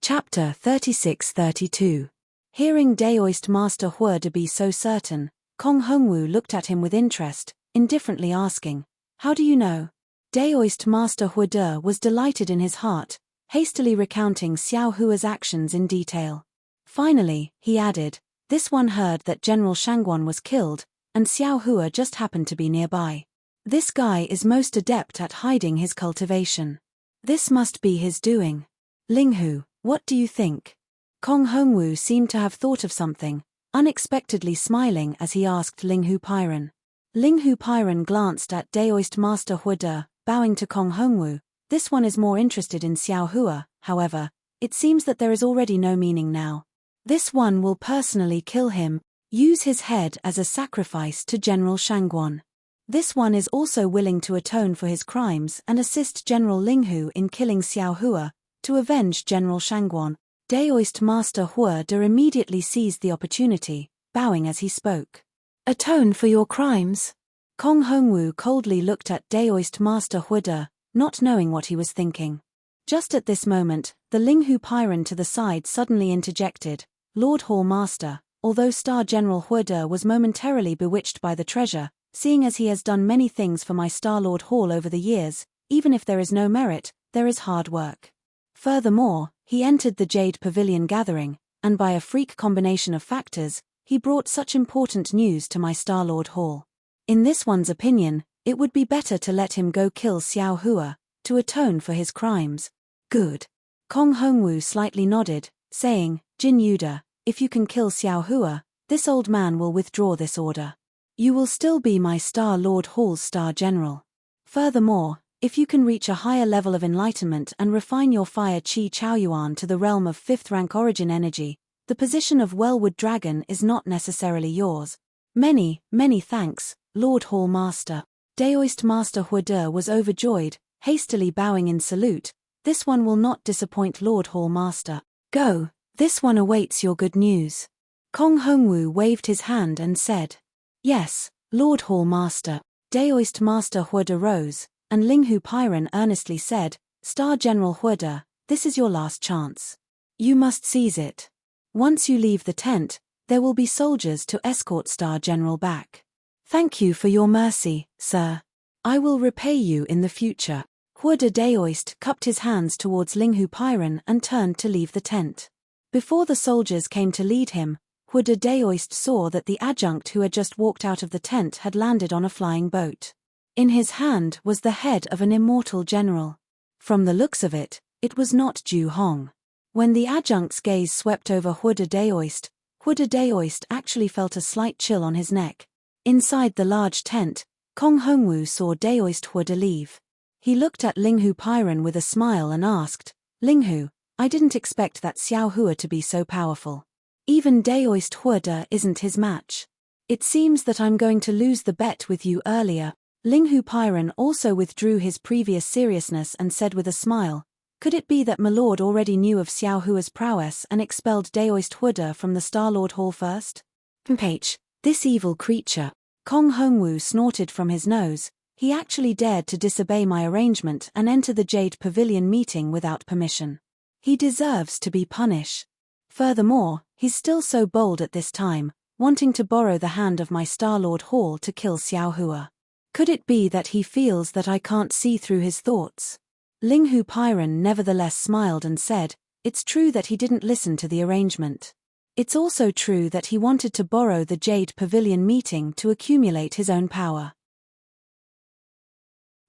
Chapter 36-32. Hearing Daoist Master Huda be so certain, Kong Hongwu looked at him with interest, indifferently asking, how do you know? Daoist Master Huda was delighted in his heart, hastily recounting Xiao Hua's actions in detail. Finally, he added, This one heard that General Shangguan was killed, and Xiao Hua just happened to be nearby. This guy is most adept at hiding his cultivation. This must be his doing. Linghu, what do you think? Kong Hongwu seemed to have thought of something, unexpectedly smiling as he asked Linghu Pyron. Linghu Pyron glanced at Daoist Master Huide, bowing to Kong Hongwu. This one is more interested in Xiao Hua, however. It seems that there is already no meaning now. This one will personally kill him, use his head as a sacrifice to General Shangguan. This one is also willing to atone for his crimes and assist General Linghu in killing Xiao Hua, to avenge General Shangguan. Daoist Master Huide immediately seized the opportunity, bowing as he spoke. Atone for your crimes? Kong Hongwu coldly looked at Daoist Master Huide, not knowing what he was thinking. Just at this moment, the Linghu Pyron to the side suddenly interjected, Lord Hall Master, although Star General Huide was momentarily bewitched by the treasure, seeing as he has done many things for my Star Lord Hall over the years, even if there is no merit, there is hard work. Furthermore, he entered the Jade Pavilion gathering, and by a freak combination of factors, he brought such important news to my Star Lord Hall. In this one's opinion, it would be better to let him go kill Xiao Hua, to atone for his crimes. Good. Kong Hongwu slightly nodded, saying, Jin Yuda, if you can kill Xiao Hua, this old man will withdraw this order. You will still be my Star Lord Hall's Star General. Furthermore, if you can reach a higher level of enlightenment and refine your fire Qi Chaoyuan to the realm of 5th rank origin energy, the position of Wellwood Dragon is not necessarily yours. Many, many thanks, Lord Hall Master. Daoist Master Huide was overjoyed, hastily bowing in salute. This one will not disappoint Lord Hall Master. Go, this one awaits your good news. Kong Hongwu waved his hand and said, Yes, Lord Hall Master. Daoist Master Huide rose, and Linghu Pyron earnestly said, Star General Huide, this is your last chance. You must seize it. Once you leave the tent, there will be soldiers to escort Star General back. Thank you for your mercy, sir. I will repay you in the future. Huide Daoist cupped his hands towards Linghu Pyron and turned to leave the tent. Before the soldiers came to lead him, Huide Daoist saw that the adjunct who had just walked out of the tent had landed on a flying boat. In his hand was the head of an immortal general. From the looks of it, it was not Ju Hong. When the adjunct's gaze swept over Huide Daoist actually felt a slight chill on his neck. Inside the large tent, Kong Hongwu saw Daoist Huide leave. He looked at Linghu Pyron with a smile and asked, Linghu, I didn't expect that Xiao Hua to be so powerful. Even Daoist Huide isn't his match. It seems that I'm going to lose the bet with you earlier. Linghu Pyron also withdrew his previous seriousness and said with a smile, could it be that my lord already knew of Xiao Hua's prowess and expelled Daoist Huide from the Star Lord Hall first? H, this evil creature. Kong Hongwu snorted from his nose. He actually dared to disobey my arrangement and enter the Jade Pavilion meeting without permission. He deserves to be punished. Furthermore, he's still so bold at this time, wanting to borrow the hand of my Star Lord Hall to kill Xiao Hua. Could it be that he feels that I can't see through his thoughts? Linghu Pyron nevertheless smiled and said, it's true that he didn't listen to the arrangement. It's also true that he wanted to borrow the Jade Pavilion meeting to accumulate his own power.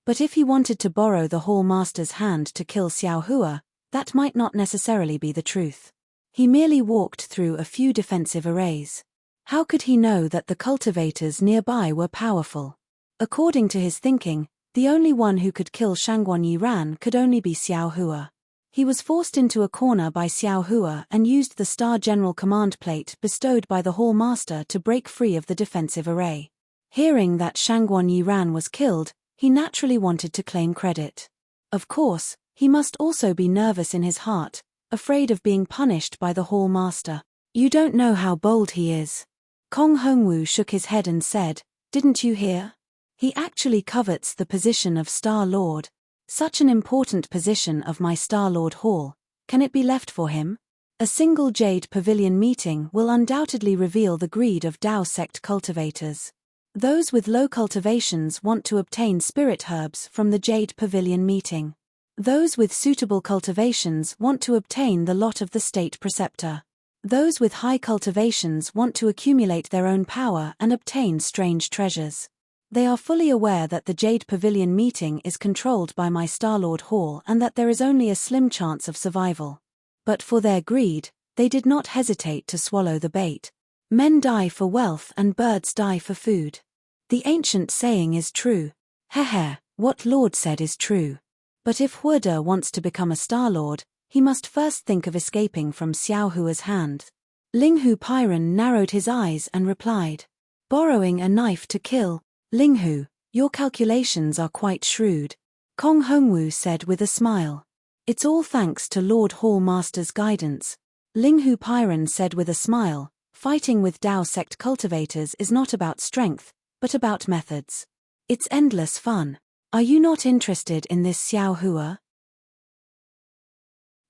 But if he wanted to borrow the Hall Master's hand to kill Xiao Hua, that might not necessarily be the truth. He merely walked through a few defensive arrays. How could he know that the cultivators nearby were powerful? According to his thinking, the only one who could kill Shangguan Yiran could only be Xiao Hua. He was forced into a corner by Xiao Hua and used the Star General command plate bestowed by the Hall Master to break free of the defensive array. Hearing that Shangguan Yiran was killed, he naturally wanted to claim credit. Of course, he must also be nervous in his heart, afraid of being punished by the Hall Master. You don't know how bold he is. Kong Hongwu shook his head and said, didn't you hear? He actually covets the position of Star Lord. Such an important position of my Star Lord Hall, can it be left for him? A single Jade Pavilion meeting will undoubtedly reveal the greed of Dao sect cultivators. Those with low cultivations want to obtain spirit herbs from the Jade Pavilion meeting. Those with suitable cultivations want to obtain the lot of the State Preceptor. Those with high cultivations want to accumulate their own power and obtain strange treasures. They are fully aware that the Jade Pavilion meeting is controlled by my Starlord Hall and that there is only a slim chance of survival. But for their greed, they did not hesitate to swallow the bait. Men die for wealth and birds die for food. The ancient saying is true. Hehe, what Lord said is true. But if Huoda wants to become a Starlord, he must first think of escaping from Xiao Hua's hand. Linghu Pyron narrowed his eyes and replied. Borrowing a knife to kill. Linghu, your calculations are quite shrewd. Kong Hongwu said with a smile. It's all thanks to Lord Hall Master's guidance. Linghu Pyron said with a smile, fighting with Dao sect cultivators is not about strength, but about methods. It's endless fun. Are you not interested in this Xiao Hua?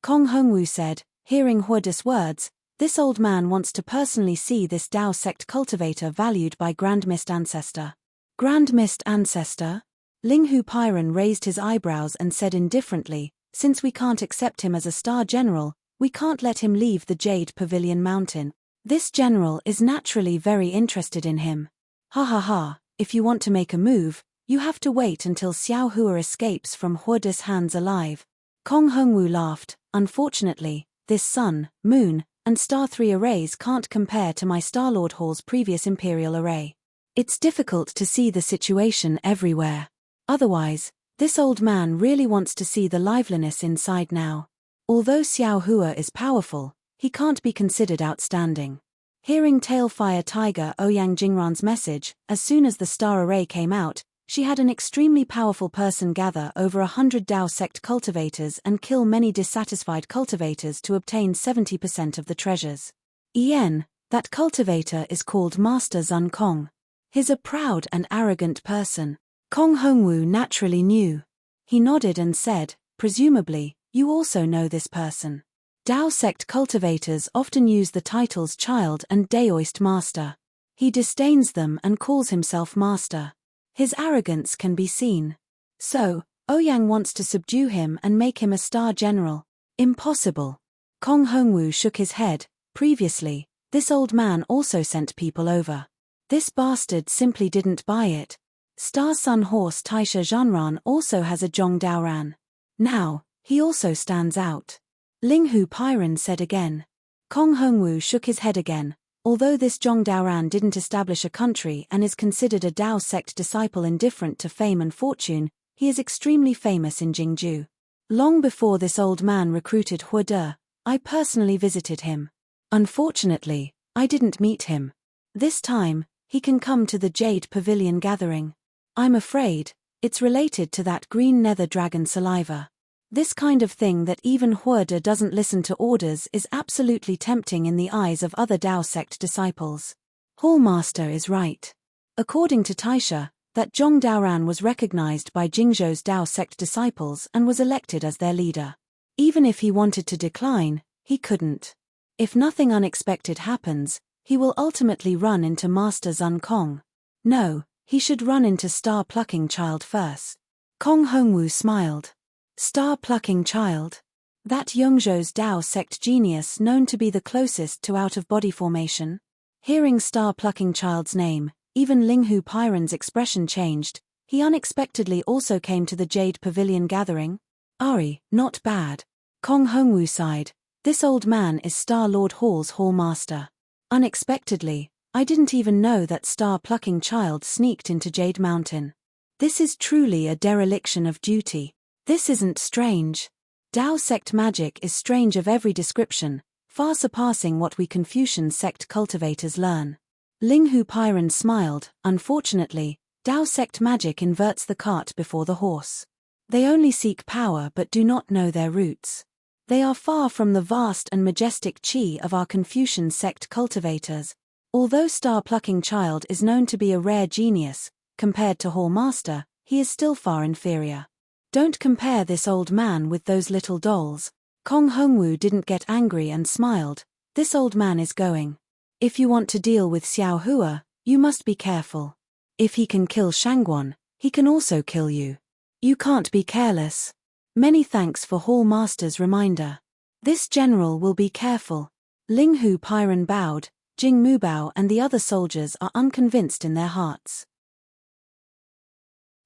Kong Hongwu said, hearing Huoda's words, this old man wants to personally see this Dao sect cultivator valued by Grand Mist Ancestor. Grand Mist Ancestor? Linghu Pyron raised his eyebrows and said indifferently, since we can't accept him as a star general, we can't let him leave the Jade Pavilion Mountain. This general is naturally very interested in him. Ha ha ha, if you want to make a move, you have to wait until Xiao Hua escapes from Huoda's hands alive. Kong Hongwu laughed. Unfortunately, this sun, moon, and star 3 arrays can't compare to my Starlord Hall's previous Imperial array. It's difficult to see the situation everywhere. Otherwise, this old man really wants to see the liveliness inside now. Although Xiao Hua is powerful, he can't be considered outstanding. Hearing Tailfire Tiger Ouyang Jingran's message, as soon as the star array came out, she had an extremely powerful person gather over 100 Dao sect cultivators and kill many dissatisfied cultivators to obtain 70% of the treasures. That cultivator is called Master Zun Kong. He's a proud and arrogant person. Kong Hongwu naturally knew. He nodded and said, presumably, you also know this person. Dao sect cultivators often use the titles Child and Daoist Master. He disdains them and calls himself Master. His arrogance can be seen. So, Ouyang wants to subdue him and make him a star general. Impossible. Kong Hongwu shook his head. Previously, this old man also sent people over. This bastard simply didn't buy it. Star Sun Horse Taisha Zhanran also has a Zhong Daoran. Now, he also stands out. Linghu Pyron said again. Kong Hongwu shook his head again. Although this Zhong Daoran didn't establish a country and is considered a Dao sect disciple indifferent to fame and fortune, he is extremely famous in Jingzhou. Long before this old man recruited Huoda, I personally visited him. Unfortunately, I didn't meet him. This time, he can come to the Jade Pavilion gathering. I'm afraid, it's related to that green nether dragon saliva. This kind of thing that even Huoda doesn't listen to orders is absolutely tempting in the eyes of other Dao sect disciples. Hallmaster is right. According to Taisha, that Zhong Daoran was recognized by Jingzhou's Dao sect disciples and was elected as their leader. Even if he wanted to decline, he couldn't. If nothing unexpected happens, he will ultimately run into Master Zun Kong. No, he should run into Star Plucking Child first. Kong Hongwu smiled. Star Plucking Child? That Yongzhou's Dao sect genius known to be the closest to out-of-body formation? Hearing Star Plucking Child's name, even Linghu Pyron's expression changed. He unexpectedly also came to the Jade Pavilion gathering. Ari, not bad. Kong Hongwu sighed. This old man is Star Lord Hall's Hallmaster. Unexpectedly, I didn't even know that Star Plucking Child sneaked into Jade Mountain. This is truly a dereliction of duty. This isn't strange. Dao sect magic is strange of every description, far surpassing what we Confucian sect cultivators learn. Linghu Pyron smiled. Unfortunately, Dao sect magic inverts the cart before the horse. They only seek power but do not know their roots. They are far from the vast and majestic chi of our Confucian sect cultivators. Although Star Plucking Child is known to be a rare genius, compared to Hallmaster, he is still far inferior. Don't compare this old man with those little dolls. Kong Hongwu didn't get angry and smiled. This old man is going. If you want to deal with Xiao Hua, you must be careful. If he can kill Shangguan, he can also kill you. You can't be careless. Many thanks for Hallmaster's reminder. This general will be careful. Ling Hu Pairan bowed. Jing Mubao and the other soldiers are unconvinced in their hearts.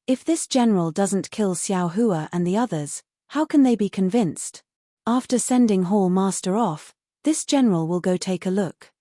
If this general doesn't kill Xiao Hua and the others, how can they be convinced? After sending Hall Master off, this general will go take a look.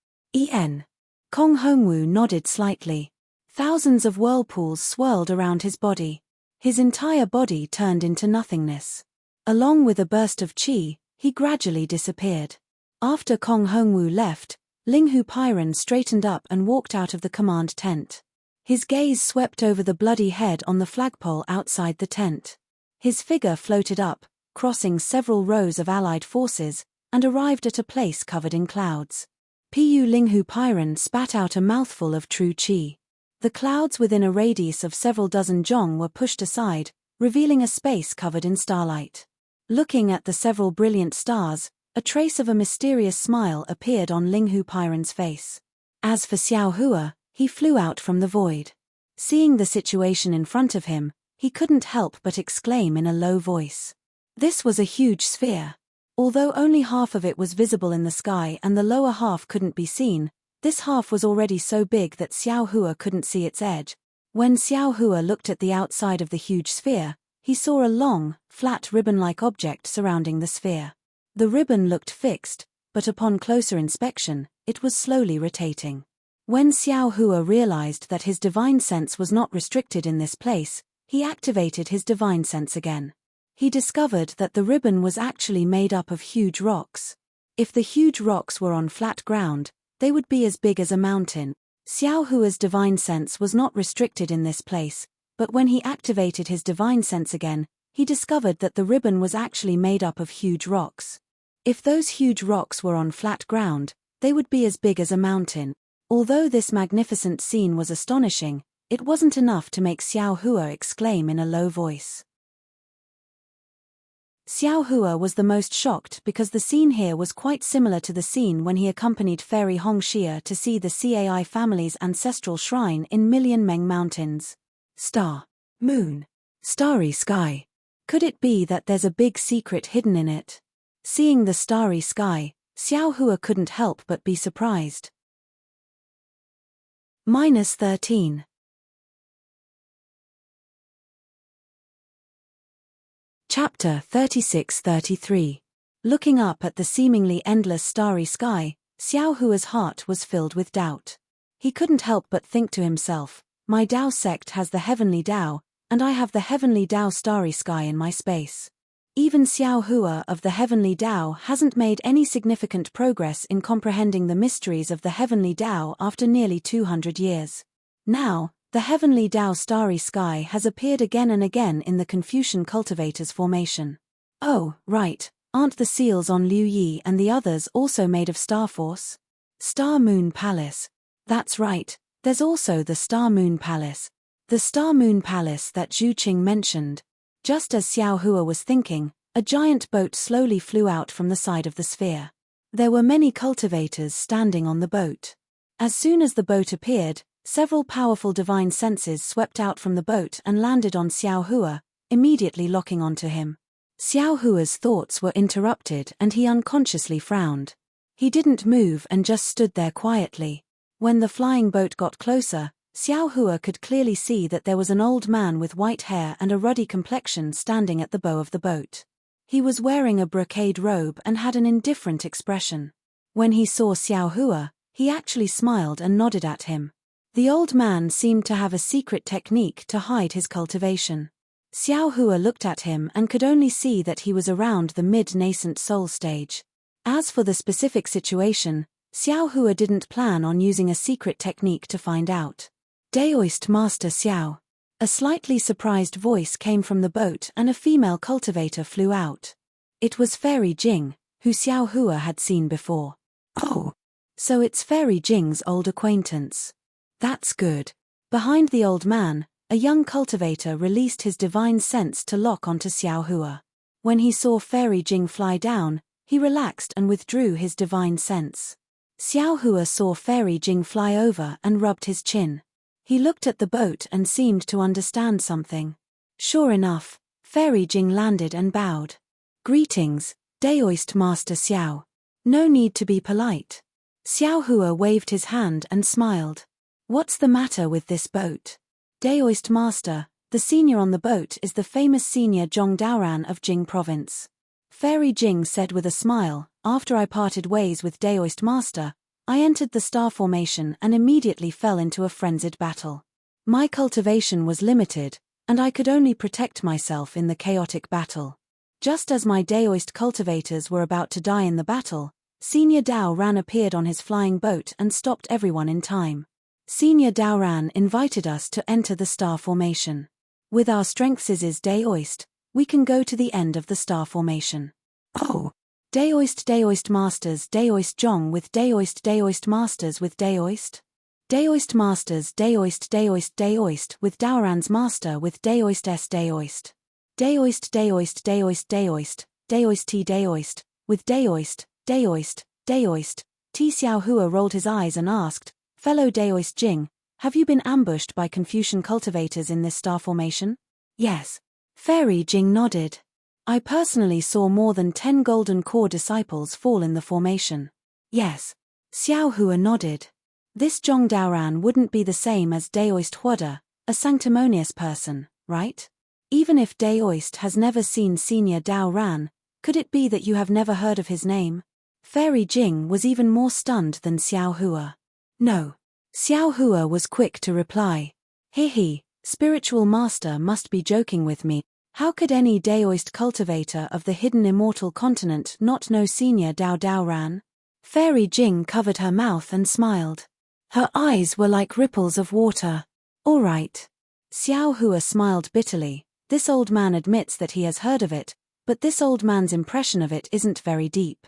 Kong Hongwu nodded slightly. Thousands of whirlpools swirled around his body. His entire body turned into nothingness. Along with a burst of qi, he gradually disappeared. After Kong Hongwu left, Ling Hu Pairan straightened up and walked out of the command tent. His gaze swept over the bloody head on the flagpole outside the tent. His figure floated up, crossing several rows of allied forces, and arrived at a place covered in clouds. Pu Ling Hu Pairan spat out a mouthful of true qi. The clouds within a radius of several dozen zhong were pushed aside, revealing a space covered in starlight. Looking at the several brilliant stars, a trace of a mysterious smile appeared on Ling Hu Pairan's face. As for Xiao Hua, he flew out from the void. Seeing the situation in front of him, he couldn't help but exclaim in a low voice. This was a huge sphere. Although only half of it was visible in the sky and the lower half couldn't be seen, this half was already so big that Xiao Hua couldn't see its edge. When Xiao Hua looked at the outside of the huge sphere, he saw a long, flat ribbon-like object surrounding the sphere. The ribbon looked fixed, but upon closer inspection, it was slowly rotating. When Xiao Hua realized that his divine sense was not restricted in this place, he activated his divine sense again. He discovered that the ribbon was actually made up of huge rocks. If the huge rocks were on flat ground, they would be as big as a mountain. Xiao Hua's divine sense was not restricted in this place, but when he activated his divine sense again, he discovered that the ribbon was actually made up of huge rocks. If those huge rocks were on flat ground, they would be as big as a mountain. Although this magnificent scene was astonishing, it wasn't enough to make Xiao Hua exclaim in a low voice. Xiao Hua was the most shocked because the scene here was quite similar to the scene when he accompanied Fairy Hong Xia to see the Cai family's ancestral shrine in Million Meng Mountains. Star, moon, starry sky. Could it be that there's a big secret hidden in it? Seeing the starry sky, Xiao Hua couldn't help but be surprised. -13. Chapter 36-33. Looking up at the seemingly endless starry sky, Xiao Hua's heart was filled with doubt. He couldn't help but think to himself, my Dao sect has the heavenly Dao, and I have the heavenly Dao starry sky in my space. Even Xiao Hua of the heavenly Dao hasn't made any significant progress in comprehending the mysteries of the heavenly Dao after nearly 200 years. Now, the heavenly Dao starry sky has appeared again and again in the Confucian cultivators formation. Oh, right, aren't the seals on Liu Yi and the others also made of star force? Star Moon Palace. That's right, there's also the Star Moon Palace. The Star Moon Palace that Zhu Qing mentioned. Just as Xiao Hua was thinking, a giant boat slowly flew out from the side of the sphere. There were many cultivators standing on the boat. As soon as the boat appeared, several powerful divine senses swept out from the boat and landed on Xiao Hua, immediately locking onto him. Xiao Hua's thoughts were interrupted and he unconsciously frowned. He didn't move and just stood there quietly. When the flying boat got closer, Xiao Hua could clearly see that there was an old man with white hair and a ruddy complexion standing at the bow of the boat. He was wearing a brocade robe and had an indifferent expression. When he saw Xiao Hua, he actually smiled and nodded at him. The old man seemed to have a secret technique to hide his cultivation. Xiao Hua looked at him and could only see that he was around the mid-nascent soul stage. As for the specific situation, Xiao Hua didn't plan on using a secret technique to find out. Daoist Master Xiao. A slightly surprised voice came from the boat and a female cultivator flew out. It was Fairy Jing, who Xiao Hua had seen before. Oh, so it's Fairy Jing's old acquaintance. That's good. Behind the old man, a young cultivator released his divine sense to lock onto Xiao Hua. When he saw Fairy Jing fly down, he relaxed and withdrew his divine sense. Xiao Hua saw Fairy Jing fly over and rubbed his chin. He looked at the boat and seemed to understand something. Sure enough, Fairy Jing landed and bowed. Greetings, Daoist Master Xiao. No need to be polite. Xiao Hua waved his hand and smiled. What's the matter with this boat? Daoist master, the senior on the boat is the famous senior Zhong Daoran of Jing province. Fairy Jing said with a smile, after I parted ways with Daoist master, I entered the star formation and immediately fell into a frenzied battle. My cultivation was limited, and I could only protect myself in the chaotic battle. Just as my Daoist cultivators were about to die in the battle, Senior Dao Ran appeared on his flying boat and stopped everyone in time. Senior Dao Ran invited us to enter the star formation. With our strengths is Daoist, we can go to the end of the star formation. Oh! Daoist Masters Daoist Zhong with Daoist Masters with Daoist? Daoist Masters Daoist with Daoran's Master with Daoist S Daoist. Daoist T Daoist, with Daoist. T Xiao Hua rolled his eyes and asked, Fellow Daoist Jing, have you been ambushed by Confucian cultivators in this star formation? Yes. Fairy Jing nodded. I personally saw more than 10 golden core disciples fall in the formation. Yes. Xiao Hua nodded. This Zhong Daoran wouldn't be the same as Daoist Huada, a sanctimonious person, right? Even if Daoist has never seen Senior Dao Ran, could it be that you have never heard of his name? Fairy Jing was even more stunned than Xiao Hua. No. Xiao Hua was quick to reply. He, spiritual master must be joking with me. How could any Daoist cultivator of the hidden immortal continent not know Senior Dao Ran? Fairy Jing covered her mouth and smiled. Her eyes were like ripples of water. All right. Xiao Hua smiled bitterly. This old man admits that he has heard of it, but this old man's impression of it isn't very deep.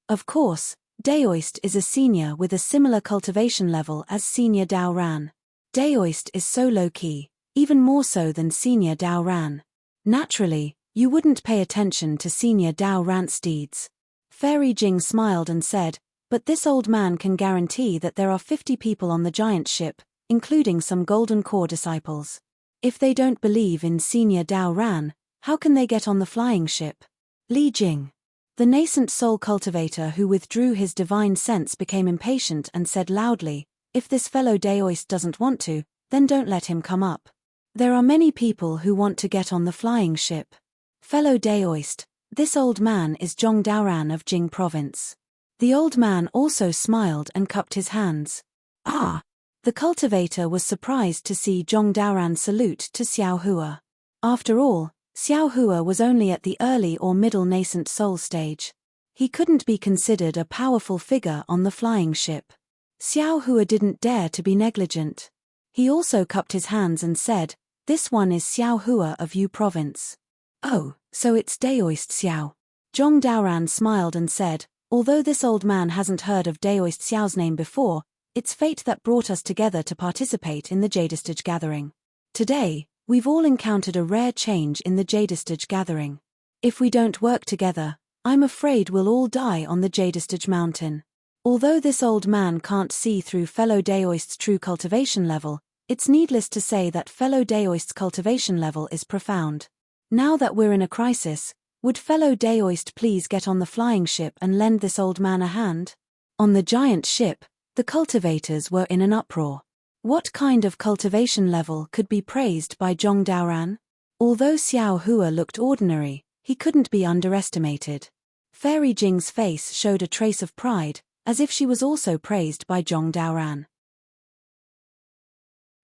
Of course, Daoist is a senior with a similar cultivation level as Senior Dao Ran. Daoist is so low-key, even more so than Senior Dao Ran. Naturally, you wouldn't pay attention to Senior Dao Ran's deeds. Fairy Jing smiled and said, but this old man can guarantee that there are 50 people on the giant ship, including some golden core disciples. If they don't believe in Senior Dao Ran, how can they get on the flying ship? Li Jing. The nascent soul cultivator who withdrew his divine sense became impatient and said loudly, if this fellow Daoist doesn't want to, then don't let him come up. There are many people who want to get on the flying ship. Fellow Daoist, this old man is Zhong Daoran of Jing province. The old man also smiled and cupped his hands. Ah! The cultivator was surprised to see Zhong Daoran salute to Xiao Hua. After all, Xiao Hua was only at the early or middle nascent soul stage. He couldn't be considered a powerful figure on the flying ship. Xiao Hua didn't dare to be negligent. He also cupped his hands and said, this one is Xiao Hua of Yu province. Oh, so it's Daoist Xiao. Zhong Daoran smiled and said, although this old man hasn't heard of Daoist Xiao's name before, it's fate that brought us together to participate in the Jadestage gathering. Today, we've all encountered a rare change in the Jadestage gathering. If we don't work together, I'm afraid we'll all die on the Jadestage mountain. Although this old man can't see through fellow Daoist's true cultivation level, it's needless to say that fellow Daoist's cultivation level is profound. Now that we're in a crisis, would fellow Daoist please get on the flying ship and lend this old man a hand? On the giant ship, the cultivators were in an uproar. What kind of cultivation level could be praised by Zhong Daoran? Although Xiao Hua looked ordinary, he couldn't be underestimated. Fairy Jing's face showed a trace of pride, as if she was also praised by Zhong Daoran.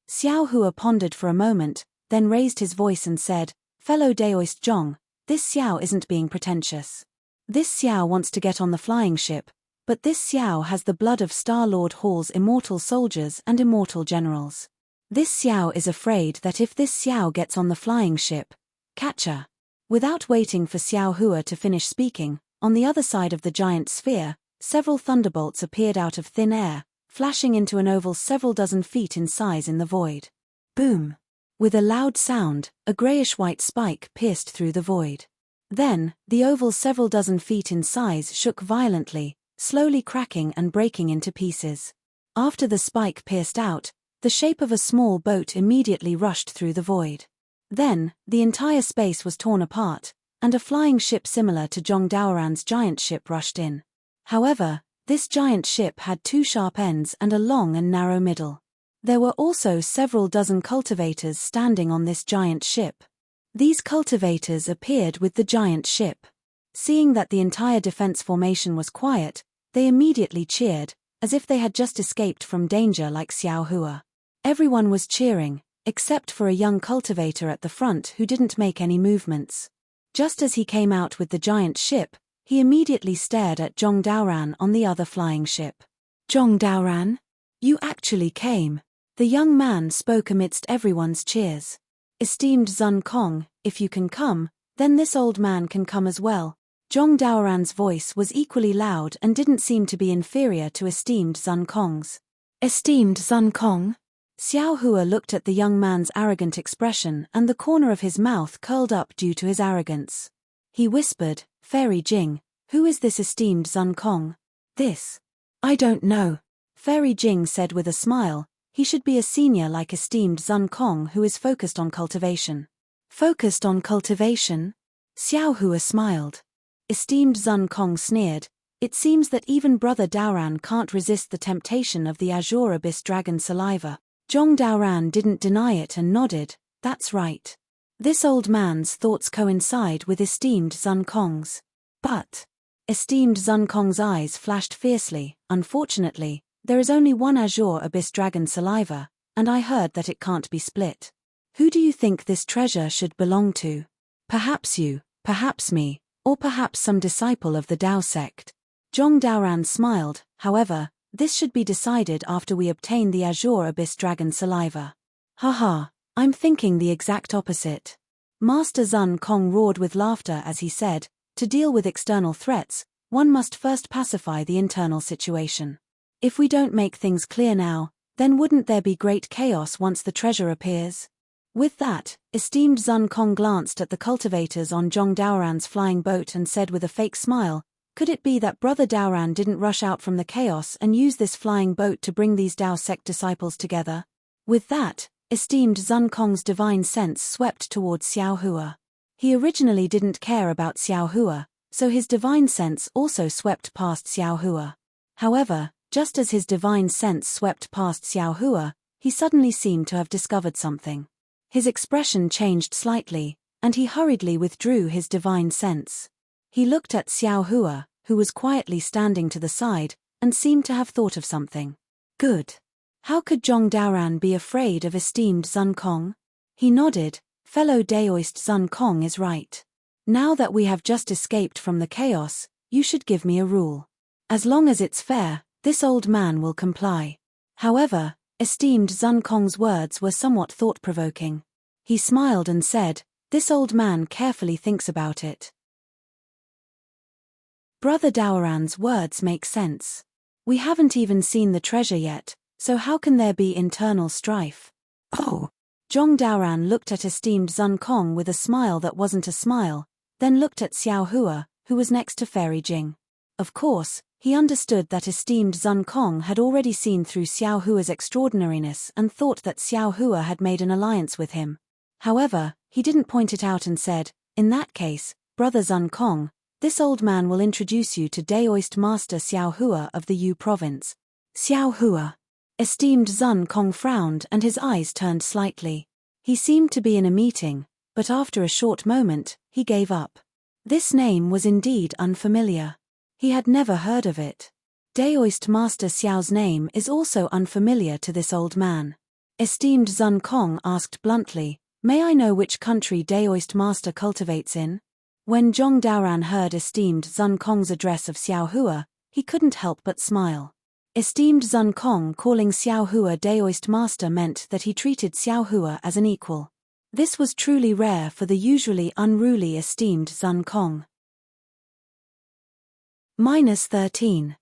Xiao Hua pondered for a moment, then raised his voice and said, fellow Daoist Zhong, this Xiao isn't being pretentious. This Xiao wants to get on the flying ship, but this Xiao has the blood of Star-Lord Hall's immortal soldiers and immortal generals. This Xiao is afraid that if this Xiao gets on the flying ship, catcher. Without waiting for Xiao Hua to finish speaking, on the other side of the giant sphere, several thunderbolts appeared out of thin air, flashing into an oval several dozen feet in size in the void. Boom! With a loud sound, a grayish-white spike pierced through the void. Then, the oval several dozen feet in size shook violently, slowly cracking and breaking into pieces. After the spike pierced out, the shape of a small boat immediately rushed through the void. Then, the entire space was torn apart, and a flying ship similar to Zhong Daoran's giant ship rushed in. However, this giant ship had two sharp ends and a long and narrow middle. There were also several dozen cultivators standing on this giant ship. These cultivators appeared with the giant ship. Seeing that the entire defense formation was quiet, they immediately cheered, as if they had just escaped from danger like Xiao Hua. Everyone was cheering, except for a young cultivator at the front who didn't make any movements. Just as he came out with the giant ship, he immediately stared at Zhong Daoran on the other flying ship. "Zhong Daoran? You actually came." The young man spoke amidst everyone's cheers. "Esteemed Zun Kong, if you can come, then this old man can come as well." Zhong Daoran's voice was equally loud and didn't seem to be inferior to esteemed Zun Kong's. "Esteemed Zun Kong?" Xiao Hua looked at the young man's arrogant expression and the corner of his mouth curled up due to his arrogance. He whispered, "Fairy Jing, who is this esteemed Zun Kong?" "This? I don't know." Fairy Jing said with a smile, "He should be a senior like esteemed Zun Kong who is focused on cultivation." "Focused on cultivation?" Xiao Hua smiled. Esteemed Zun Kong sneered, "It seems that even Brother Daoran can't resist the temptation of the Azure Abyss Dragon saliva." Zhong Daoran didn't deny it and nodded, "That's right." This old man's thoughts coincide with esteemed Zun Kong's. But esteemed Zun Kong's eyes flashed fiercely. "Unfortunately, there is only one Azure Abyss Dragon saliva, and I heard that it can't be split. Who do you think this treasure should belong to? Perhaps you, perhaps me, or perhaps some disciple of the Dao sect." Zhong Daoran smiled, "However, this should be decided after we obtain the Azure Abyss Dragon saliva." "Haha, I'm thinking the exact opposite." Master Zun Kong roared with laughter as he said, "To deal with external threats, one must first pacify the internal situation. If we don't make things clear now, then wouldn't there be great chaos once the treasure appears?" With that, esteemed Zun Kong glanced at the cultivators on Zhong Daoran's flying boat and said with a fake smile, "Could it be that Brother Daoran didn't rush out from the chaos and use this flying boat to bring these Dao sect disciples together?" With that, esteemed Zun Kong's divine sense swept towards Xiao Hua. He originally didn't care about Xiao Hua, so his divine sense also swept past Xiao Hua. However, just as his divine sense swept past Xiao Hua, he suddenly seemed to have discovered something. His expression changed slightly, and he hurriedly withdrew his divine sense. He looked at Xiao Hua, who was quietly standing to the side, and seemed to have thought of something. "Good. How could Zhong Daoran be afraid of esteemed Zun Kong?" He nodded, "Fellow Daoist Zun Kong is right. Now that we have just escaped from the chaos, you should give me a rule. As long as it's fair, this old man will comply." However, esteemed Zun Kong's words were somewhat thought-provoking. He smiled and said, "This old man carefully thinks about it." Brother Daoran's words make sense. We haven't even seen the treasure yet, so how can there be internal strife? "Oh." Zhong Daoran looked at esteemed Zun Kong with a smile that wasn't a smile, then looked at Xiao Hua, who was next to Fairy Jing. Of course, he understood that esteemed Zun Kong had already seen through Xiao Hua's extraordinariness and thought that Xiao Hua had made an alliance with him. However, he didn't point it out and said, "In that case, Brother Zun Kong, this old man will introduce you to Daoist Master Xiao Hua of the Yu province." "Xiao Hua." Esteemed Zun Kong frowned and his eyes turned slightly. He seemed to be in a meeting, but after a short moment, he gave up. This name was indeed unfamiliar. He had never heard of it. Daoist Master Xiao's name is also unfamiliar to this old man. Esteemed Zun Kong asked bluntly, "May I know which country Daoist Master cultivates in?" When Zhong Daoran heard esteemed Zun Kong's address of Xiao Hua, he couldn't help but smile. Esteemed Zun Kong calling Xiao Hua Daoist Master meant that he treated Xiao Hua as an equal. This was truly rare for the usually unruly esteemed Zun Kong. -13.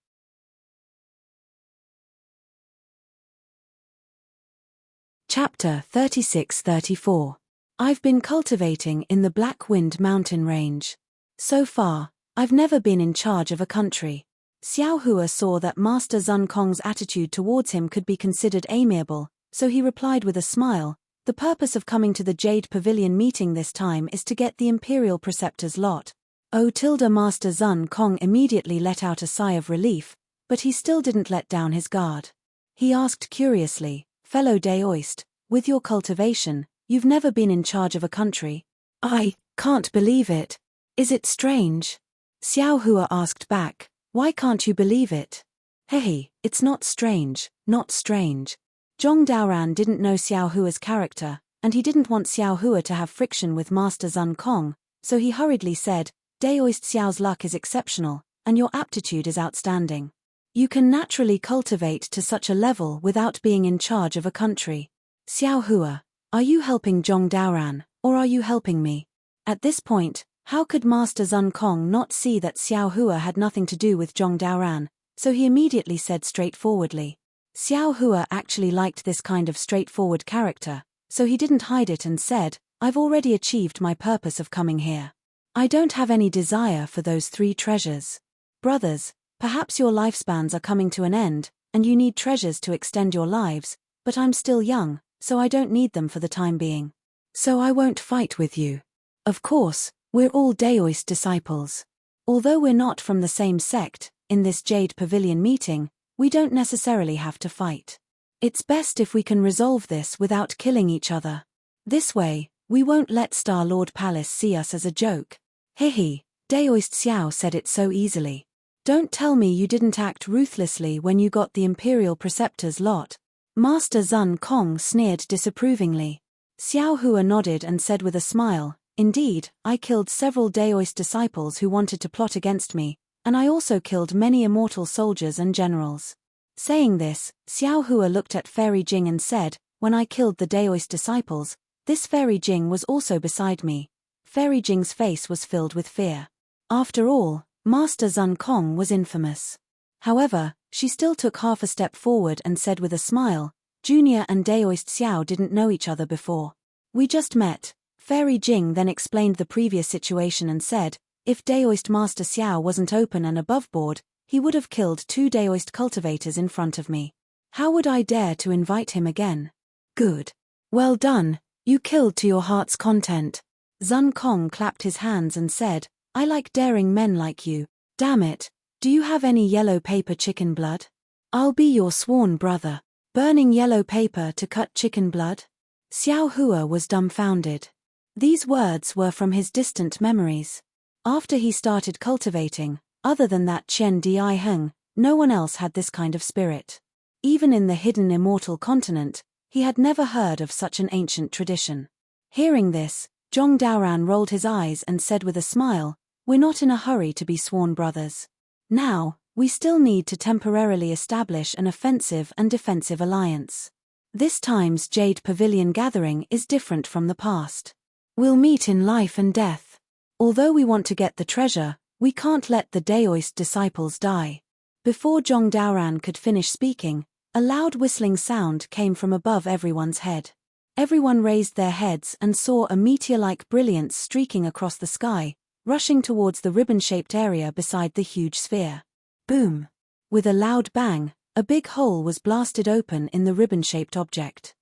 Chapter 36-34. I've been cultivating in the Black Wind mountain range. So far, I've never been in charge of a country. Xiao Hua saw that Master Zun Kong's attitude towards him could be considered amiable, so he replied with a smile, The purpose of coming to the Jade Pavilion meeting this time is to get the Imperial Preceptor's lot. Master Zun Kong immediately let out a sigh of relief, but he still didn't let down his guard. He asked curiously, "Fellow Daoist, with your cultivation, you've never been in charge of a country?" "I can't believe it. Is it strange?" Xiao Hua asked back, "Why can't you believe it?" "Hey, it's not strange, not strange." Zhong Daoran didn't know Xiao Hua's character, and he didn't want Xiao Hua to have friction with Master Zun Kong, so he hurriedly said, "Daoist Xiao's luck is exceptional, and your aptitude is outstanding. You can naturally cultivate to such a level without being in charge of a country." "Xiao Hua, are you helping Zhong Daoran, or are you helping me?" At this point, how could Master Zun Kong not see that Xiao Hua had nothing to do with Zhong Daoran, so he immediately said straightforwardly. Xiao Hua actually liked this kind of straightforward character, so he didn't hide it and said, "I've already achieved my purpose of coming here. I don't have any desire for those 3 treasures. Brothers, perhaps your lifespans are coming to an end, and you need treasures to extend your lives, but I'm still young, so I don't need them for the time being. So I won't fight with you. Of course, we're all Daoist disciples. Although we're not from the same sect, in this Jade Pavilion meeting, we don't necessarily have to fight. It's best if we can resolve this without killing each other. This way, we won't let Star Lord Palace see us as a joke." "Hehe, Daoist Xiao said it so easily. Don't tell me you didn't act ruthlessly when you got the Imperial Preceptor's lot." Master Zun Kong sneered disapprovingly. Xiao Hua nodded and said with a smile, "Indeed, I killed several Daoist disciples who wanted to plot against me, and I also killed many immortal soldiers and generals." Saying this, Xiao Hua looked at Fairy Jing and said, "When I killed the Daoist disciples, this Fairy Jing was also beside me." Fairy Jing's face was filled with fear. After all, Master Zun Kong was infamous. However, she still took half a step forward and said with a smile, "Junior and Daoist Xiao didn't know each other before. We just met." Fairy Jing then explained the previous situation and said, "If Daoist Master Xiao wasn't open and above board, he would have killed 2 Daoist cultivators in front of me. How would I dare to invite him again?" "Good. Well done, you killed to your heart's content." Zun Kong clapped his hands and said, "I like daring men like you. Damn it, do you have any yellow paper chicken blood? I'll be your sworn brother." Burning yellow paper to cut chicken blood? Xiao Hua was dumbfounded. These words were from his distant memories. After he started cultivating, other than that Chen Di Heng, no one else had this kind of spirit. Even in the hidden immortal continent, he had never heard of such an ancient tradition. Hearing this, Zhong Daoran rolled his eyes and said with a smile, "We're not in a hurry to be sworn brothers. Now, we still need to temporarily establish an offensive and defensive alliance. This time's Jade Pavilion gathering is different from the past. We'll meet in life and death. Although we want to get the treasure, we can't let the Daoist disciples die." Before Zhong Daoran could finish speaking, a loud whistling sound came from above everyone's head. Everyone raised their heads and saw a meteor-like brilliance streaking across the sky, rushing towards the ribbon-shaped area beside the huge sphere. Boom! With a loud bang, a big hole was blasted open in the ribbon-shaped object.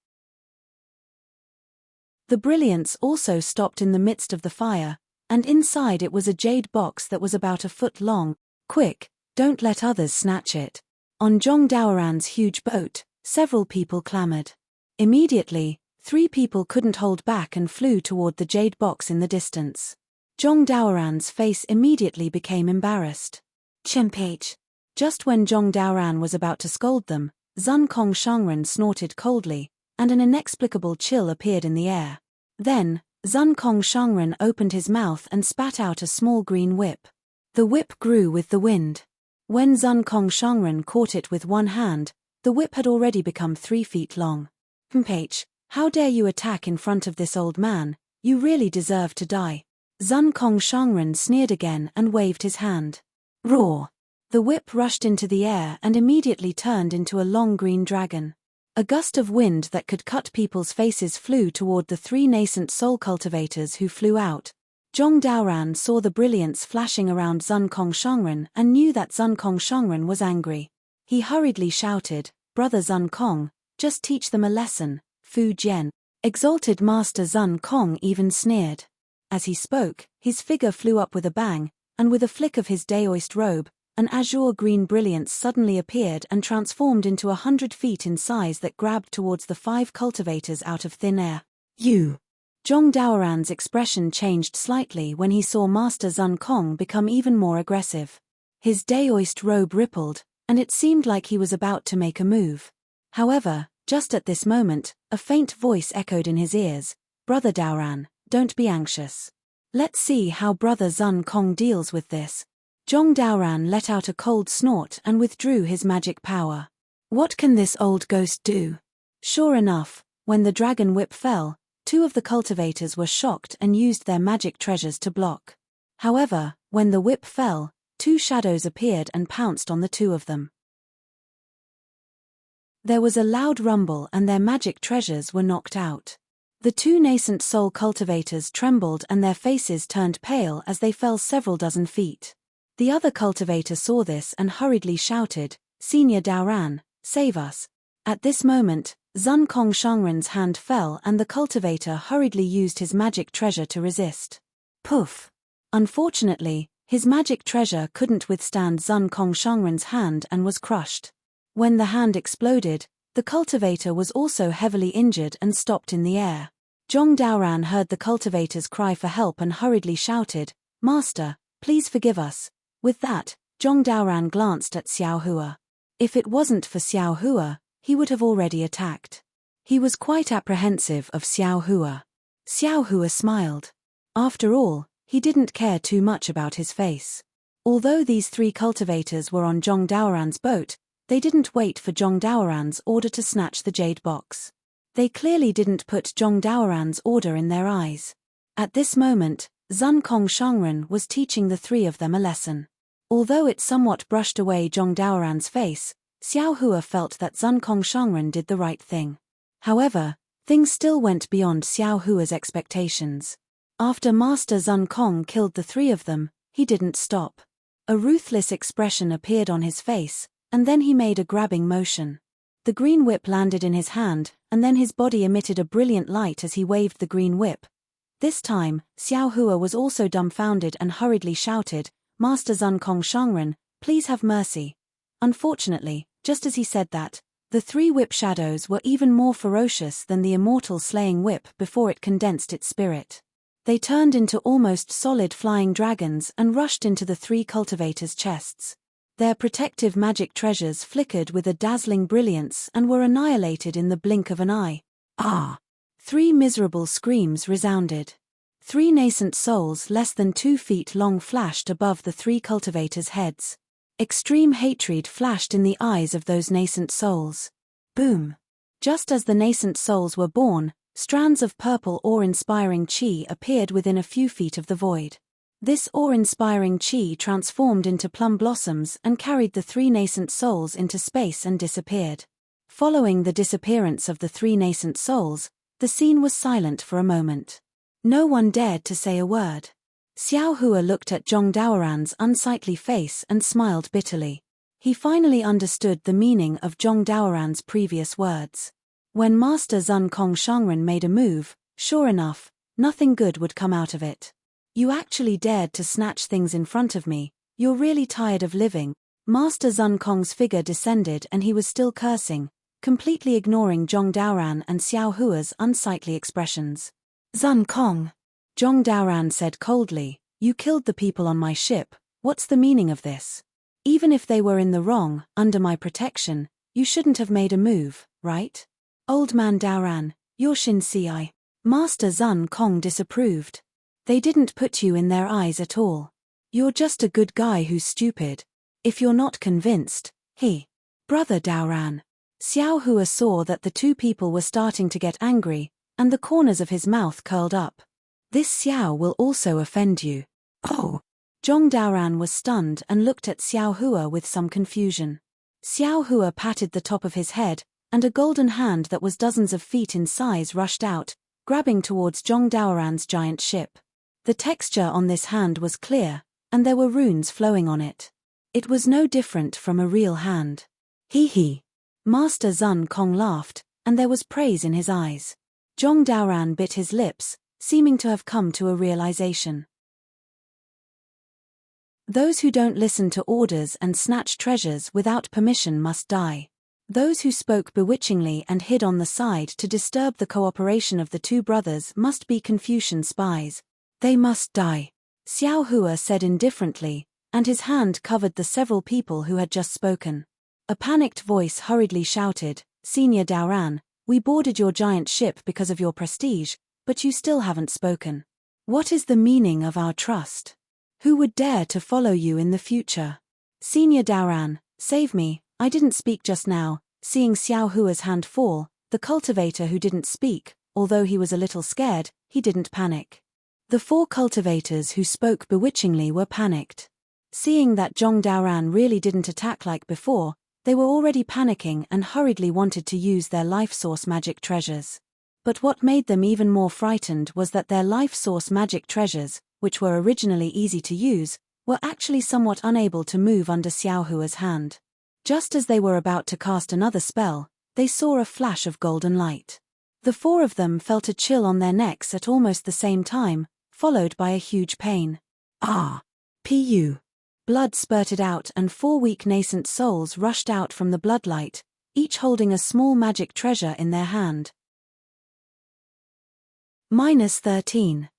The brilliance also stopped in the midst of the fire, and inside it was a jade box that was about a foot long. "Quick, don't let others snatch it." On Zhong Daoran's huge boat, several people clamored. Immediately, 3 people couldn't hold back and flew toward the jade box in the distance. Zhong Daoran's face immediately became embarrassed. "Chimpage." Just when Zhong Daoran was about to scold them, Zun Kong Shangren snorted coldly, and an inexplicable chill appeared in the air. Then, Zun Kong Shangren opened his mouth and spat out a small green whip. The whip grew with the wind. When Zun Kong Shangren caught it with one hand, the whip had already become 3 feet long. "Mpage, how dare you attack in front of this old man? You really deserve to die." Zun Kong Shangren sneered again and waved his hand. Roar! The whip rushed into the air and immediately turned into a long green dragon. A gust of wind that could cut people's faces flew toward the 3 nascent soul cultivators who flew out. Zhong Daoran saw the brilliance flashing around Zun Kong Shangren and knew that Zun Kong Shangren was angry. He hurriedly shouted, "Brother Zun Kong, just teach them a lesson, Fu Jian." Exalted Master Zun Kong even sneered. As he spoke, his figure flew up with a bang, and with a flick of his daoist robe, an azure green brilliance suddenly appeared and transformed into 100 feet in size that grabbed towards the 5 cultivators out of thin air. You! Zhong Daoran's expression changed slightly when he saw Master Zun Kong become even more aggressive. His daoist robe rippled, and it seemed like he was about to make a move. However, just at this moment, a faint voice echoed in his ears. Brother Daoran, don't be anxious. Let's see how Brother Zun Kong deals with this. Zhong Daoran let out a cold snort and withdrew his magic power. What can this old ghost do? Sure enough, when the dragon whip fell, 2 of the cultivators were shocked and used their magic treasures to block. However, when the whip fell, 2 shadows appeared and pounced on the 2 of them. There was a loud rumble and their magic treasures were knocked out. The 2 nascent soul cultivators trembled and their faces turned pale as they fell several dozen feet. The other cultivator saw this and hurriedly shouted, Senior Daoran, save us. At this moment, Zun Kong Shangren's hand fell and the cultivator hurriedly used his magic treasure to resist. Poof! Unfortunately, his magic treasure couldn't withstand Zun Kong Shangren's hand and was crushed. When the hand exploded, the cultivator was also heavily injured and stopped in the air. Zhong Daoran heard the cultivators cry for help and hurriedly shouted, Master, please forgive us. With that, Zhong Daoran glanced at Xiao Hua. If it wasn't for Xiao Hua, he would have already attacked. He was quite apprehensive of Xiao Hua. Xiao Hua smiled. After all, he didn't care too much about his face. Although these 3 cultivators were on Zhong Daoran's boat, they didn't wait for Zhong Daoran's order to snatch the jade box. They clearly didn't put Zhong Daoran's order in their eyes. At this moment, Zun Kong Shangren was teaching the 3 of them a lesson. Although it somewhat brushed away Zhong Daoran's face, Xiao Hua felt that Zun Kong Shangren did the right thing. However, things still went beyond Xiao Hua's expectations. After Master Zun Kong killed the 3 of them, he didn't stop. A ruthless expression appeared on his face, and then he made a grabbing motion. The green whip landed in his hand, and then his body emitted a brilliant light as he waved the green whip. This time, Xiao Hua was also dumbfounded and hurriedly shouted, Master Zun Kong Shangren, please have mercy. Unfortunately, just as he said that, the 3 whip shadows were even more ferocious than the immortal slaying whip before it condensed its spirit. They turned into almost solid flying dragons and rushed into the 3 cultivators' chests. Their protective magic treasures flickered with a dazzling brilliance and were annihilated in the blink of an eye. Ah! 3 miserable screams resounded. 3 nascent souls less than 2 feet long flashed above the 3 cultivators' heads. Extreme hatred flashed in the eyes of those nascent souls. Boom! Just as the nascent souls were born, strands of purple awe-inspiring chi appeared within a few feet of the void. This awe-inspiring chi transformed into plum blossoms and carried the 3 nascent souls into space and disappeared. Following the disappearance of the 3 nascent souls, the scene was silent for a moment. No one dared to say a word. Xiao Hua looked at Zhong Daoran's unsightly face and smiled bitterly. He finally understood the meaning of Zhong Daoran's previous words. When Master Zun Kong Shangren made a move, sure enough, nothing good would come out of it. You actually dared to snatch things in front of me, you're really tired of living. Master Zun Kong's figure descended and he was still cursing, completely ignoring Zhong Daoran and Xiao Hua's unsightly expressions. Zun Kong, Zhong Daoran said coldly, you killed the people on my ship, what's the meaning of this? Even if they were in the wrong, under my protection, you shouldn't have made a move, right? Old man Daoran, you're Shin Ci. Master Zun Kong disapproved. They didn't put you in their eyes at all. You're just a good guy who's stupid. If you're not convinced, Brother Daoran. Xiao Hua saw that the 2 people were starting to get angry, and the corners of his mouth curled up. This Xiao will also offend you. Oh! Zhong Daoran was stunned and looked at Xiao Hua with some confusion. Xiao Hua patted the top of his head, and a golden hand that was dozens of feet in size rushed out, grabbing towards Zhong Daoran's giant ship. The texture on this hand was clear, and there were runes flowing on it. It was no different from a real hand. Master Zun Kong laughed, and there was praise in his eyes. Zhong Daoran bit his lips, seeming to have come to a realization. Those who don't listen to orders and snatch treasures without permission must die. Those who spoke bewitchingly and hid on the side to disturb the cooperation of the two brothers must be Confucian spies. They must die, Xiao Hua said indifferently, and his hand covered the several people who had just spoken. A panicked voice hurriedly shouted, Senior Daoran, we boarded your giant ship because of your prestige, but you still haven't spoken. What is the meaning of our trust? Who would dare to follow you in the future? Senior Daoran, save me, I didn't speak just now. Seeing Xiao Hua's hand fall, the cultivator who didn't speak, although he was a little scared, he didn't panic. The four cultivators who spoke bewitchingly were panicked. Seeing that Zhong Daoran really didn't attack like before, they were already panicking and hurriedly wanted to use their life source magic treasures. But what made them even more frightened was that their life source magic treasures, which were originally easy to use, were actually somewhat unable to move under Xiao Hua's hand. Just as they were about to cast another spell, they saw a flash of golden light. The four of them felt a chill on their necks at almost the same time, followed by a huge pain. Ah! Pu! Blood spurted out and four weak nascent souls rushed out from the bloodlight, each holding a small magic treasure in their hand. -13.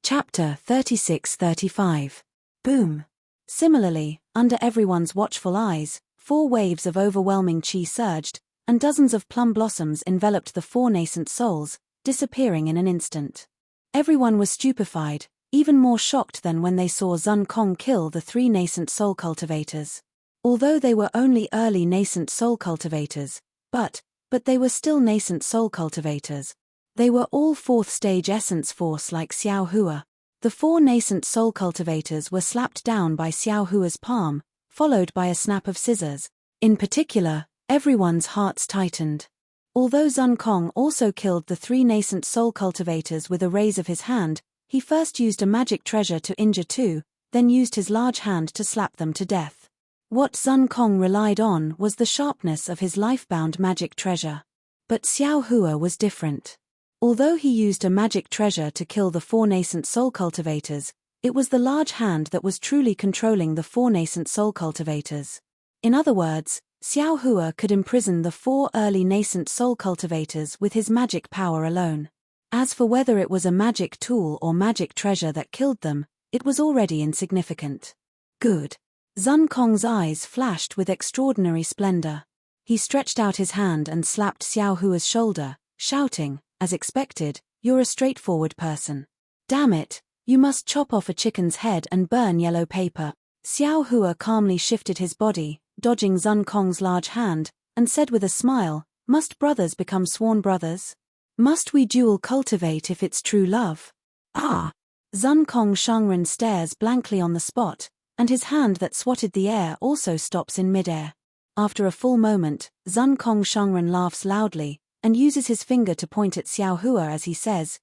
Chapter 36-35. Boom. Similarly, under everyone's watchful eyes, 4 waves of overwhelming chi surged, and dozens of plum blossoms enveloped the 4 nascent souls, disappearing in an instant. Everyone was stupefied, even more shocked than when they saw Zun Kong kill the 3 nascent soul cultivators. Although they were only early nascent soul cultivators, but they were still nascent soul cultivators. They were all 4th stage essence force like Xiao Hua. The 4 nascent soul cultivators were slapped down by Xiao Hua's palm, followed by a snap of scissors. In particular, everyone's hearts tightened. Although Zun Kong also killed the 3 nascent soul cultivators with a raise of his hand, he first used a magic treasure to injure 2, then used his large hand to slap them to death. What Zun Kong relied on was the sharpness of his life-bound magic treasure. But Xiao Hua was different. Although he used a magic treasure to kill the 4 nascent soul cultivators, it was the large hand that was truly controlling the 4 nascent soul cultivators. In other words, Xiao Hua could imprison the 4 early nascent soul cultivators with his magic power alone. As for whether it was a magic tool or magic treasure that killed them, it was already insignificant. Good. Zun Kong's eyes flashed with extraordinary splendor. He stretched out his hand and slapped Xiao Hua's shoulder, shouting, as expected, "You're a straightforward person. Damn it, you must chop off a chicken's head and burn yellow paper." Xiao Hua calmly shifted his body, dodging Zun Kong's large hand, and said with a smile, "Must brothers become sworn brothers? Must we dual cultivate if it's true love?" Ah! Zun Kong Shangren stares blankly on the spot, and his hand that swatted the air also stops in midair. After a full moment, Zun Kong Shangren laughs loudly, and uses his finger to point at Xiao Hua as he says,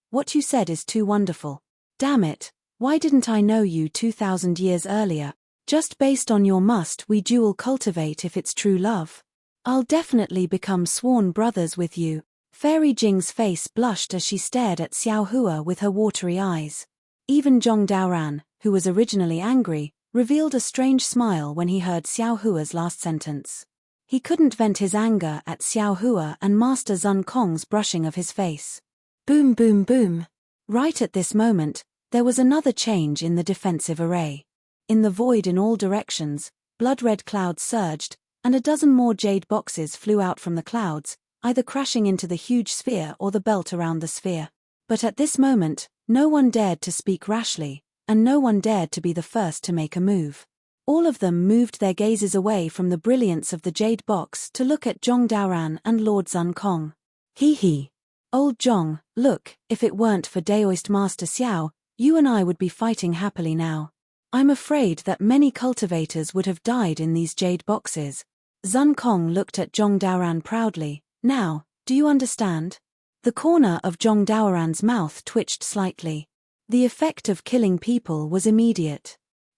what you said is too wonderful. Damn it, why didn't I know you 2,000 years earlier? Just based on your must we dual cultivate if it's true love. I'll definitely become sworn brothers with you. Fairy Jing's face blushed as she stared at Xiao Hua with her watery eyes. Even Zhong Daoran, who was originally angry, revealed a strange smile when he heard Xiao Hua's last sentence. He couldn't vent his anger at Xiao Hua and Master Zun Kong's brushing of his face. Boom boom boom. Right at this moment, there was another change in the defensive array. In the void in all directions, blood-red clouds surged, and a dozen more jade boxes flew out from the clouds, either crashing into the huge sphere or the belt around the sphere. But at this moment, no one dared to speak rashly, and no one dared to be the first to make a move. All of them moved their gazes away from the brilliance of the jade box to look at Zhong Daoran and Lord Zun Kong. Hee. Old Zhong, look, if it weren't for Daoist Master Xiao, you and I would be fighting happily now. I'm afraid that many cultivators would have died in these jade boxes. Zun Kong looked at Zhong Daoran proudly. Now, do you understand? The corner of Zhong Daoran's mouth twitched slightly. The effect of killing people was immediate.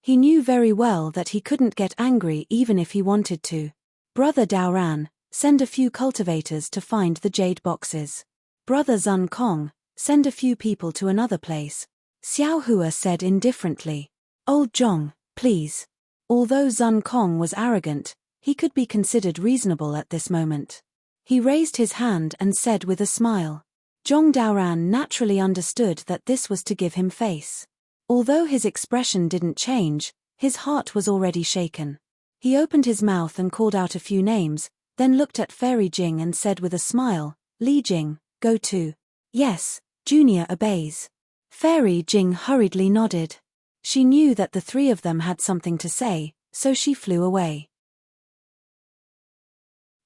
He knew very well that he couldn't get angry even if he wanted to. Brother Daoran, send a few cultivators to find the jade boxes. Brother Zun Kong, send a few people to another place. Xiao Hua said indifferently. Old Zhong, please. Although Zun Kong was arrogant, he could be considered reasonable at this moment. He raised his hand and said with a smile. Zhong Daoran naturally understood that this was to give him face. Although his expression didn't change, his heart was already shaken. He opened his mouth and called out a few names, then looked at Fairy Jing and said with a smile, Li Jing, go too. Yes, Junior obeys. Fairy Jing hurriedly nodded. She knew that the three of them had something to say, so she flew away.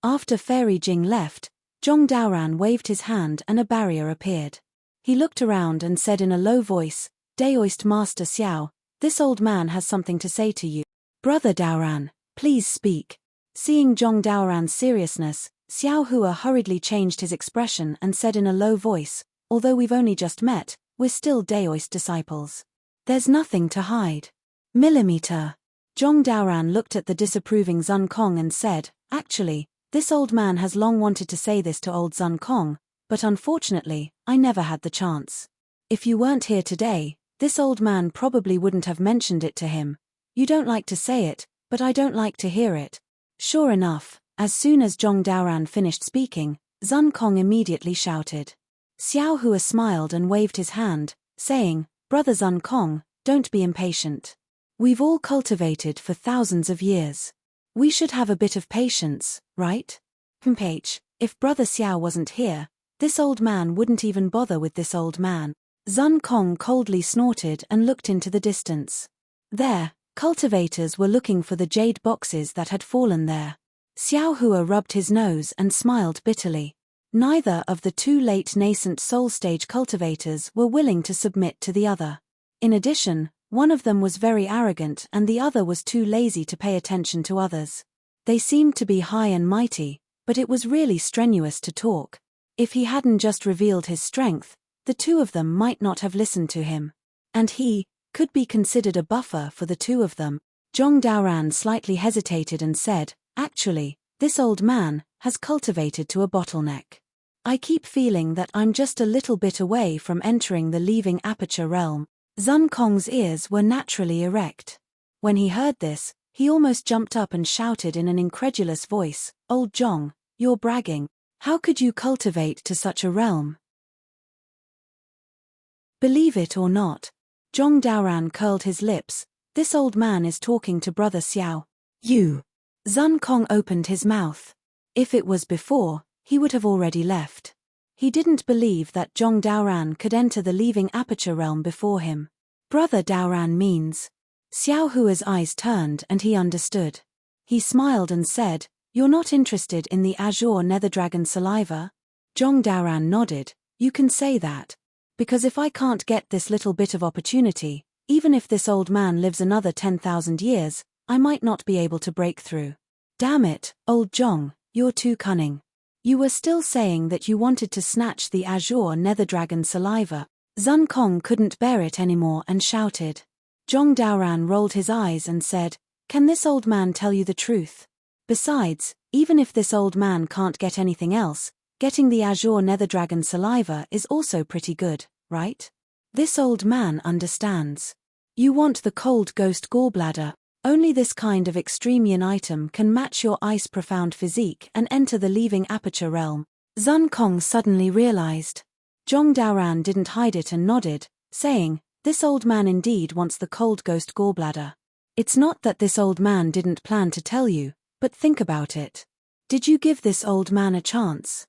After Fairy Jing left, Zhong Daoran waved his hand and a barrier appeared. He looked around and said in a low voice, Daoist Master Xiao, this old man has something to say to you. Brother Daoran, please speak. Seeing Zhong Daoran's seriousness, Xiao Hua hurriedly changed his expression and said in a low voice, although we've only just met, we're still Daoist disciples. There's nothing to hide. Millimeter. Zhong Daoran looked at the disapproving Zun Kong and said, actually, this old man has long wanted to say this to old Zun Kong, but unfortunately, I never had the chance. If you weren't here today, this old man probably wouldn't have mentioned it to him. You don't like to say it, but I don't like to hear it. Sure enough, as soon as Zhong Daoran finished speaking, Zun Kong immediately shouted. Xiao Hua smiled and waved his hand, saying, Brother Zun Kong, don't be impatient. We've all cultivated for thousands of years. We should have a bit of patience, right? If Brother Xiao wasn't here, this old man wouldn't even bother with this old man. Zun Kong coldly snorted and looked into the distance. There, cultivators were looking for the jade boxes that had fallen there. Xiao Hua rubbed his nose and smiled bitterly. Neither of the two late nascent soul stage cultivators were willing to submit to the other. In addition, one of them was very arrogant and the other was too lazy to pay attention to others. They seemed to be high and mighty, but it was really strenuous to talk. If he hadn't just revealed his strength, the two of them might not have listened to him. And he could be considered a buffer for the two of them. Zhong Daoran slightly hesitated and said, actually, this old man has cultivated to a bottleneck. I keep feeling that I'm just a little bit away from entering the leaving aperture realm. Zun Kong's ears were naturally erect. When he heard this, he almost jumped up and shouted in an incredulous voice, Old Zhong, you're bragging. How could you cultivate to such a realm? Believe it or not, Zhong Daoran curled his lips. This old man is talking to Brother Xiao. You. Zun Kong opened his mouth. If it was before, he would have already left. He didn't believe that Zhong Daoran could enter the leaving aperture realm before him. Brother Daoran means. Xiao Hua's eyes turned and he understood. He smiled and said, you're not interested in the azure nether dragon saliva? Zhong Daoran nodded, you can say that. Because if I can't get this little bit of opportunity, even if this old man lives another 10,000 years, I might not be able to break through. Damn it, old Zhong, you're too cunning. You were still saying that you wanted to snatch the azure nether dragon saliva. Zun Kong couldn't bear it anymore and shouted. Zhong Daoran rolled his eyes and said, can this old man tell you the truth? Besides, even if this old man can't get anything else, getting the azure nether dragon saliva is also pretty good, right? This old man understands. You want the cold ghost gallbladder. Only this kind of extreme yin item can match your ice profound physique and enter the leaving aperture realm. Zun Kong suddenly realized. Zhong Daoran didn't hide it and nodded, saying, this old man indeed wants the cold ghost gallbladder. It's not that this old man didn't plan to tell you, but think about it. Did you give this old man a chance?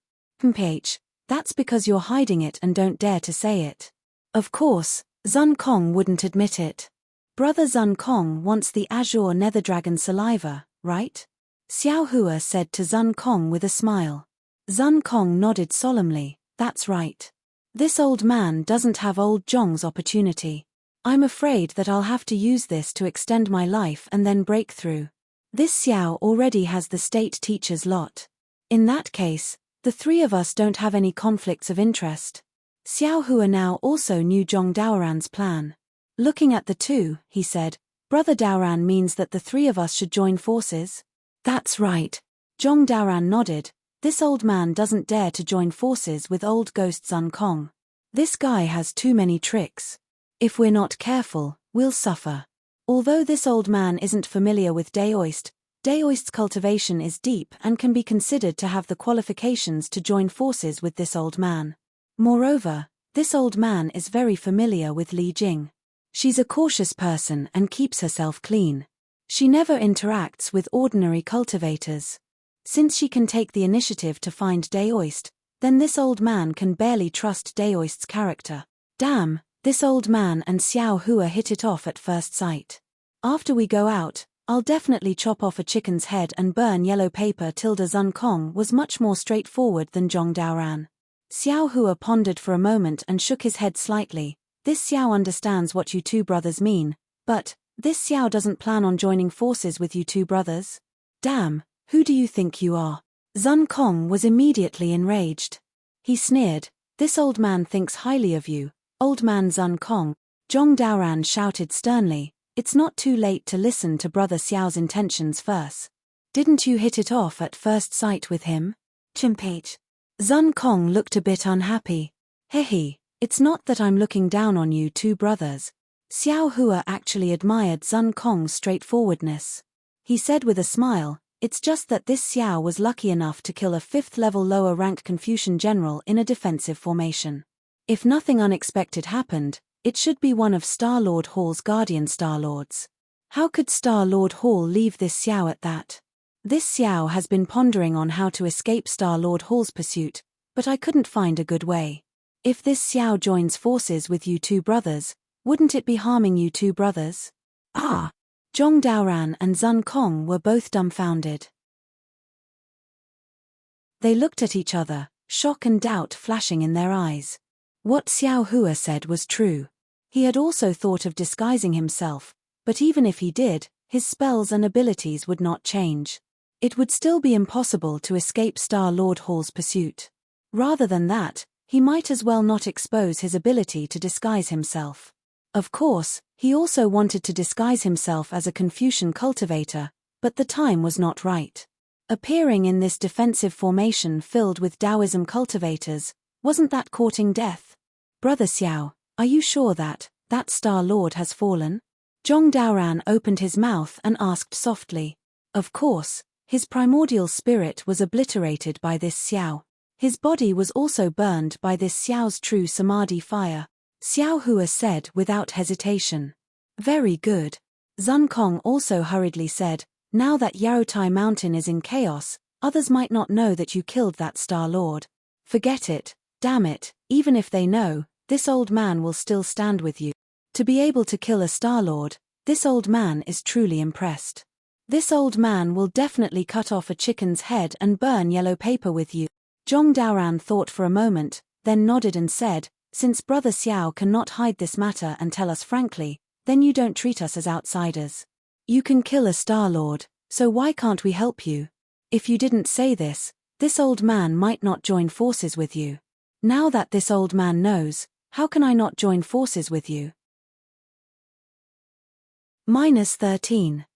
That's because you're hiding it and don't dare to say it. Of course, Zun Kong wouldn't admit it. Brother Zun Kong wants the azure nether dragon saliva, right? Xiao Hua said to Zun Kong with a smile. Zun Kong nodded solemnly, that's right. This old man doesn't have old Zhong's opportunity. I'm afraid that I'll have to use this to extend my life and then break through. This Xiao already has the state teacher's lot. In that case, the three of us don't have any conflicts of interest. Xiao Hua now also knew Zhong Daoran's plan. Looking at the two, he said, Brother Daoran means that the three of us should join forces? That's right. Zhong Daoran nodded. This old man doesn't dare to join forces with old ghost Sun Kong. This guy has too many tricks. If we're not careful, we'll suffer. Although this old man isn't familiar with Daoist's cultivation is deep and can be considered to have the qualifications to join forces with this old man. Moreover, this old man is very familiar with Li Jing. She's a cautious person and keeps herself clean. She never interacts with ordinary cultivators. Since she can take the initiative to find Daoist, then this old man can barely trust Daoist's character. Damn, this old man and Xiao Hua hit it off at first sight. After we go out, I'll definitely chop off a chicken's head and burn yellow paper. Zun Kong was much more straightforward than Zhong Daoran. Xiao Hua pondered for a moment and shook his head slightly. This Xiao understands what you two brothers mean, but this Xiao doesn't plan on joining forces with you two brothers? Damn, who do you think you are? Zun Kong was immediately enraged. He sneered, this old man thinks highly of you, old man Zun Kong. Zhong Daoran shouted sternly, it's not too late to listen to brother Xiao's intentions first. Didn't you hit it off at first sight with him? Chimpage. Zun Kong looked a bit unhappy. Hehe, it's not that I'm looking down on you two brothers. Xiao Hua actually admired Zun Kong's straightforwardness. He said with a smile, it's just that this Xiao was lucky enough to kill a 5th-level lower-ranked Confucian general in a defensive formation. If nothing unexpected happened, it should be one of Star-Lord Hall's guardian Star-Lords. How could Star-Lord Hall leave this Xiao at that? This Xiao has been pondering on how to escape Star-Lord Hall's pursuit, but I couldn't find a good way. If this Xiao joins forces with you two brothers, wouldn't it be harming you two brothers? Ah! Zhong Daoran and Zun Kong were both dumbfounded. They looked at each other, shock and doubt flashing in their eyes. What Xiao Hua said was true. He had also thought of disguising himself, but even if he did, his spells and abilities would not change. It would still be impossible to escape Star-Lord Hall's pursuit. Rather than that, he might as well not expose his ability to disguise himself. Of course, he also wanted to disguise himself as a Confucian cultivator, but the time was not right. Appearing in this defensive formation filled with Taoism cultivators, wasn't that courting death? Brother Xiao, are you sure that Star-Lord has fallen? Zhong Daoran opened his mouth and asked softly. Of course, his primordial spirit was obliterated by this Xiao. His body was also burned by this Xiao's true Samadhi fire. Xiao Hua said without hesitation. Very good. Zun Kong also hurriedly said, now that Yaotai Mountain is in chaos, others might not know that you killed that Star-Lord. Forget it, damn it, even if they know, this old man will still stand with you. To be able to kill a Star-Lord, this old man is truly impressed. This old man will definitely cut off a chicken's head and burn yellow paper with you. Zhong Daoran thought for a moment, then nodded and said, since Brother Xiao cannot hide this matter and tell us frankly, then you don't treat us as outsiders. You can kill a Star-Lord, so why can't we help you? If you didn't say this old man might not join forces with you. Now that this old man knows, how can I not join forces with you? -13.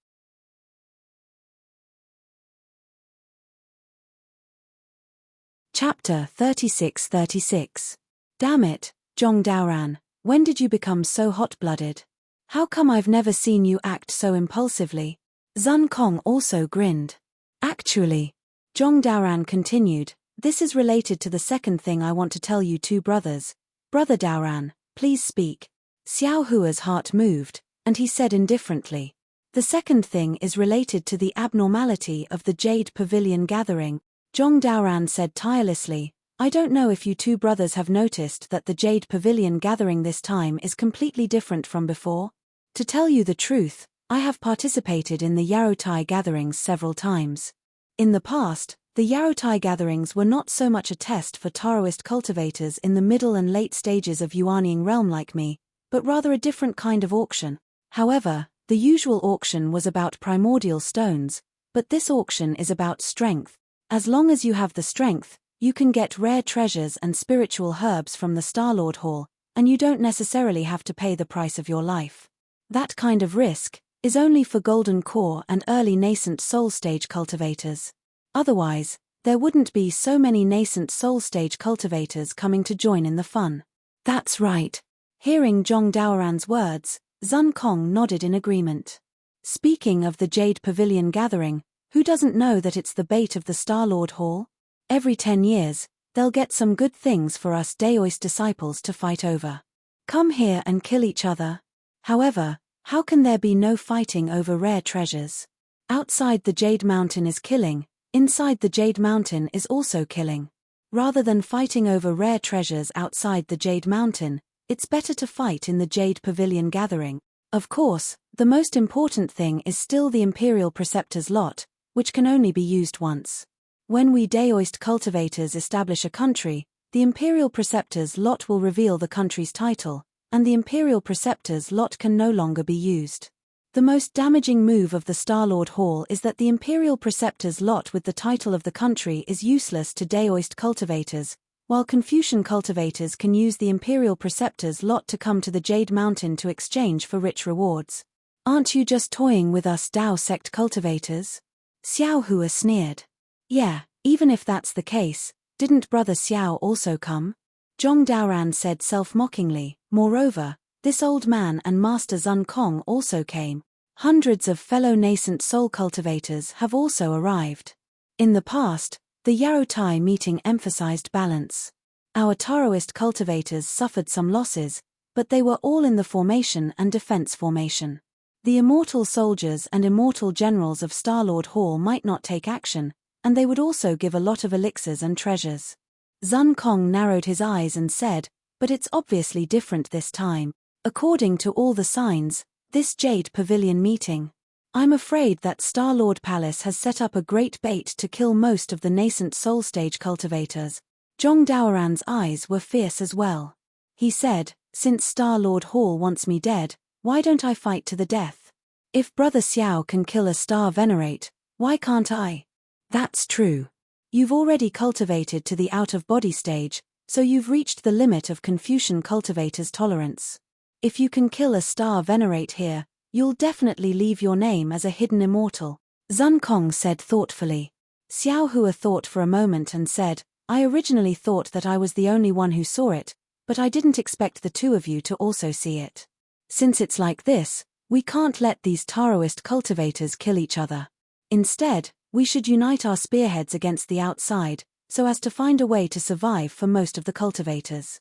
Chapter 36-36. Damn it, Zhong Daoran, when did you become so hot-blooded? How come I've never seen you act so impulsively? Zun Kong also grinned. Actually, Zhong Daoran continued, this is related to the second thing I want to tell you two brothers. Brother Daoran, please speak. Xiao Hua's heart moved, and he said indifferently. The second thing is related to the abnormality of the Jade Pavilion gathering. Zhong Daoran said tirelessly, I don't know if you two brothers have noticed that the Jade Pavilion gathering this time is completely different from before. To tell you the truth, I have participated in the Yaotai gatherings several times. In the past, the Yaotai gatherings were not so much a test for Taoist cultivators in the middle and late stages of Yuanying realm like me, but rather a different kind of auction. However, the usual auction was about primordial stones, but this auction is about strength. As long as you have the strength, you can get rare treasures and spiritual herbs from the Star-Lord Hall, and you don't necessarily have to pay the price of your life. That kind of risk, is only for golden core and early nascent soul stage cultivators. Otherwise, there wouldn't be so many nascent soul stage cultivators coming to join in the fun. That's right. Hearing Zhong Daoran's words, Zun Kong nodded in agreement. Speaking of the Jade Pavilion gathering, who doesn't know that it's the bait of the Star-Lord Hall? Every 10 years, they'll get some good things for us Daoist disciples to fight over. Come here and kill each other. However, how can there be no fighting over rare treasures? Outside the Jade Mountain is killing, inside the Jade Mountain is also killing. Rather than fighting over rare treasures outside the Jade Mountain, it's better to fight in the Jade Pavilion gathering. Of course, the most important thing is still the Imperial Preceptor's lot, which can only be used once. When we Daoist cultivators establish a country, the Imperial Preceptor's lot will reveal the country's title, and the Imperial Preceptor's lot can no longer be used. The most damaging move of the Star-Lord Hall is that the Imperial Preceptor's lot with the title of the country is useless to Daoist cultivators, while Confucian cultivators can use the Imperial Preceptor's lot to come to the Jade Mountain to exchange for rich rewards. Aren't you just toying with us Dao sect cultivators? Xiao Hua sneered. Yeah, even if that's the case, didn't Brother Xiao also come? Zhong Daoran said self-mockingly. Moreover, this old man and Master Zun Kong also came. Hundreds of fellow nascent soul cultivators have also arrived. In the past, the Yarotai meeting emphasized balance. Our Taoist cultivators suffered some losses, but they were all in the formation and defense formation. The immortal soldiers and immortal generals of Star-Lord Hall might not take action, and they would also give a lot of elixirs and treasures. Zun Kong narrowed his eyes and said, but it's obviously different this time. According to all the signs, this Jade Pavilion meeting. I'm afraid that Star-Lord Palace has set up a great bait to kill most of the nascent soul stage cultivators. Zhong Daoran's eyes were fierce as well. He said, since Star-Lord Hall wants me dead, why don't I fight to the death? If Brother Xiao can kill a Star Venerate, why can't I? That's true. You've already cultivated to the out-of-body stage, so you've reached the limit of Confucian cultivators' tolerance. If you can kill a Star Venerate here, you'll definitely leave your name as a hidden immortal, Zun Kong said thoughtfully. Xiao Hua thought for a moment and said, I originally thought that I was the only one who saw it, but I didn't expect the two of you to also see it. Since it's like this, we can't let these Taoist cultivators kill each other. Instead, we should unite our spearheads against the outside, so as to find a way to survive for most of the cultivators.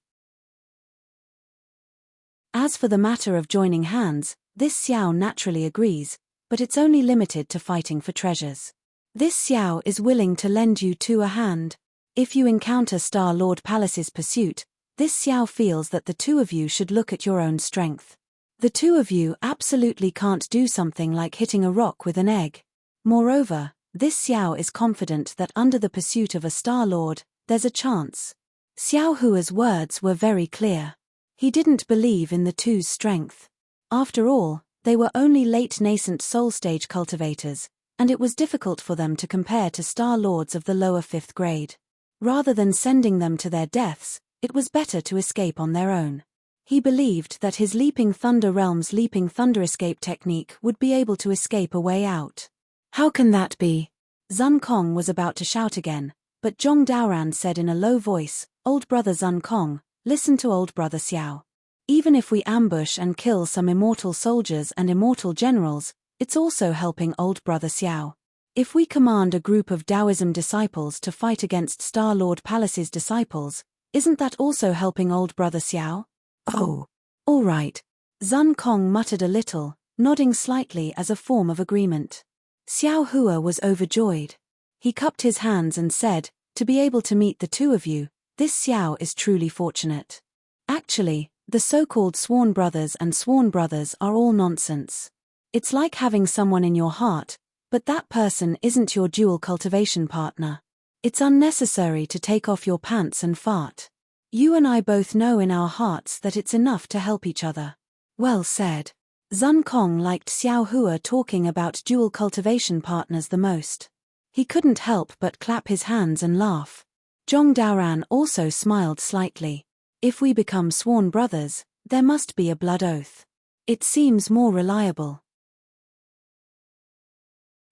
As for the matter of joining hands, this Xiao naturally agrees, but it's only limited to fighting for treasures. This Xiao is willing to lend you two a hand. If you encounter Star-Lord Palace's pursuit, this Xiao feels that the two of you should look at your own strength. The two of you absolutely can't do something like hitting a rock with an egg. Moreover, this Xiao is confident that under the pursuit of a Star-Lord, there's a chance. Xiao Hua's words were very clear. He didn't believe in the two's strength. After all, they were only late nascent soul stage cultivators, and it was difficult for them to compare to Star-Lords of the lower 5th grade. Rather than sending them to their deaths, it was better to escape on their own. He believed that his Leaping Thunder Realm's Leaping Thunder escape technique would be able to escape a way out. How can that be? Zun Kong was about to shout again, but Zhong Daoran said in a low voice, Old Brother Zun Kong, listen to Old Brother Xiao. Even if we ambush and kill some immortal soldiers and immortal generals, it's also helping Old Brother Xiao. If we command a group of Taoism disciples to fight against Star-Lord Palace's disciples, isn't that also helping Old Brother Xiao? Oh, all right. Zun Kong muttered a little, nodding slightly as a form of agreement. Xiao Hua was overjoyed. He cupped his hands and said, to be able to meet the two of you, this Xiao is truly fortunate. Actually, the so-called sworn brothers and sworn brothers are all nonsense. It's like having someone in your heart, but that person isn't your dual cultivation partner. It's unnecessary to take off your pants and fart. You and I both know in our hearts that it's enough to help each other. Well said. Zun Kong liked Xiao Hua talking about dual cultivation partners the most. He couldn't help but clap his hands and laugh. Zhong Daoran also smiled slightly. If we become sworn brothers, there must be a blood oath. It seems more reliable.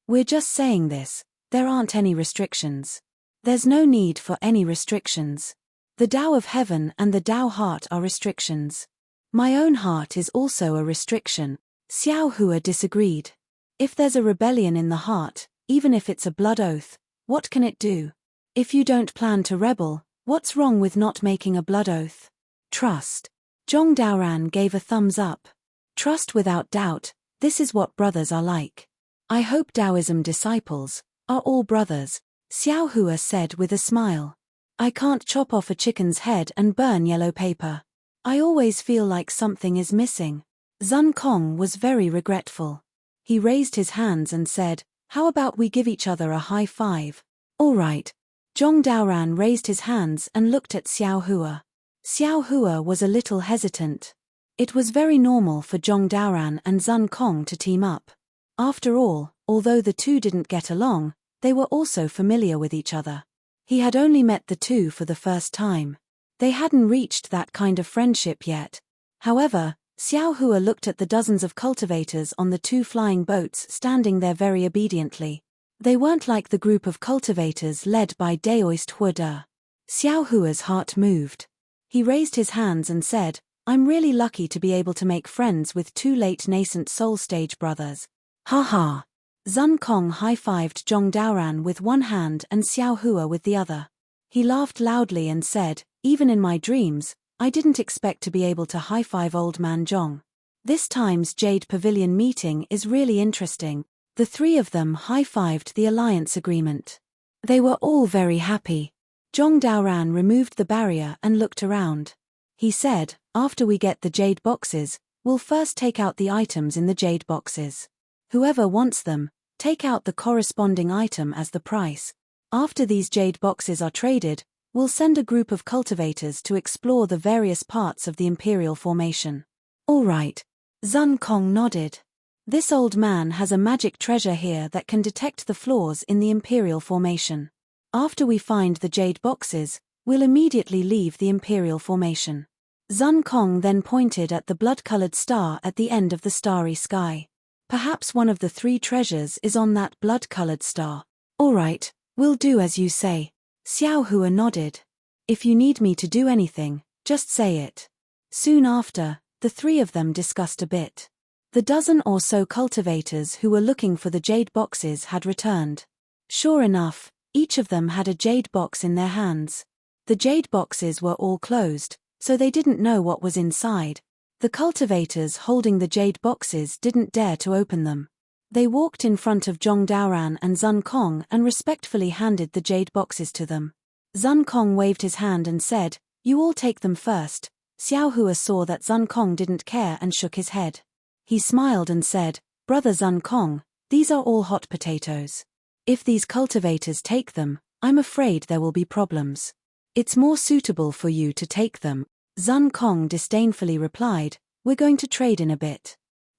We're just saying this. There aren't any restrictions. There's no need for any restrictions. The Tao of Heaven and the Tao Heart are restrictions. My own heart is also a restriction. Xiao Hua disagreed. If there's a rebellion in the heart, even if it's a blood oath, what can it do? If you don't plan to rebel, what's wrong with not making a blood oath? Trust. Zhong Daoran gave a thumbs up. Trust without doubt, this is what brothers are like. I hope Taoism disciples are all brothers, Xiao Hua said with a smile. I can't chop off a chicken's head and burn yellow paper. I always feel like something is missing. Zun Kong was very regretful. He raised his hands and said, how about we give each other a high five? All right. Zhong Daoran raised his hands and looked at Xiao Hua. Xiao Hua was a little hesitant. It was very normal for Zhong Daoran and Zun Kong to team up. After all, although the two didn't get along, they were also familiar with each other. He had only met the two for the first time. They hadn't reached that kind of friendship yet. However, Xiao Hua looked at the dozens of cultivators on the two flying boats standing there very obediently. They weren't like the group of cultivators led by Deity Hua De. Xiao Hua's heart moved. He raised his hands and said, I'm really lucky to be able to make friends with two late nascent soul stage brothers. Ha ha. Zun Kong high-fived Zhong Daoran with one hand and Xiao Hua with the other. He laughed loudly and said, even in my dreams, I didn't expect to be able to high-five old man Zhong. This time's Jade Pavilion meeting is really interesting. The three of them high-fived the alliance agreement. They were all very happy. Zhong Daoran removed the barrier and looked around. He said, after we get the jade boxes, we'll first take out the items in the jade boxes. Whoever wants them, take out the corresponding item as the price. After these jade boxes are traded, we'll send a group of cultivators to explore the various parts of the Imperial Formation. All right. Zun Kong nodded. This old man has a magic treasure here that can detect the flaws in the Imperial Formation. After we find the jade boxes, we'll immediately leave the Imperial Formation. Zun Kong then pointed at the blood-colored star at the end of the starry sky. Perhaps one of the three treasures is on that blood-colored star. All right, we'll do as you say. Xiao Hua nodded. If you need me to do anything, just say it. Soon after, the three of them discussed a bit. The dozen or so cultivators who were looking for the jade boxes had returned. Sure enough, each of them had a jade box in their hands. The jade boxes were all closed, so they didn't know what was inside. The cultivators holding the jade boxes didn't dare to open them. They walked in front of Zhong Daoran and Zun Kong and respectfully handed the jade boxes to them. Zun Kong waved his hand and said, you all take them first. Xiao Hua saw that Zun Kong didn't care and shook his head. He smiled and said, Brother Zun Kong, these are all hot potatoes. If these cultivators take them, I'm afraid there will be problems. It's more suitable for you to take them. Zun Kong disdainfully replied, we're going to trade in a bit.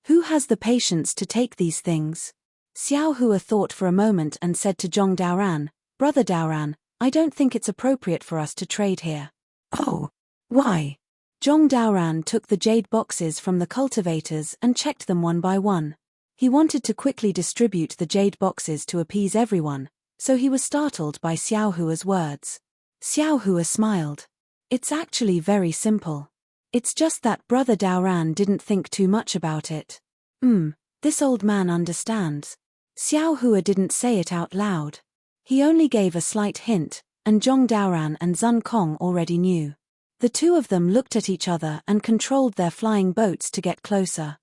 Who has the patience to take these things? Xiao Hua thought for a moment and said to Zhong Daoran, Brother Daoran, I don't think it's appropriate for us to trade here. Oh, why? Zhong Daoran took the jade boxes from the cultivators and checked them one by one. He wanted to quickly distribute the jade boxes to appease everyone, so he was startled by Xiao Hua's words. Xiao Hua smiled. It's actually very simple. It's just that Brother Daoran didn't think too much about it. This old man understands. Xiao Hua didn't say it out loud. He only gave a slight hint, and Zhong Daoran and Zun Kong already knew. The two of them looked at each other and controlled their flying boats to get closer.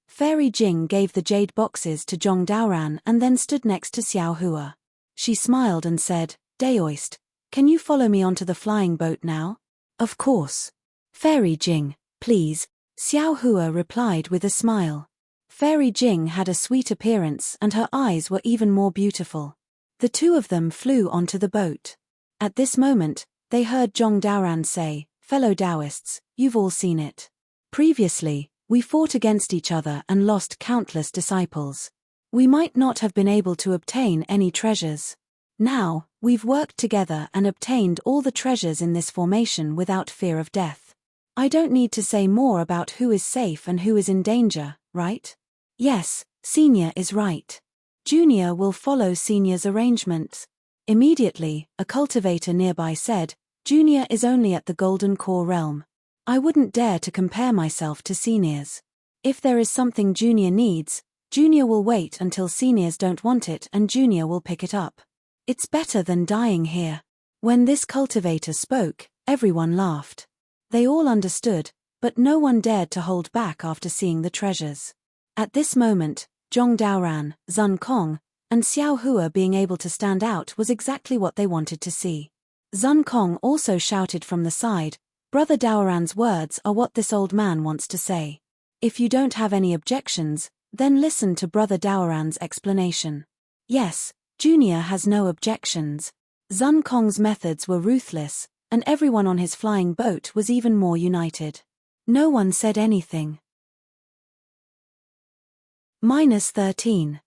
Fairy Jing gave the jade boxes to Zhong Daoran and then stood next to Xiao Hua. She smiled and said, Deity, can you follow me onto the flying boat now? Of course. Fairy Jing, please, Xiao Hua replied with a smile. Fairy Jing had a sweet appearance and her eyes were even more beautiful. The two of them flew onto the boat. At this moment, they heard Zhong Daoran say, Fellow Taoists, you've all seen it. Previously, we fought against each other and lost countless disciples. We might not have been able to obtain any treasures. Now, we've worked together and obtained all the treasures in this formation without fear of death. I don't need to say more about who is safe and who is in danger, right? Yes, Senior is right. Junior will follow Senior's arrangements. Immediately, a cultivator nearby said, Junior is only at the Golden Core realm. I wouldn't dare to compare myself to Senior's. If there is something Junior needs, Junior will wait until Seniors don't want it and Junior will pick it up. It's better than dying here. When this cultivator spoke, everyone laughed. They all understood, but no one dared to hold back after seeing the treasures. At this moment, Zhong Daoran, Zun Kong, and Xiao Hua being able to stand out was exactly what they wanted to see. Zun Kong also shouted from the side, Brother Daoran's words are what this old man wants to say. If you don't have any objections, then listen to Brother Daoran's explanation. Yes, Junior has no objections. Zun Kong's methods were ruthless, and everyone on his flying boat was even more united. No one said anything. -13.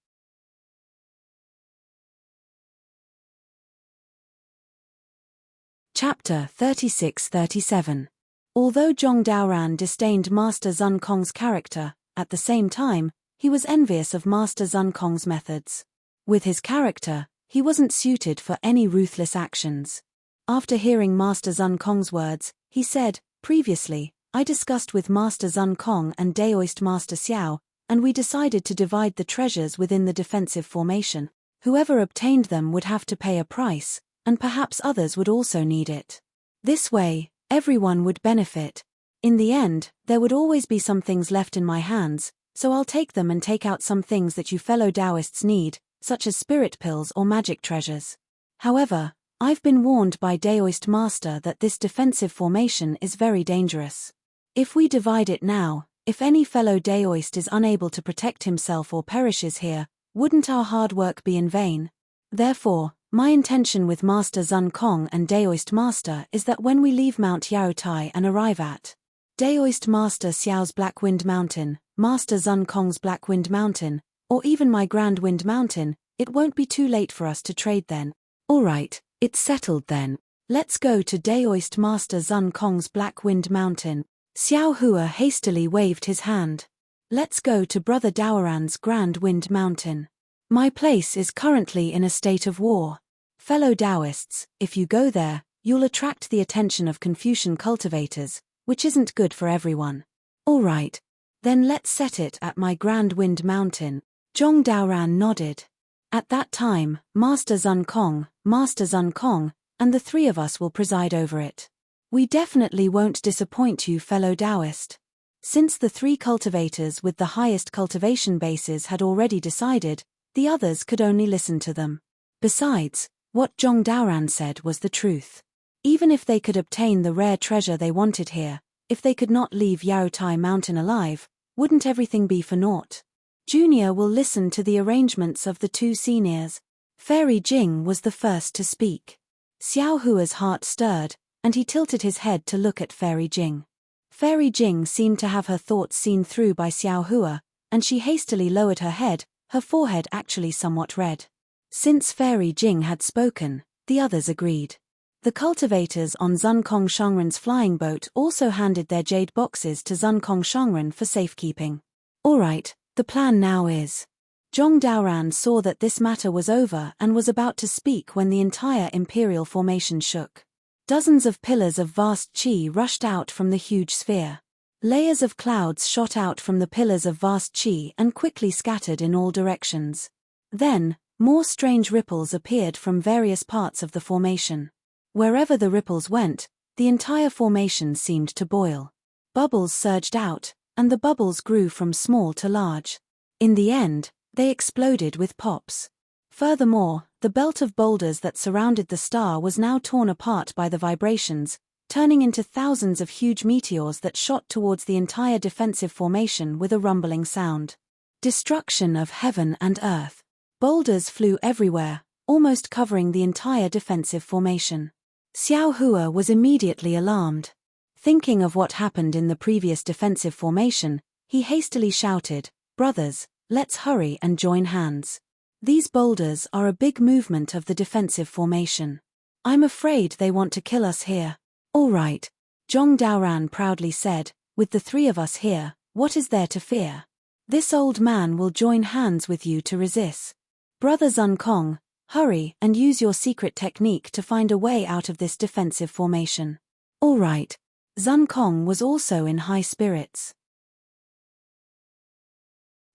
Chapter 36-37. Although Zhong Daoran disdained Master Zun Kong's character, at the same time, he was envious of Master Zun Kong's methods. With his character, he wasn't suited for any ruthless actions. After hearing Master Zun Kong's words, he said, Previously, I discussed with Master Zun Kong and Daoist Master Xiao, and we decided to divide the treasures within the defensive formation. Whoever obtained them would have to pay a price, and perhaps others would also need it. This way, everyone would benefit. In the end, there would always be some things left in my hands, so I'll take them and take out some things that you fellow Taoists need, such as spirit pills or magic treasures. However, I've been warned by Daoist Master that this defensive formation is very dangerous. If we divide it now, if any fellow Daoist is unable to protect himself or perishes here, wouldn't our hard work be in vain? Therefore, my intention with Master Zun Kong and Daoist Master is that when we leave Mount Yaotai and arrive at Daoist Master Xiao's Black Wind Mountain, Master Zun Kong's Black Wind Mountain, or even my Grand Wind Mountain, it won't be too late for us to trade then. Alright, it's settled then. Let's go to Daoist Master Zun Kong's Black Wind Mountain. Xiao Hua hastily waved his hand. Let's go to Brother Daoran's Grand Wind Mountain. My place is currently in a state of war. Fellow Taoists, if you go there, you'll attract the attention of Confucian cultivators, which isn't good for everyone. Alright. Then let's set it at my Grand Wind Mountain. Zhong Daoran nodded. At that time, Master Zun Kong, and the three of us will preside over it. We definitely won't disappoint you, fellow Taoist. Since the three cultivators with the highest cultivation bases had already decided, the others could only listen to them. Besides, what Zhong Daoran said was the truth. Even if they could obtain the rare treasure they wanted here, if they could not leave Yaotai Mountain alive, wouldn't everything be for naught? Junior will listen to the arrangements of the two seniors. Fairy Jing was the first to speak. Xiao Hua's heart stirred, and he tilted his head to look at Fairy Jing. Fairy Jing seemed to have her thoughts seen through by Xiao Hua, and she hastily lowered her head, her forehead actually somewhat red. Since Fairy Jing had spoken, the others agreed. The cultivators on Zun Kong Shangren's flying boat also handed their jade boxes to Zun Kong Shangren for safekeeping. Alright, the plan now is. Zhong Daoran saw that this matter was over and was about to speak when the entire imperial formation shook. Dozens of pillars of vast qi rushed out from the huge sphere. Layers of clouds shot out from the pillars of vast qi and quickly scattered in all directions. Then, more strange ripples appeared from various parts of the formation. Wherever the ripples went, the entire formation seemed to boil. Bubbles surged out, and the bubbles grew from small to large. In the end, they exploded with pops. Furthermore, the belt of boulders that surrounded the star was now torn apart by the vibrations, turning into thousands of huge meteors that shot towards the entire defensive formation with a rumbling sound. Destruction of heaven and earth. Boulders flew everywhere, almost covering the entire defensive formation. Xiao Hua was immediately alarmed. Thinking of what happened in the previous defensive formation, he hastily shouted, "Brothers, let's hurry and join hands. These boulders are a big movement of the defensive formation. I'm afraid they want to kill us here." "All right," Zhong Daoran proudly said, "with the three of us here, what is there to fear?" This old man will join hands with you to resist. Brother Zun Kong, hurry and use your secret technique to find a way out of this defensive formation. All right. Zun Kong was also in high spirits.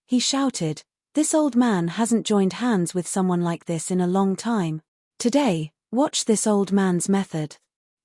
He shouted, "This old man hasn't joined hands with someone like this in a long time. Today, watch this old man's method."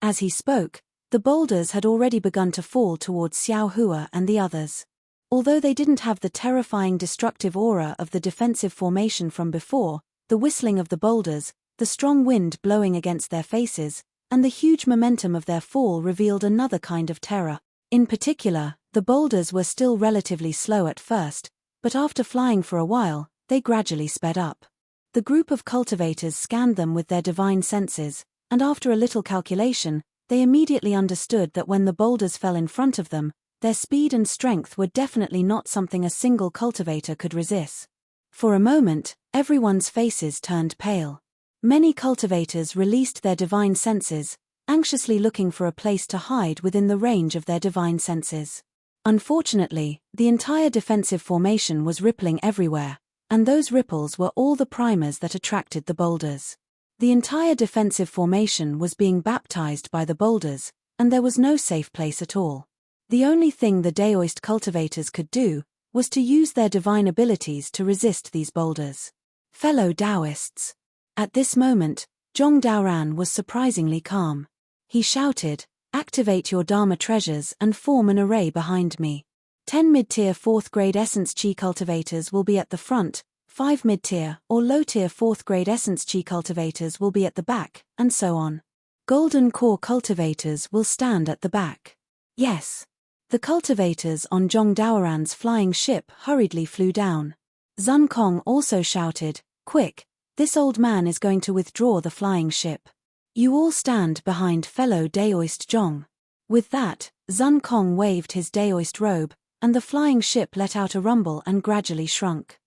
As he spoke, the boulders had already begun to fall towards Xiao Hua and the others. Although they didn't have the terrifying destructive aura of the defensive formation from before, the whistling of the boulders, the strong wind blowing against their faces, and the huge momentum of their fall revealed another kind of terror. In particular, the boulders were still relatively slow at first, but after flying for a while, they gradually sped up. The group of cultivators scanned them with their divine senses, and after a little calculation, they immediately understood that when the boulders fell in front of them, their speed and strength were definitely not something a single cultivator could resist. For a moment, everyone's faces turned pale. Many cultivators released their divine senses, anxiously looking for a place to hide within the range of their divine senses. Unfortunately, the entire defensive formation was rippling everywhere, and those ripples were all the primers that attracted the boulders. The entire defensive formation was being baptized by the boulders, and there was no safe place at all. The only thing the Daoist cultivators could do was to use their divine abilities to resist these boulders. Fellow Daoists. At this moment, Zhong Daoran was surprisingly calm. He shouted, "Activate your Dharma treasures and form an array behind me. 10 mid-tier 4th grade essence chi cultivators will be at the front, 5 mid-tier or low-tier 4th grade essence chi cultivators will be at the back, and so on. Golden core cultivators will stand at the back." Yes. The cultivators on Zhong Daoran's flying ship hurriedly flew down. Zun Kong also shouted, "Quick, this old man is going to withdraw the flying ship. You all stand behind fellow Daoist Zhong." With that, Zun Kong waved his Daoist robe, and the flying ship let out a rumble and gradually shrunk.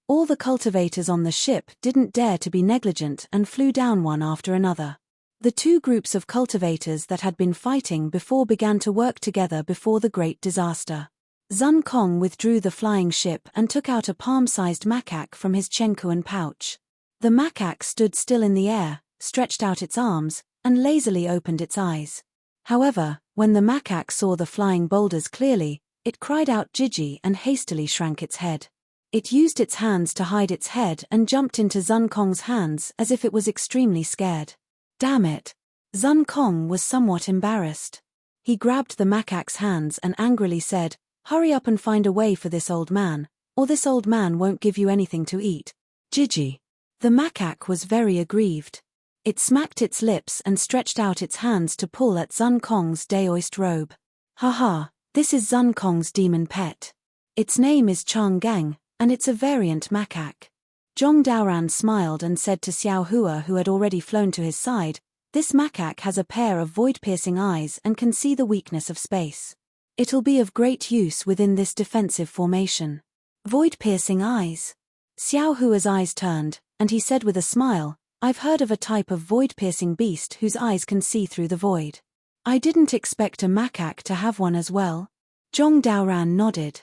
All the cultivators on the ship didn't dare to be negligent and flew down one after another. The two groups of cultivators that had been fighting before began to work together before the great disaster. Zun Kong withdrew the flying ship and took out a palm-sized macaque from his Chenkuan pouch. The macaque stood still in the air, stretched out its arms, and lazily opened its eyes. However, when the macaque saw the flying boulders clearly, it cried out Jiji and hastily shrank its head. It used its hands to hide its head and jumped into Zun Kong's hands as if it was extremely scared. Damn it! Zun Kong was somewhat embarrassed. He grabbed the macaque's hands and angrily said, "Hurry up and find a way for this old man, or this old man won't give you anything to eat." Jiji. The macaque was very aggrieved. It smacked its lips and stretched out its hands to pull at Zun Kong's Daoist robe. Haha, this is Zun Kong's demon pet. Its name is Chang Gang, and it's a variant macaque. Zhong Daoran smiled and said to Xiao Hua, who had already flown to his side, "This macaque has a pair of void-piercing eyes and can see the weakness of space. It'll be of great use within this defensive formation." Void-piercing eyes. Xiao Hua's eyes turned, and he said with a smile, "I've heard of a type of void-piercing beast whose eyes can see through the void. I didn't expect a macaque to have one as well." Zhong Daoran nodded.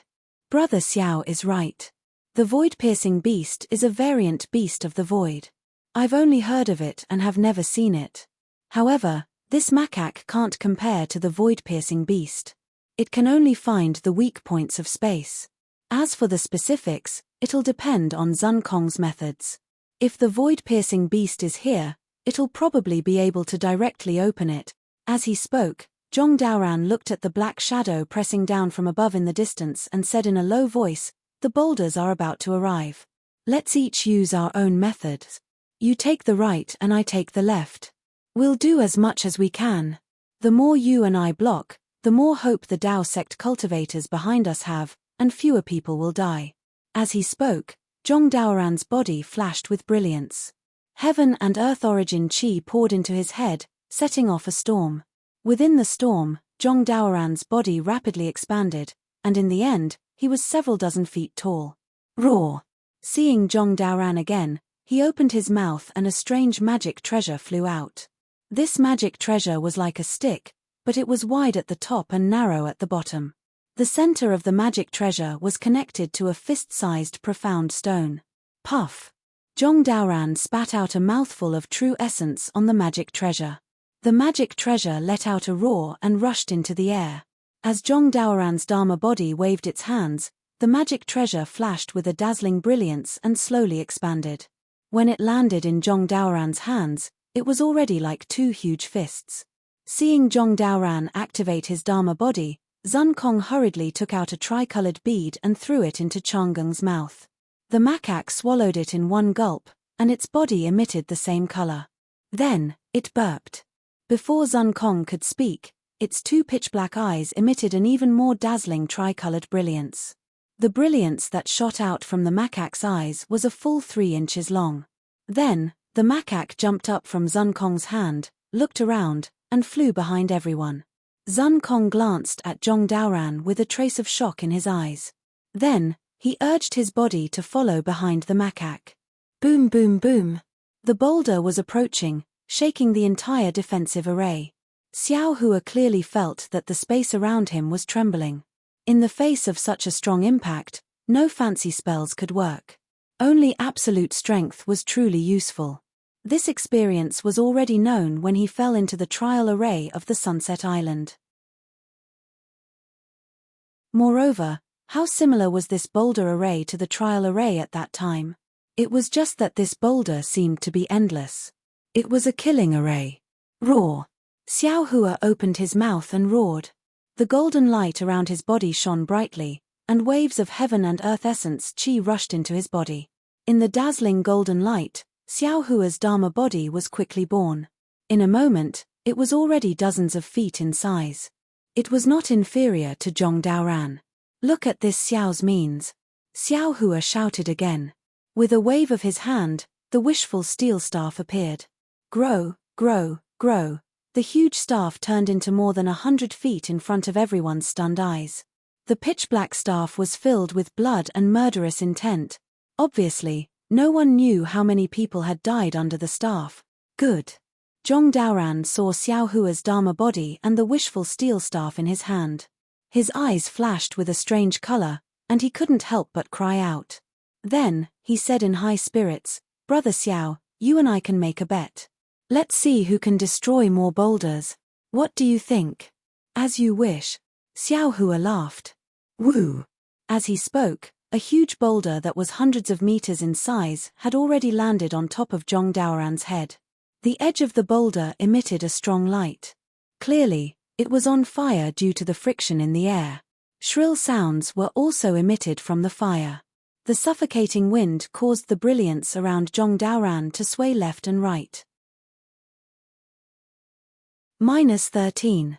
Brother Xiao is right. The void-piercing beast is a variant beast of the void. I've only heard of it and have never seen it. However, this macaque can't compare to the void-piercing beast. It can only find the weak points of space. As for the specifics, it'll depend on Zun Kong's methods. If the void-piercing beast is here, it'll probably be able to directly open it. As he spoke, Zhong Daoran looked at the black shadow pressing down from above in the distance and said in a low voice, "The boulders are about to arrive. Let's each use our own methods. You take the right and I take the left. We'll do as much as we can. The more you and I block, the more hope the Dao sect cultivators behind us have, and fewer people will die." As he spoke, Zhong Daoran's body flashed with brilliance. Heaven and earth origin chi poured into his head, setting off a storm. Within the storm, Zhong Daoran's body rapidly expanded, and in the end, he was several dozen feet tall. Roar! Seeing Zhong Daoran again, he opened his mouth and a strange magic treasure flew out. This magic treasure was like a stick, but it was wide at the top and narrow at the bottom. The center of the magic treasure was connected to a fist-sized profound stone. Puff! Zhong Daoran spat out a mouthful of true essence on the magic treasure. The magic treasure let out a roar and rushed into the air. As Zhong Daoran's Dharma body waved its hands, the magic treasure flashed with a dazzling brilliance and slowly expanded. When it landed in Zhong Daoran's hands, it was already like two huge fists. Seeing Zhong Daoran activate his Dharma body, Zun Kong hurriedly took out a tricolored bead and threw it into Changgeng's mouth. The macaque swallowed it in one gulp, and its body emitted the same color. Then, it burped. Before Zun Kong could speak, its two pitch-black eyes emitted an even more dazzling tricolored brilliance. The brilliance that shot out from the macaque's eyes was a full 3 inches long. Then, the macaque jumped up from Zun Kong's hand, looked around, and flew behind everyone. Zun Kong glanced at Zhong Daoran with a trace of shock in his eyes. Then, he urged his body to follow behind the macaque. Boom boom boom. The boulder was approaching, shaking the entire defensive array. Xiao Hua clearly felt that the space around him was trembling. In the face of such a strong impact, no fancy spells could work. Only absolute strength was truly useful. This experience was already known when he fell into the trial array of the Sunset Island. Moreover, how similar was this boulder array to the trial array at that time? It was just that this boulder seemed to be endless. It was a killing array. Roar! Xiao Hua opened his mouth and roared. The golden light around his body shone brightly, and waves of heaven and earth essence chi rushed into his body. In the dazzling golden light, Xiao Hua's Dharma body was quickly born. In a moment, it was already dozens of feet in size. It was not inferior to Zhong Daoran. Look at this Xiao's means. Xiao Hua shouted again. With a wave of his hand, the wishful steel staff appeared. Grow, grow, grow. The huge staff turned into more than 100 feet in front of everyone's stunned eyes. The pitch-black staff was filled with blood and murderous intent. Obviously, no one knew how many people had died under the staff. Good. Zhong Daoran saw Xiao Hua's Dharma body and the wishful steel staff in his hand. His eyes flashed with a strange color, and he couldn't help but cry out. Then, he said in high spirits, "Brother Xiao, you and I can make a bet. Let's see who can destroy more boulders. What do you think?" "As you wish." Xiao Hua laughed. Woo! As he spoke, a huge boulder that was hundreds of meters in size had already landed on top of Zhong Daoran's head. The edge of the boulder emitted a strong light. Clearly, it was on fire due to the friction in the air. Shrill sounds were also emitted from the fire. The suffocating wind caused the brilliance around Zhong Daoran to sway left and right. -13.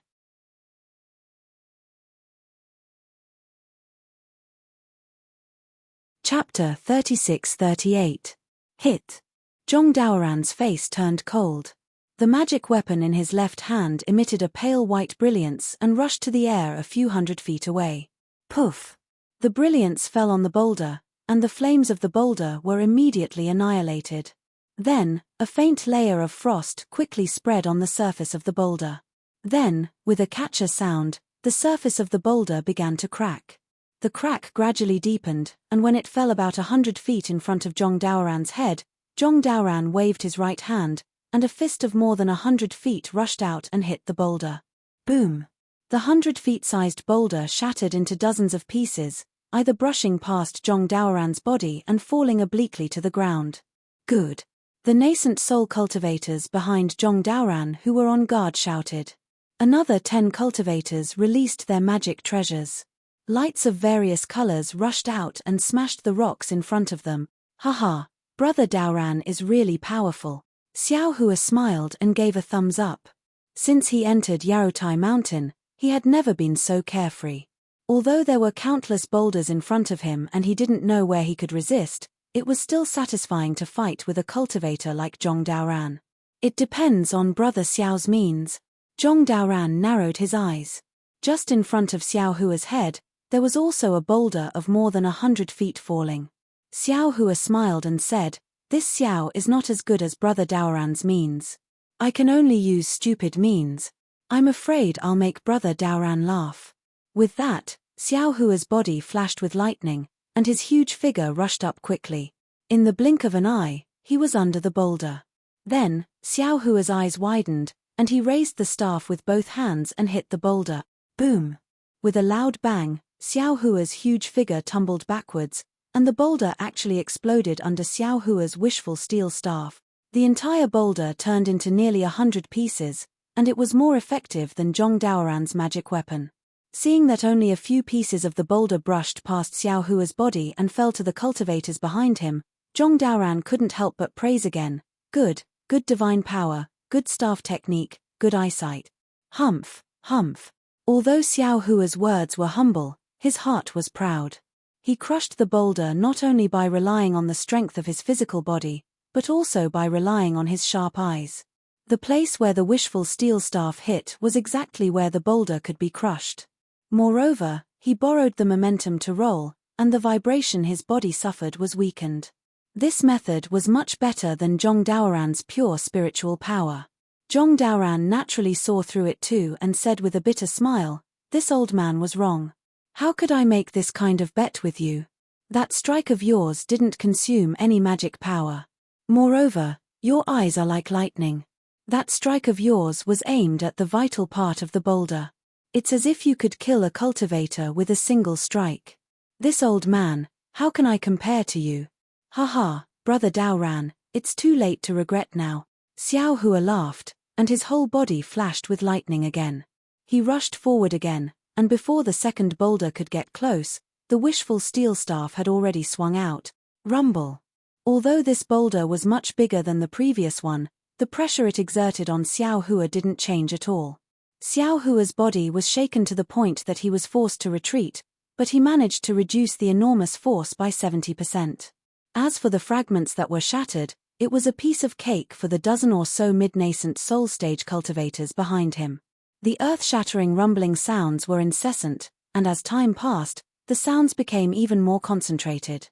Chapter 36-38. Hit. Zhong Daoran's face turned cold. The magic weapon in his left hand emitted a pale white brilliance and rushed to the air a few hundred feet away. Poof! The brilliance fell on the boulder, and the flames of the boulder were immediately annihilated. Then, a faint layer of frost quickly spread on the surface of the boulder. Then, with a catcher sound, the surface of the boulder began to crack. The crack gradually deepened, and when it fell about 100 feet in front of Zhong Daoran's head, Zhong Daoran waved his right hand, and a fist of more than 100 feet rushed out and hit the boulder. Boom! The 100-feet-sized boulder shattered into dozens of pieces, either brushing past Zhong Daoran's body and falling obliquely to the ground. Good! The nascent soul cultivators behind Zhong Daoran who were on guard shouted. Another 10 cultivators released their magic treasures. Lights of various colors rushed out and smashed the rocks in front of them. Haha, Brother Daoran is really powerful. Xiao Hua smiled and gave a thumbs up. Since he entered Yarotai Mountain, he had never been so carefree. Although there were countless boulders in front of him and he didn't know where he could resist, it was still satisfying to fight with a cultivator like Zhong Daoran. It depends on Brother Xiao's means. Zhong Daoran narrowed his eyes. Just in front of Xiao Hua's head, there was also a boulder of more than 100 feet falling. Xiao Hua smiled and said, "This Xiao is not as good as Brother Daoran's means. I can only use stupid means. I'm afraid I'll make Brother Daoran laugh." With that, Xiao Hua's body flashed with lightning, and his huge figure rushed up quickly. In the blink of an eye, he was under the boulder. Then, Xiao Hua's eyes widened, and he raised the staff with both hands and hit the boulder. Boom! With a loud bang, Xiao Hua's huge figure tumbled backwards, and the boulder actually exploded under Xiao Hua's wishful steel staff. The entire boulder turned into nearly 100 pieces, and it was more effective than Zhong Daoran's magic weapon. Seeing that only a few pieces of the boulder brushed past Xiao Hua's body and fell to the cultivators behind him, Zhong Daoran couldn't help but praise again. Good divine power, good staff technique, good eyesight. Humph, humph. Although Xiao Hua's words were humble, his heart was proud. He crushed the boulder not only by relying on the strength of his physical body, but also by relying on his sharp eyes. The place where the wishful steel staff hit was exactly where the boulder could be crushed. Moreover, he borrowed the momentum to roll, and the vibration his body suffered was weakened. This method was much better than Zhong Daoran's pure spiritual power. Zhong Daoran naturally saw through it too and said with a bitter smile, "This old man was wrong. How could I make this kind of bet with you? That strike of yours didn't consume any magic power. Moreover, your eyes are like lightning. That strike of yours was aimed at the vital part of the boulder. It's as if you could kill a cultivator with a single strike. This old man, how can I compare to you? Haha, brother Daoran, it's too late to regret now." Xiao Hua laughed, and his whole body flashed with lightning again. He rushed forward again, and before the second boulder could get close, the wishful steel staff had already swung out. Rumble. Although this boulder was much bigger than the previous one, the pressure it exerted on Xiao Hua didn't change at all. Xiao Hua's body was shaken to the point that he was forced to retreat, but he managed to reduce the enormous force by 70%. As for the fragments that were shattered, it was a piece of cake for the dozen or so mid-nascent soul stage cultivators behind him. The earth-shattering rumbling sounds were incessant, and as time passed, the sounds became even more concentrated.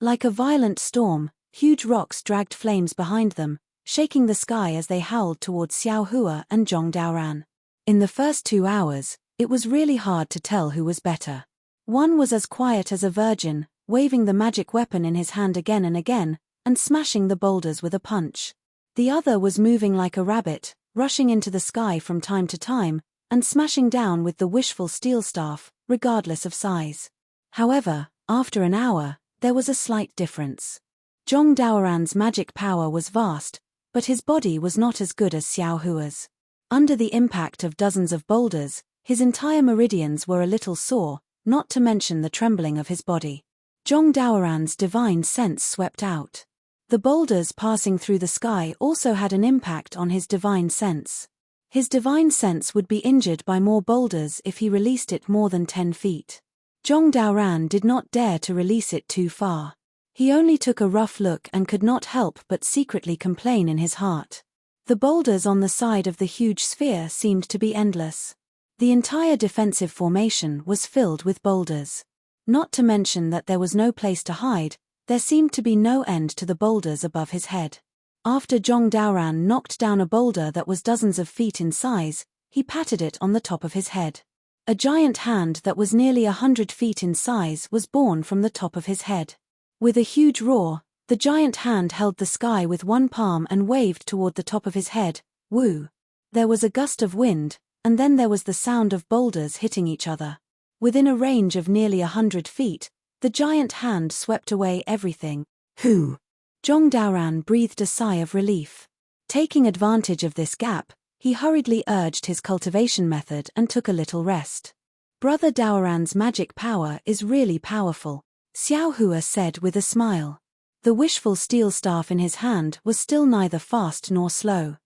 Like a violent storm, huge rocks dragged flames behind them, shaking the sky as they howled towards Xiao Hua and Zhong Daoran. In the first 2 hours, it was really hard to tell who was better. One was as quiet as a virgin, waving the magic weapon in his hand again and again, and smashing the boulders with a punch. The other was moving like a rabbit, rushing into the sky from time to time, and smashing down with the wishful steel staff, regardless of size. However, after an hour, there was a slight difference. Zhong Daoran's magic power was vast, but his body was not as good as Xiao Hua's. Under the impact of dozens of boulders, his entire meridians were a little sore, not to mention the trembling of his body. Zhong Daoran's divine sense swept out. The boulders passing through the sky also had an impact on his divine sense. His divine sense would be injured by more boulders if he released it more than 10 feet. Zhong Daoran did not dare to release it too far. He only took a rough look and could not help but secretly complain in his heart. The boulders on the side of the huge sphere seemed to be endless. The entire defensive formation was filled with boulders. Not to mention that there was no place to hide, there seemed to be no end to the boulders above his head. After Zhong Daoran knocked down a boulder that was dozens of feet in size, he patted it on the top of his head. A giant hand that was nearly 100 feet in size was born from the top of his head. With a huge roar, the giant hand held the sky with one palm and waved toward the top of his head. Woo! There was a gust of wind, and then there was the sound of boulders hitting each other. Within a range of nearly 100 feet, the giant hand swept away everything. Who? Zhong Daoran breathed a sigh of relief. Taking advantage of this gap, he hurriedly urged his cultivation method and took a little rest. Brother Daoran's magic power is really powerful, Xiao Hua said with a smile. The wishful steel staff in his hand was still neither fast nor slow.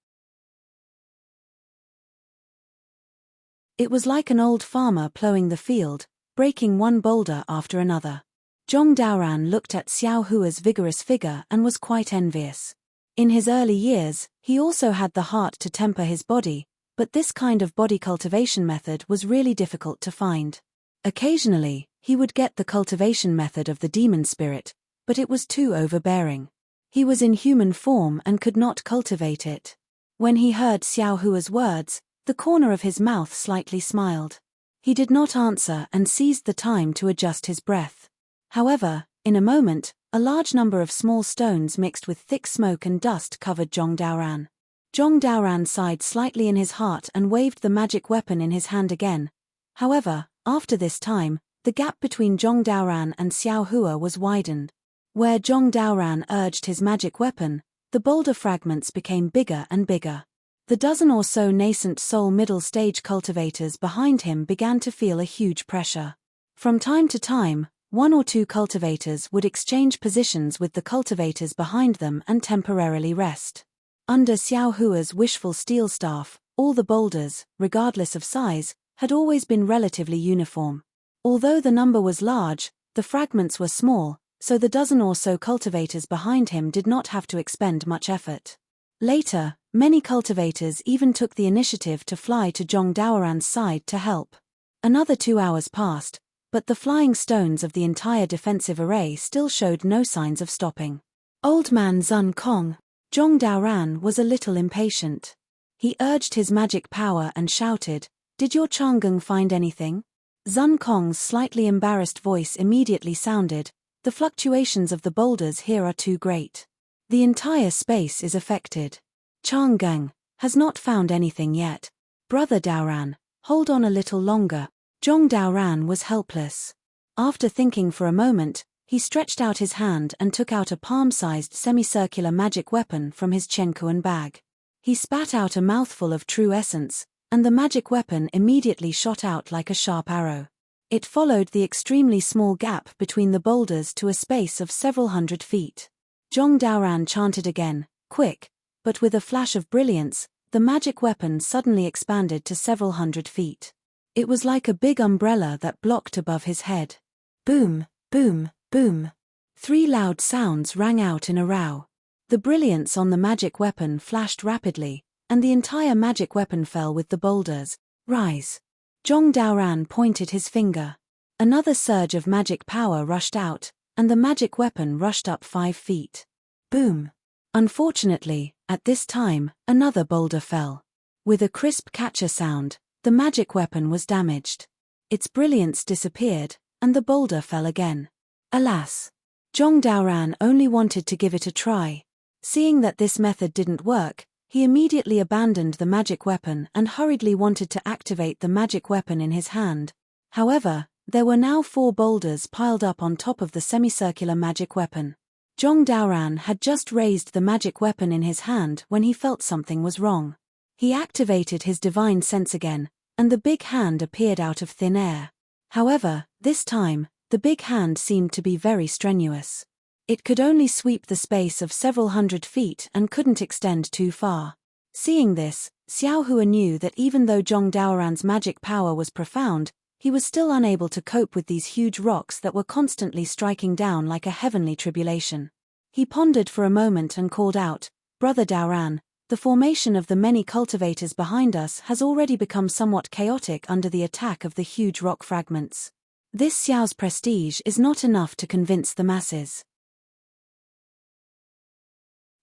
It was like an old farmer plowing the field, breaking one boulder after another. Zhong Daoran looked at Xiao Hua's vigorous figure and was quite envious. In his early years, he also had the heart to temper his body, but this kind of body cultivation method was really difficult to find. Occasionally, he would get the cultivation method of the demon spirit, but it was too overbearing. He was in human form and could not cultivate it. When he heard Xiao Hua's words, The corner of his mouth slightly smiled. He did not answer and seized the time to adjust his breath. However, in a moment, a large number of small stones mixed with thick smoke and dust covered Zhong Daoran. Zhong Daoran sighed slightly in his heart and waved the magic weapon in his hand again. However, after this time, the gap between Zhong Daoran and Xiao Hua was widened. Where Zhong Daoran urged his magic weapon, the boulder fragments became bigger and bigger. The dozen or so nascent soul middle stage cultivators behind him began to feel a huge pressure. From time to time, one or two cultivators would exchange positions with the cultivators behind them and temporarily rest. Under Xiao Hua's wishful steel staff, all the boulders, regardless of size, had always been relatively uniform. Although the number was large, the fragments were small, so the dozen or so cultivators behind him did not have to expend much effort. Later, many cultivators even took the initiative to fly to Zhong Daoran's side to help. Another 2 hours passed, but the flying stones of the entire defensive array still showed no signs of stopping. Old man Zun Kong, Zhong Daoran was a little impatient. He urged his magic power and shouted, "Did your Chang'eng find anything?" Zun Kong's slightly embarrassed voice immediately sounded, "The fluctuations of the boulders here are too great. The entire space is affected. Chang'eng has not found anything yet. Brother Daoran, hold on a little longer." Zhong Daoran was helpless. After thinking for a moment, he stretched out his hand and took out a palm-sized semicircular magic weapon from his Chenkuan bag. He spat out a mouthful of true essence, and the magic weapon immediately shot out like a sharp arrow. It followed the extremely small gap between the boulders to a space of several hundred feet. Zhong Daoran chanted again, "Quick!" But with a flash of brilliance, the magic weapon suddenly expanded to several hundred feet. It was like a big umbrella that blocked above his head. Boom, boom, boom. 3 loud sounds rang out in a row. The brilliance on the magic weapon flashed rapidly, and the entire magic weapon fell with the boulders. Rise. Zhong Daoran pointed his finger. Another surge of magic power rushed out, and the magic weapon rushed up 5 feet. Boom. Unfortunately, at this time, another boulder fell. With a crisp catcher sound, the magic weapon was damaged. Its brilliance disappeared, and the boulder fell again. Alas! Zhong Daoran only wanted to give it a try. Seeing that this method didn't work, he immediately abandoned the magic weapon and hurriedly wanted to activate the magic weapon in his hand. However, there were now 4 boulders piled up on top of the semicircular magic weapon. Zhong Daoran had just raised the magic weapon in his hand when he felt something was wrong. He activated his divine sense again, and the big hand appeared out of thin air. However, this time, the big hand seemed to be very strenuous. It could only sweep the space of several hundred feet and couldn't extend too far. Seeing this, Xiao Hua knew that even though Zhong Daoran's magic power was profound, he was still unable to cope with these huge rocks that were constantly striking down like a heavenly tribulation. He pondered for a moment and called out, "Brother Daoran, the formation of the many cultivators behind us has already become somewhat chaotic under the attack of the huge rock fragments. This Xiao's prestige is not enough to convince the masses.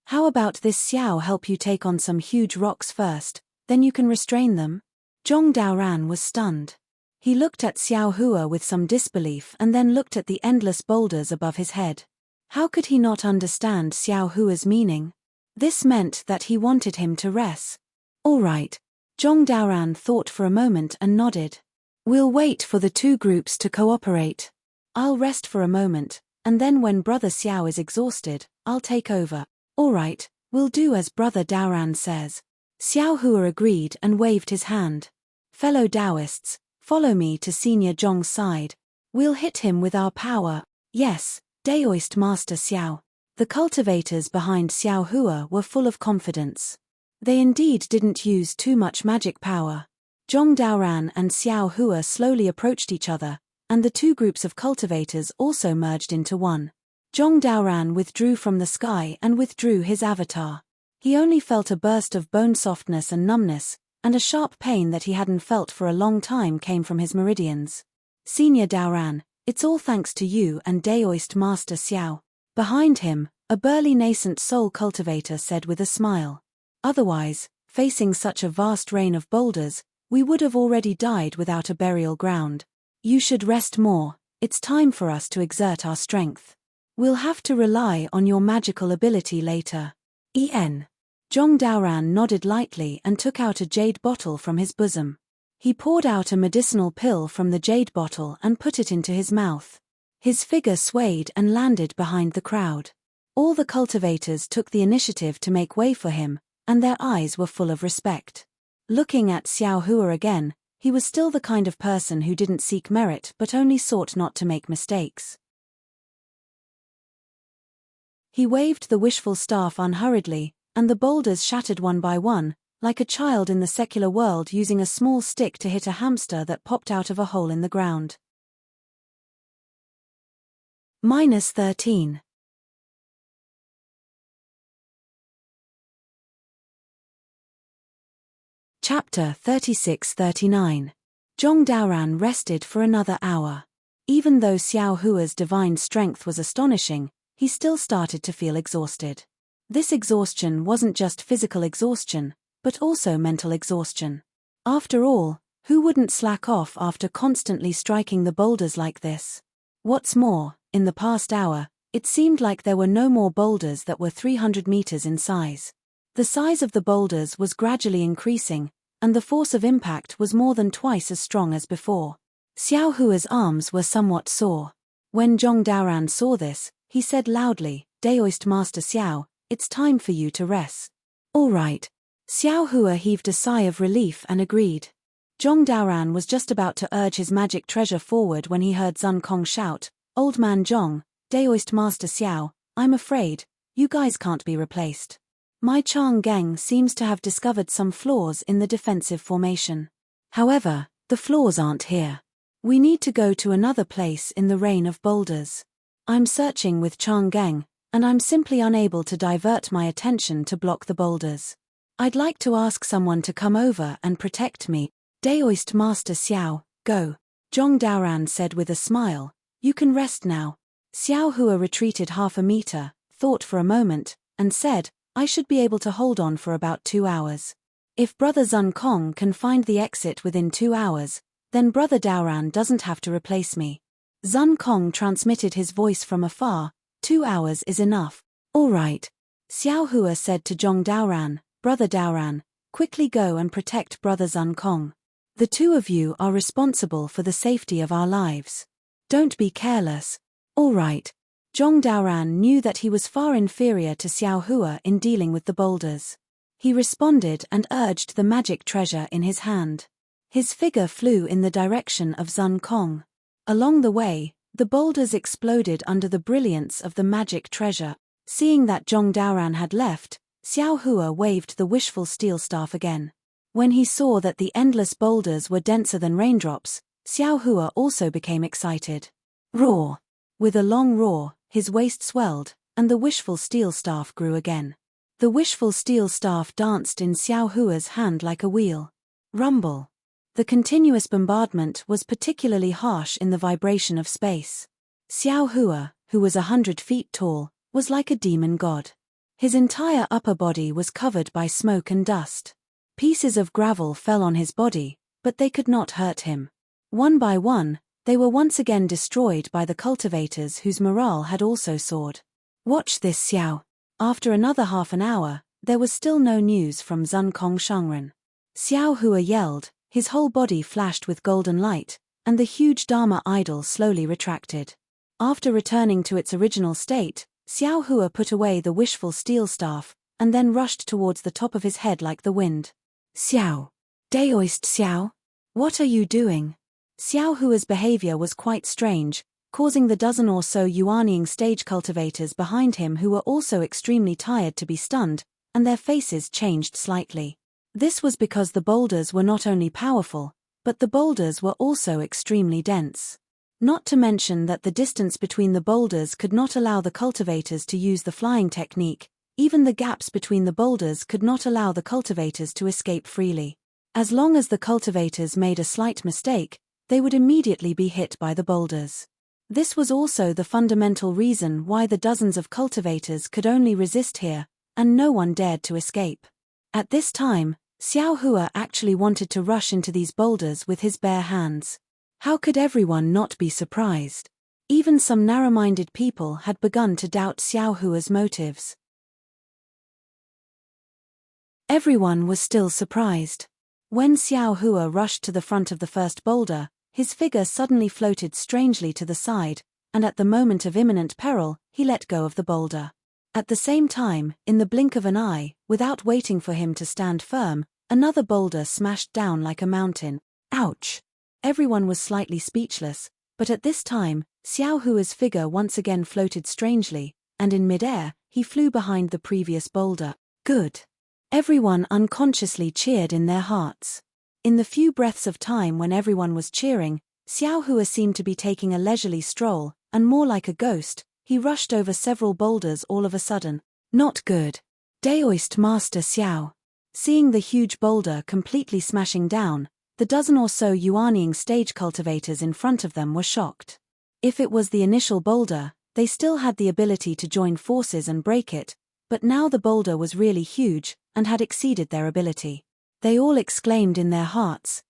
How about this Xiao help you take on some huge rocks first, then you can restrain them?" Zhong Daoran was stunned. He looked at Xiao Hua with some disbelief and then looked at the endless boulders above his head. How could he not understand Xiao Hua's meaning? This meant that he wanted him to rest. All right. Zhong Daoran thought for a moment and nodded. We'll wait for the 2 groups to cooperate. I'll rest for a moment, and then when Brother Xiao is exhausted, I'll take over. All right, we'll do as Brother Daoran says. Xiao Hua agreed and waved his hand. Fellow Taoists, follow me to Senior Zhong's side. We'll hit him with our power. Yes, Daoist Master Xiao. The cultivators behind Xiao Hua were full of confidence. They indeed didn't use too much magic power. Zhong Daoran and Xiao Hua slowly approached each other, and the 2 groups of cultivators also merged into one. Zhong Daoran withdrew from the sky and withdrew his avatar. He only felt a burst of bone softness and numbness, and a sharp pain that he hadn't felt for a long time came from his meridians. Senior Daoran, it's all thanks to you and Daoist Master Xiao. Behind him, a burly nascent soul cultivator said with a smile. Otherwise, Facing such a vast rain of boulders, we would have already died without a burial ground. You should rest more, it's time for us to exert our strength. We'll have to rely on your magical ability later. En. Zhong Daoran nodded lightly and took out a jade bottle from his bosom. He poured out a medicinal pill from the jade bottle and put it into his mouth. His figure swayed and landed behind the crowd. All the cultivators took the initiative to make way for him, and their eyes were full of respect. Looking at Xiao Hua again, he was still the kind of person who didn't seek merit but only sought not to make mistakes. He waved the wishful staff unhurriedly, and the boulders shattered one by one, like a child in the secular world using a small stick to hit a hamster that popped out of a hole in the ground. -13. Chapter 36-39. Zhong Daoran rested for another hour. Even though Xiao Hua's divine strength was astonishing, he still started to feel exhausted. This exhaustion wasn't just physical exhaustion, but also mental exhaustion. After all, who wouldn't slack off after constantly striking the boulders like this? What's more, in the past hour, it seemed like there were no more boulders that were 300 meters in size. The size of the boulders was gradually increasing, and the force of impact was more than twice as strong as before. Xiao Hua's arms were somewhat sore. When Zhong Daoran saw this, he said loudly, "Daoist Master Xiao, it's time for you to rest." "All right." Xiao Hua heaved a sigh of relief and agreed. Zhong Daoran was just about to urge his magic treasure forward when he heard Zun Kong shout, "Old man Zhong, Daoist Master Xiao, I'm afraid, you guys can't be replaced. My Chang Geng seems to have discovered some flaws in the defensive formation. However, the flaws aren't here. We need to go to another place in the rain of boulders. I'm searching with Chang Geng, and I'm simply unable to divert my attention to block the boulders. I'd like to ask someone to come over and protect me." "Daoist Master Xiao, go," Zhong Daoran said with a smile. "You can rest now." Xiao Hua retreated half a meter, thought for a moment, and said, "I should be able to hold on for about 2 hours. If Brother Zun Kong can find the exit within 2 hours, then Brother Daoran doesn't have to replace me." Zun Kong transmitted his voice from afar, 2 hours is enough." "All right." Xiao Hua said to Zhong Daoran, "Brother Daoran, quickly go and protect Brother Zun Kong. The two of you are responsible for the safety of our lives. Don't be careless." "All right." Zhong Daoran knew that he was far inferior to Xiao Hua in dealing with the boulders. He responded and urged the magic treasure in his hand. His figure flew in the direction of Zun Kong. Along the way, the boulders exploded under the brilliance of the magic treasure. Seeing that Zhong Daoran had left, Xiao Hua waved the wishful steel staff again. When he saw that the endless boulders were denser than raindrops, Xiao Hua also became excited. Roar! With a long roar, his waist swelled, and the wishful steel staff grew again. The wishful steel staff danced in Xiao Hua's hand like a wheel. Rumble! The continuous bombardment was particularly harsh in the vibration of space. Xiao Hua, who was 100 feet tall, was like a demon god. His entire upper body was covered by smoke and dust. Pieces of gravel fell on his body, but they could not hurt him. One by one, they were once again destroyed by the cultivators whose morale had also soared. "Watch this, Xiao." After another half an hour, there was still no news from Zun Kong Shangren. Xiao Hua yelled, his whole body flashed with golden light, and the huge Dharma idol slowly retracted. After returning to its original state, Xiao Hua put away the wishful steel staff, and then rushed towards the top of his head like the wind. "Xiao! Daoist Xiao! What are you doing?" Xiao Hua's behavior was quite strange, causing the dozen or so Yuanying stage cultivators behind him who were also extremely tired to be stunned, and their faces changed slightly. This was because the boulders were not only powerful, but the boulders were also extremely dense. Not to mention that the distance between the boulders could not allow the cultivators to use the flying technique, even the gaps between the boulders could not allow the cultivators to escape freely. As long as the cultivators made a slight mistake, they would immediately be hit by the boulders. This was also the fundamental reason why the dozens of cultivators could only resist here, and no one dared to escape. At this time, Xiao Hua actually wanted to rush into these boulders with his bare hands. How could everyone not be surprised? Even some narrow-minded people had begun to doubt Xiao Hua's motives. Everyone was still surprised. When Xiao Hua rushed to the front of the first boulder, his figure suddenly floated strangely to the side, and at the moment of imminent peril, he let go of the boulder. At the same time, in the blink of an eye, without waiting for him to stand firm, another boulder smashed down like a mountain. Ouch! Everyone was slightly speechless, but at this time, Xiao Hua's figure once again floated strangely, and in mid-air, he flew behind the previous boulder. Good! Everyone unconsciously cheered in their hearts. In the few breaths of time when everyone was cheering, Xiao Hua seemed to be taking a leisurely stroll, and more like a ghost, he rushed over several boulders all of a sudden. Not good. Daoist Master Xiao. Seeing the huge boulder completely smashing down, the dozen or so Yuanying stage cultivators in front of them were shocked. If it was the initial boulder, they still had the ability to join forces and break it, but now the boulder was really huge, and had exceeded their ability. They all exclaimed in their hearts,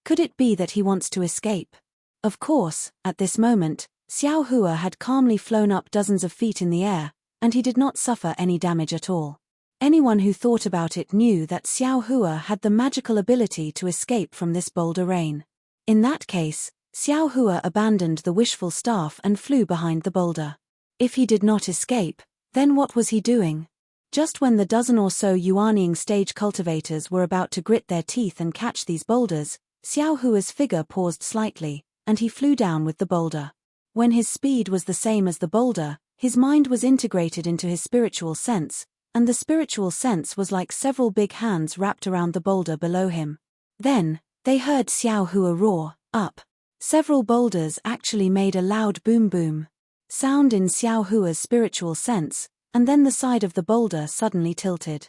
could it be that he wants to escape? Of course, at this moment, Xiao Hua had calmly flown up dozens of feet in the air, and he did not suffer any damage at all. Anyone who thought about it knew that Xiao Hua had the magical ability to escape from this boulder rain. In that case, Xiao Hua abandoned the wishful staff and flew behind the boulder. If he did not escape, then what was he doing? Just when the dozen or so Yuanying stage cultivators were about to grit their teeth and catch these boulders, Xiao Hua's figure paused slightly, and he flew down with the boulder. When his speed was the same as the boulder, his mind was integrated into his spiritual sense, and the spiritual sense was like several big hands wrapped around the boulder below him. Then, they heard Xiao Hua roar, up. Several boulders actually made a loud boom-boom sound in Xiao Hua's spiritual sense, and then the side of the boulder suddenly tilted.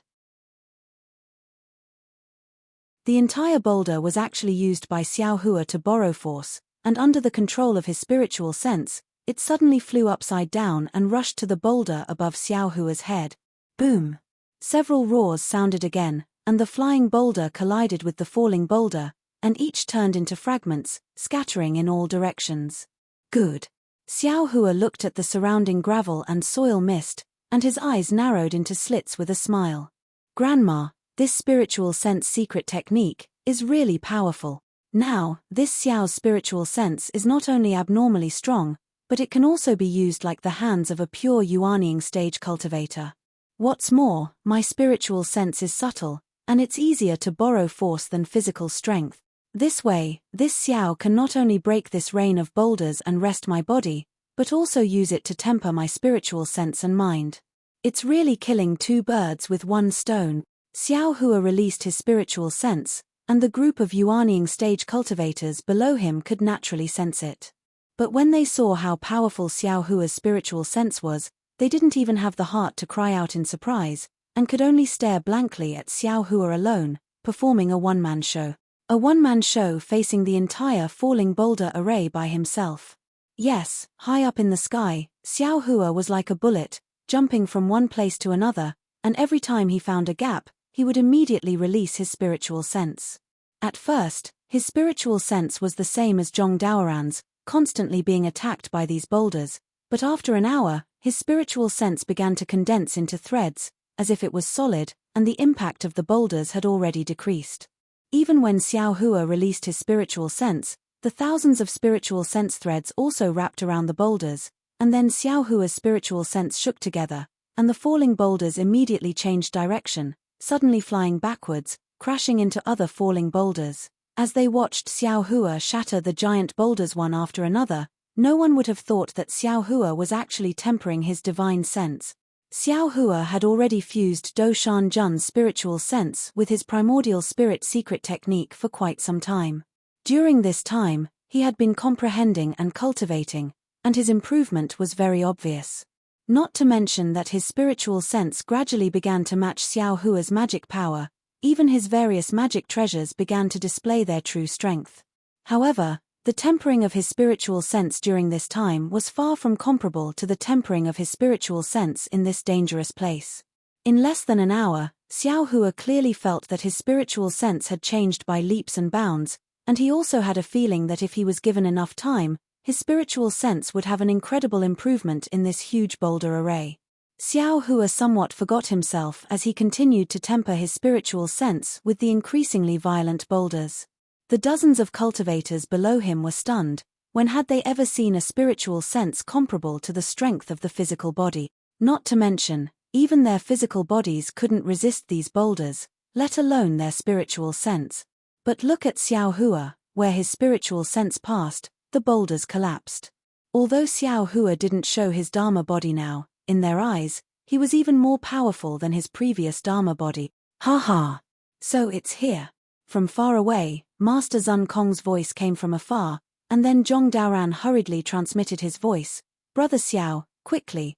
The entire boulder was actually used by Xiao Hua to borrow force, and under the control of his spiritual sense, it suddenly flew upside down and rushed to the boulder above Xiao Hua's head. Boom! Several roars sounded again, and the flying boulder collided with the falling boulder, and each turned into fragments, scattering in all directions. Good! Xiao Hua looked at the surrounding gravel and soil mist, and his eyes narrowed into slits with a smile. Grandma, this spiritual sense secret technique is really powerful. Now, this Xiao's spiritual sense is not only abnormally strong, but it can also be used like the hands of a pure Yuanying stage cultivator. What's more, my spiritual sense is subtle, and it's easier to borrow force than physical strength. This way, this Xiao can not only break this rain of boulders and rest my body, but also use it to temper my spiritual sense and mind. It's really killing two birds with one stone. Xiao Hua released his spiritual sense, and the group of Yuanying stage cultivators below him could naturally sense it. But when they saw how powerful Xiao Hua's spiritual sense was, they didn't even have the heart to cry out in surprise, and could only stare blankly at Xiao Hua alone, performing a one-man show. A one-man show facing the entire falling boulder array by himself. Yes, high up in the sky, Xiao Hua was like a bullet, jumping from one place to another, and every time he found a gap, he would immediately release his spiritual sense. At first, his spiritual sense was the same as Zhong Daoran's, constantly being attacked by these boulders, but after an hour, his spiritual sense began to condense into threads, as if it was solid, and the impact of the boulders had already decreased. Even when Xiao Hua released his spiritual sense, the thousands of spiritual sense threads also wrapped around the boulders, and then Xiao Hua's spiritual sense shook together, and the falling boulders immediately changed direction, suddenly flying backwards, crashing into other falling boulders. As they watched Xiao Hua shatter the giant boulders one after another, no one would have thought that Xiao Hua was actually tempering his divine sense. Xiao Hua had already fused Do Shan Jun's spiritual sense with his primordial spirit secret technique for quite some time. During this time, he had been comprehending and cultivating, and his improvement was very obvious. Not to mention that his spiritual sense gradually began to match Xiao Hua's magic power, even his various magic treasures began to display their true strength. However, the tempering of his spiritual sense during this time was far from comparable to the tempering of his spiritual sense in this dangerous place. In less than an hour, Xiao Hua clearly felt that his spiritual sense had changed by leaps and bounds, and he also had a feeling that if he was given enough time, his spiritual sense would have an incredible improvement in this huge boulder array. Xiao Hua somewhat forgot himself as he continued to temper his spiritual sense with the increasingly violent boulders. The dozens of cultivators below him were stunned. When had they ever seen a spiritual sense comparable to the strength of the physical body? Not to mention, even their physical bodies couldn't resist these boulders, let alone their spiritual sense. But look at Xiao Hua, where his spiritual sense passed, the boulders collapsed. Although Xiao Hua didn't show his Dharma body now, in their eyes, he was even more powerful than his previous Dharma body. Ha ha! So it's here. From far away, Master Zun Kong's voice came from afar, and then Zhong Daoran hurriedly transmitted his voice. Brother Xiao, quickly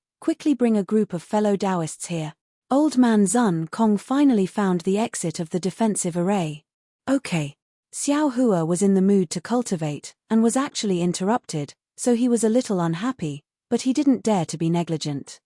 bring a group of fellow Taoists here. Old man Zun Kong finally found the exit of the defensive array. Okay. Xiao Hua was in the mood to cultivate, and was actually interrupted, so he was a little unhappy, but he didn't dare to be negligent.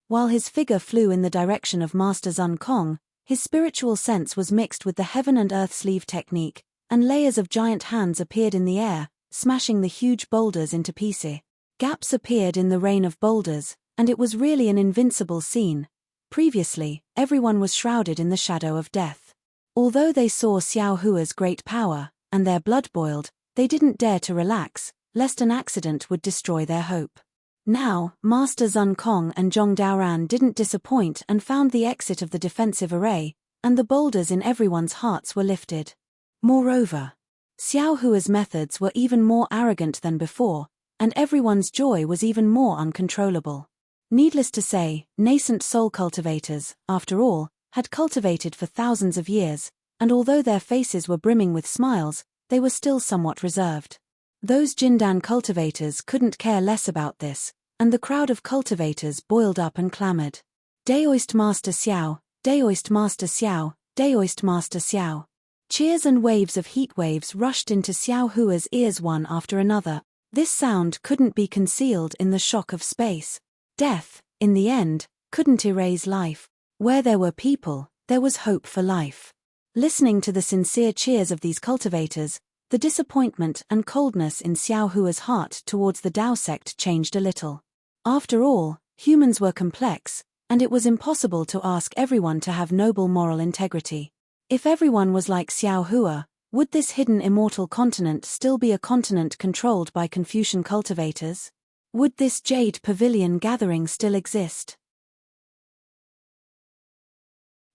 While his figure flew in the direction of Master Zun Kong, his spiritual sense was mixed with the heaven and earth sleeve technique, and layers of giant hands appeared in the air, smashing the huge boulders into pieces. Gaps appeared in the rain of boulders, and it was really an invincible scene. Previously, everyone was shrouded in the shadow of death. Although they saw Xiao Hua's great power, and their blood boiled, they didn't dare to relax, lest an accident would destroy their hope. Now, Master Zun Kong and Zhong Daoran didn't disappoint and found the exit of the defensive array, and the boulders in everyone's hearts were lifted. Moreover, Xiao Hua's methods were even more arrogant than before, and everyone's joy was even more uncontrollable. Needless to say, nascent soul cultivators, after all, had cultivated for thousands of years, and although their faces were brimming with smiles, they were still somewhat reserved. Those Jindan cultivators couldn't care less about this, and the crowd of cultivators boiled up and clamored. Daoist Master Xiao, Daoist Master Xiao, Daoist Master Xiao. Cheers and waves of heat waves rushed into Xiao Hua's ears one after another. This sound couldn't be concealed in the shock of space. Death, in the end, couldn't erase life. Where there were people, there was hope for life. Listening to the sincere cheers of these cultivators, the disappointment and coldness in Xiao Hua's heart towards the Dao sect changed a little. After all, humans were complex, and it was impossible to ask everyone to have noble moral integrity. If everyone was like Xiao Hua, would this hidden immortal continent still be a continent controlled by Confucian cultivators? Would this Jade Pavilion gathering still exist?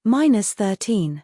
-13.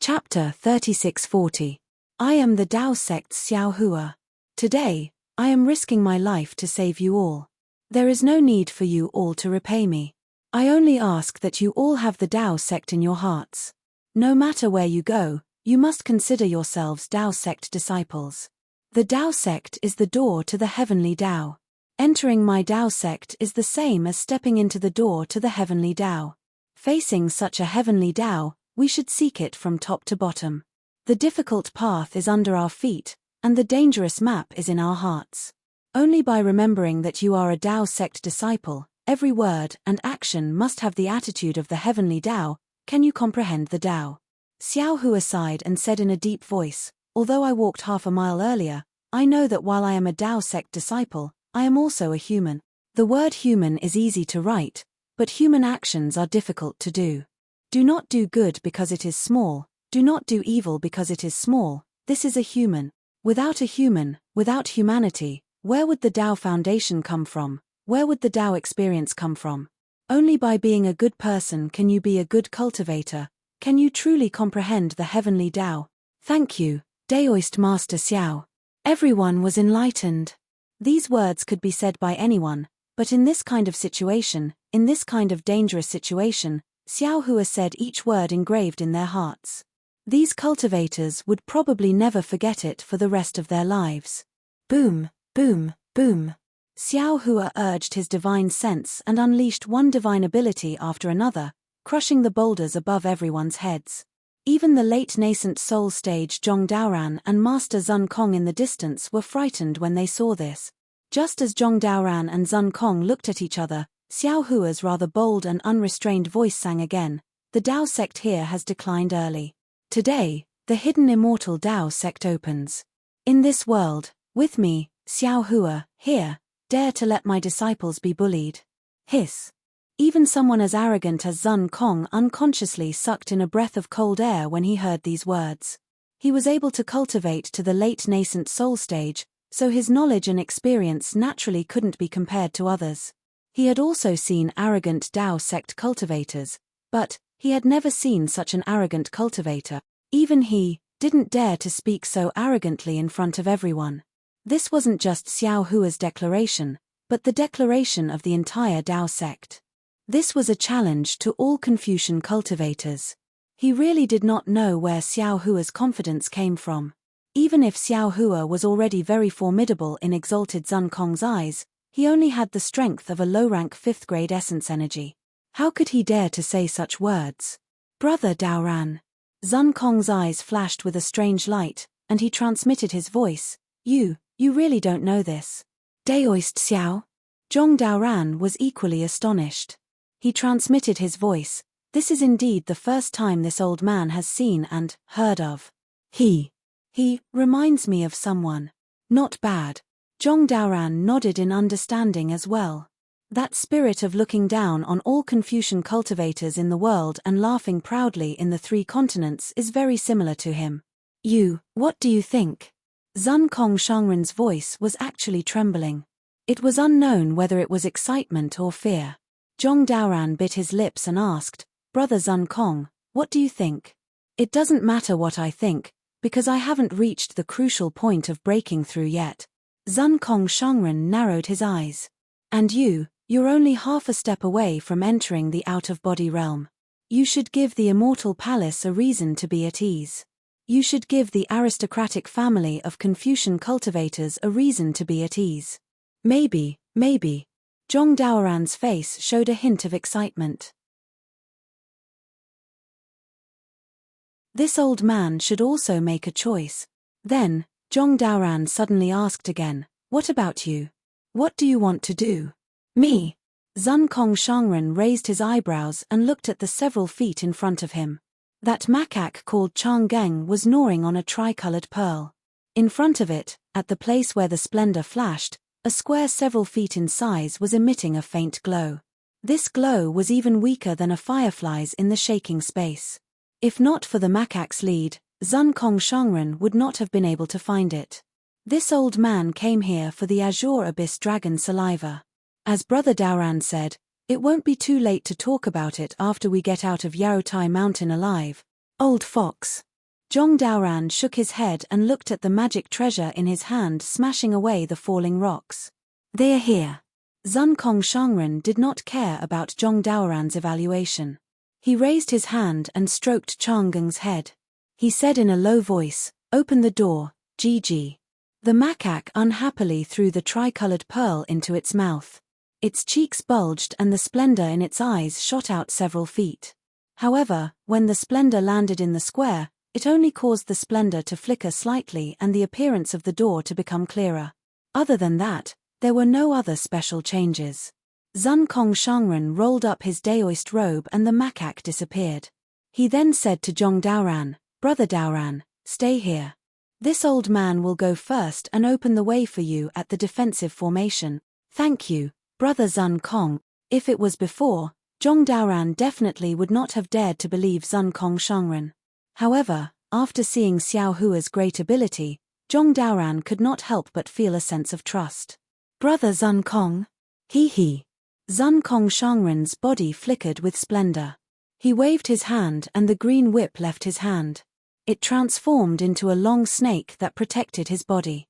Chapter 3640. I am the Dao sect's Xiao Hua. Today, I am risking my life to save you all. There is no need for you all to repay me. I only ask that you all have the Dao sect in your hearts. No matter where you go, you must consider yourselves Dao sect disciples. The Dao sect is the door to the heavenly Dao. Entering my Dao sect is the same as stepping into the door to the heavenly Dao. Facing such a heavenly Dao, we should seek it from top to bottom. The difficult path is under our feet, and the dangerous map is in our hearts. Only by remembering that you are a Dao sect disciple, every word and action must have the attitude of the heavenly Dao, can you comprehend the Dao. Xiao Hua sighed and said in a deep voice, although I walked half a mile earlier, I know that while I am a Dao sect disciple, I am also a human. The word human is easy to write, but human actions are difficult to do. Do not do good because it is small, do not do evil because it is small, this is a human. Without a human, without humanity, where would the Dao foundation come from? Where would the Dao experience come from? Only by being a good person can you be a good cultivator, can you truly comprehend the heavenly Dao. Thank you, Daoist Master Xiao. Everyone was enlightened. These words could be said by anyone, but in this kind of situation, in this kind of dangerous situation, Xiao Hua said each word engraved in their hearts. These cultivators would probably never forget it for the rest of their lives. Boom, boom, boom. Xiao Hua urged his divine sense and unleashed one divine ability after another, crushing the boulders above everyone's heads. Even the late nascent soul stage Zhong Daoran and Master Zun Kong in the distance were frightened when they saw this. Just as Zhong Daoran and Zun Kong looked at each other, Xiao Hua's rather bold and unrestrained voice sang again, "The Dao sect here has declined early. Today, the hidden immortal Dao sect opens. In this world, with me, Xiao Hua, here, dare to let my disciples be bullied." Hiss. Even someone as arrogant as Zun Kong unconsciously sucked in a breath of cold air when he heard these words. He was able to cultivate to the late nascent soul stage, so his knowledge and experience naturally couldn't be compared to others. He had also seen arrogant Dao sect cultivators, but he had never seen such an arrogant cultivator. Even he didn't dare to speak so arrogantly in front of everyone. This wasn't just Xiao Hua's declaration, but the declaration of the entire Dao sect. This was a challenge to all Confucian cultivators. He really did not know where Xiao Hua's confidence came from. Even if Xiao Hua was already very formidable in exalted Zun Kong's eyes, he only had the strength of a low-rank 5th-grade essence energy. How could he dare to say such words? "Brother Daoran." Zun Kong's eyes flashed with a strange light, and he transmitted his voice. You really don't know this." "Daoist Xiao?" Zhong Daoran was equally astonished. He transmitted his voice. "This is indeed the first time this old man has seen and heard of. He reminds me of someone. Not bad." Zhong Daoran nodded in understanding as well. That spirit of looking down on all Confucian cultivators in the world and laughing proudly in the 3 continents is very similar to him. What do you think?" Zun Kong Shangren's voice was actually trembling. It was unknown whether it was excitement or fear. Zhong Daoran bit his lips and asked, "Brother Zun Kong, what do you think?" "It doesn't matter what I think, because I haven't reached the crucial point of breaking through yet." Zun Kong Shangren narrowed his eyes. "And you're only half a step away from entering the out-of-body realm. You should give the immortal palace a reason to be at ease. You should give the aristocratic family of Confucian cultivators a reason to be at ease." Maybe. Zhong Daoran's face showed a hint of excitement. This old man should also make a choice. Then, Zhong Daoran suddenly asked again, "What about you? What do you want to do?" "Me?" Zun Kong Shangren raised his eyebrows and looked at the several feet in front of him. That macaque called Chang'eng was gnawing on a tricolored pearl. In front of it, at the place where the splendor flashed, a square several feet in size was emitting a faint glow. This glow was even weaker than a firefly's in the shaking space. If not for the macaque's lead, Zun Kong Shangren would not have been able to find it. This old man came here for the Azure Abyss Dragon saliva. As Brother Daoran said, it won't be too late to talk about it after we get out of Yaotai Mountain alive. Old fox. Zhong Daoran shook his head and looked at the magic treasure in his hand smashing away the falling rocks. "They are here." Zun Kong Shangren did not care about Zhong Daoran's evaluation. He raised his hand and stroked Chang'eng's head. He said in a low voice, "Open the door, GG." The macaque unhappily threw the tricolored pearl into its mouth. Its cheeks bulged and the splendor in its eyes shot out several feet. However, when the splendor landed in the square, it only caused the splendor to flicker slightly and the appearance of the door to become clearer. Other than that, there were no other special changes. Zun Kong Shangren rolled up his Daoist robe and the macaque disappeared. He then said to Zhong Daoran, "Brother Daoran, stay here. This old man will go first and open the way for you at the defensive formation." "Thank you, Brother Zun Kong." If it was before, Zhong Daoran definitely would not have dared to believe Zun Kong Shangren. However, after seeing Xiao Hua's great ability, Zhong Daoran could not help but feel a sense of trust. "Brother Zun Kong?" He. Zun Kong Shangren's body flickered with splendor. He waved his hand and the green whip left his hand. It transformed into a long snake that protected his body.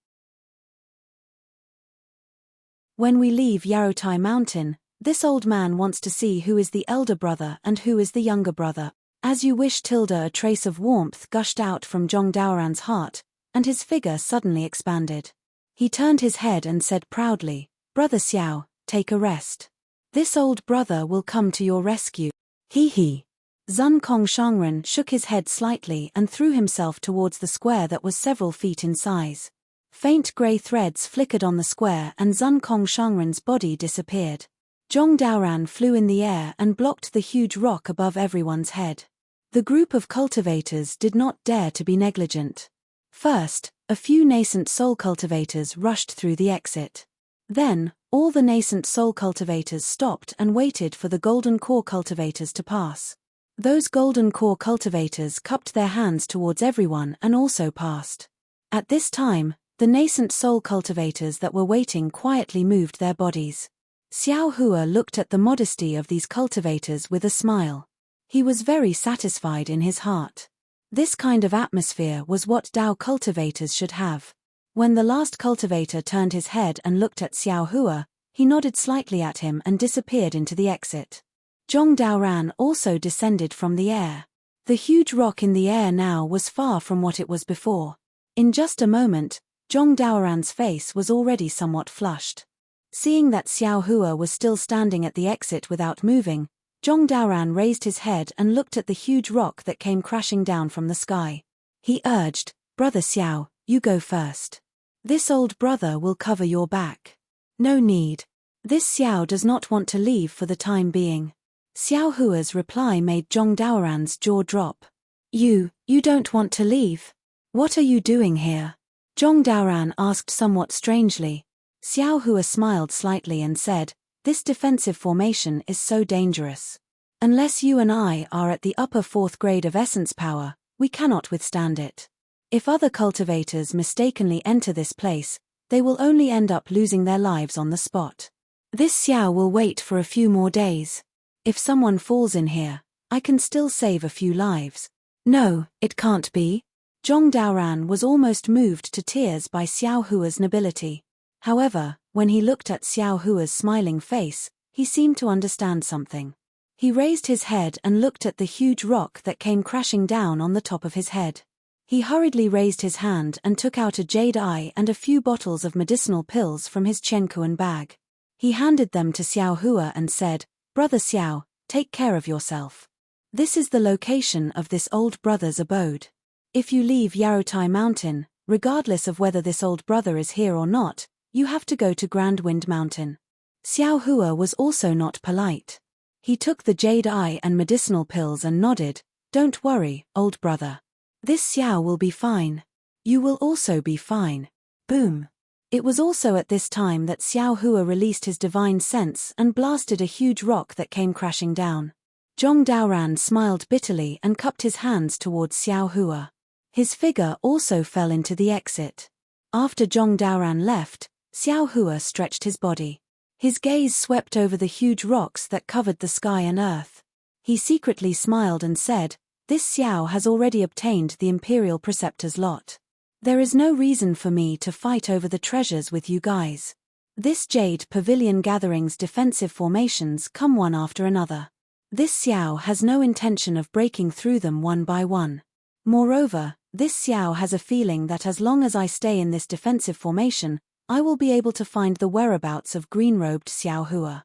When we leave Yaotai Mountain, this old man wants to see who is the elder brother and who is the younger brother. "As you wish." Tilda, a trace of warmth gushed out from Zhong Daoran's heart, and his figure suddenly expanded. He turned his head and said proudly, "Brother Xiao, take a rest. This old brother will come to your rescue." He. Zun Kong Shangren shook his head slightly and threw himself towards the square that was several feet in size. Faint grey threads flickered on the square and Zun Kong Shangren's body disappeared. Zhong Daoran flew in the air and blocked the huge rock above everyone's head. The group of cultivators did not dare to be negligent. First, a few nascent soul cultivators rushed through the exit. Then, all the nascent soul cultivators stopped and waited for the golden core cultivators to pass. Those golden core cultivators cupped their hands towards everyone and also passed. At this time, the nascent soul cultivators that were waiting quietly moved their bodies. Xiao Hua looked at the modesty of these cultivators with a smile. He was very satisfied in his heart. This kind of atmosphere was what Dao cultivators should have. When the last cultivator turned his head and looked at Xiao Hua, he nodded slightly at him and disappeared into the exit. Zhong Daoran also descended from the air. The huge rock in the air now was far from what it was before. In just a moment, Zhong Daoran's face was already somewhat flushed. Seeing that Xiao Hua was still standing at the exit without moving, Zhong Daoran raised his head and looked at the huge rock that came crashing down from the sky. He urged, "Brother Xiao, you go first. This old brother will cover your back." "No need. This Xiao does not want to leave for the time being." Xiao Hua's reply made Zhong Daoran's jaw drop. You don't want to leave? What are you doing here?" Zhong Daoran asked somewhat strangely. Xiao Hua smiled slightly and said, "This defensive formation is so dangerous. Unless you and I are at the upper 4th grade of essence power, we cannot withstand it. If other cultivators mistakenly enter this place, they will only end up losing their lives on the spot. This Xiao will wait for a few more days. If someone falls in here, I can still save a few lives." "No, it can't be." Zhong Daoran was almost moved to tears by Xiao Hua's nobility. However, when he looked at Xiao Hua's smiling face, he seemed to understand something. He raised his head and looked at the huge rock that came crashing down on the top of his head. He hurriedly raised his hand and took out a jade eye and a few bottles of medicinal pills from his Qiankuan bag. He handed them to Xiao Hua and said, "Brother Xiao, take care of yourself. This is the location of this old brother's abode. If you leave Yarotai Mountain, regardless of whether this old brother is here or not, you have to go to Grand Wind Mountain." Xiao Hua was also not polite. He took the jade eye and medicinal pills and nodded, "Don't worry, old brother. This Xiao will be fine. You will also be fine." Boom. It was also at this time that Xiao Hua released his divine sense and blasted a huge rock that came crashing down. Zhong Daoran smiled bitterly and cupped his hands towards Xiao Hua. His figure also fell into the exit. After Zhong Daoran left, Xiao Hua stretched his body. His gaze swept over the huge rocks that covered the sky and earth. He secretly smiled and said, "This Xiao has already obtained the Imperial Preceptor's lot. There is no reason for me to fight over the treasures with you guys. This Jade Pavilion Gathering's defensive formations come one after another. This Xiao has no intention of breaking through them one by one. Moreover, this Xiao has a feeling that as long as I stay in this defensive formation, I will be able to find the whereabouts of green-robed Xiao Hua.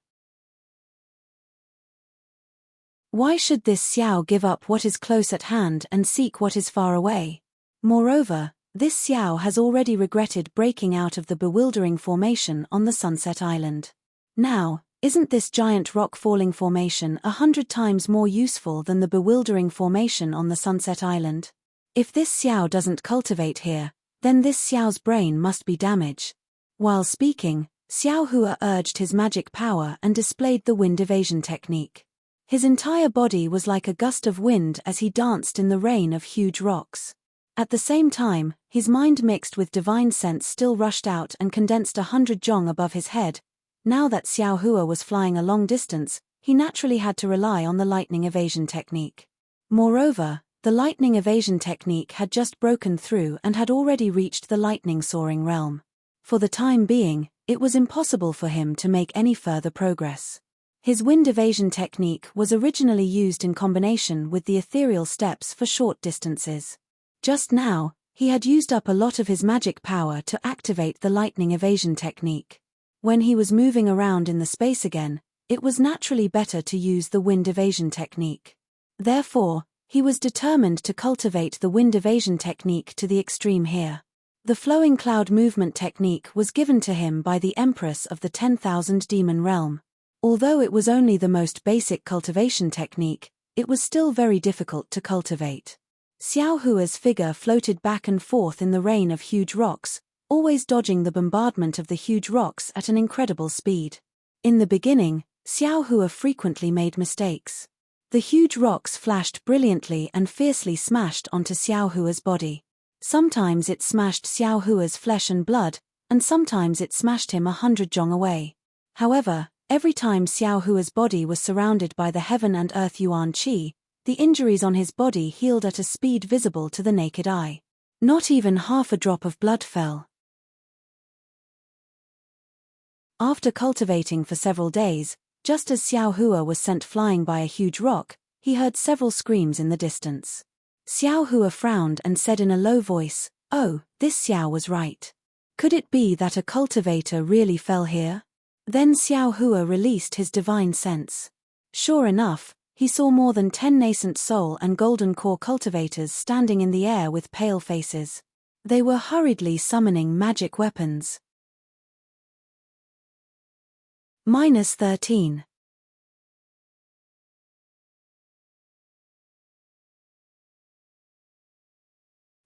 Why should this Xiao give up what is close at hand and seek what is far away? Moreover, this Xiao has already regretted breaking out of the bewildering formation on the Sunset Island. Now, isn't this giant rock-falling formation 100 times more useful than the bewildering formation on the Sunset Island? If this Xiao doesn't cultivate here, then this Xiao's brain must be damaged." While speaking, Xiao Hua urged his magic power and displayed the wind evasion technique. His entire body was like a gust of wind as he danced in the rain of huge rocks. At the same time, his mind mixed with divine sense still rushed out and condensed 100 zhong above his head. Now that Xiao Hua was flying a long distance, he naturally had to rely on the lightning evasion technique. Moreover, the lightning evasion technique had just broken through and had already reached the lightning soaring realm. For the time being, it was impossible for him to make any further progress. His wind evasion technique was originally used in combination with the ethereal steps for short distances. Just now, he had used up a lot of his magic power to activate the lightning evasion technique. When he was moving around in the space again, it was naturally better to use the wind evasion technique. Therefore, he was determined to cultivate the wind evasion technique to the extreme here. The flowing cloud movement technique was given to him by the Empress of the 10,000 Demon Realm. Although it was only the most basic cultivation technique, it was still very difficult to cultivate. Xiao Hua's figure floated back and forth in the rain of huge rocks, always dodging the bombardment of the huge rocks at an incredible speed. In the beginning, Xiao Hua frequently made mistakes. The huge rocks flashed brilliantly and fiercely smashed onto Xiao Hua's body. Sometimes it smashed Xiao Hua's flesh and blood, and sometimes it smashed him 100 zhong away. However, every time Xiao Hua's body was surrounded by the heaven and earth yuan qi, the injuries on his body healed at a speed visible to the naked eye. Not even half a drop of blood fell. After cultivating for several days, just as Xiao Hua was sent flying by a huge rock, he heard several screams in the distance. Xiao Hua frowned and said in a low voice, "Oh, this Xiao was right. Could it be that a cultivator really fell here?" Then Xiao Hua released his divine sense. Sure enough, he saw more than 10 nascent soul and golden core cultivators standing in the air with pale faces. They were hurriedly summoning magic weapons. -13.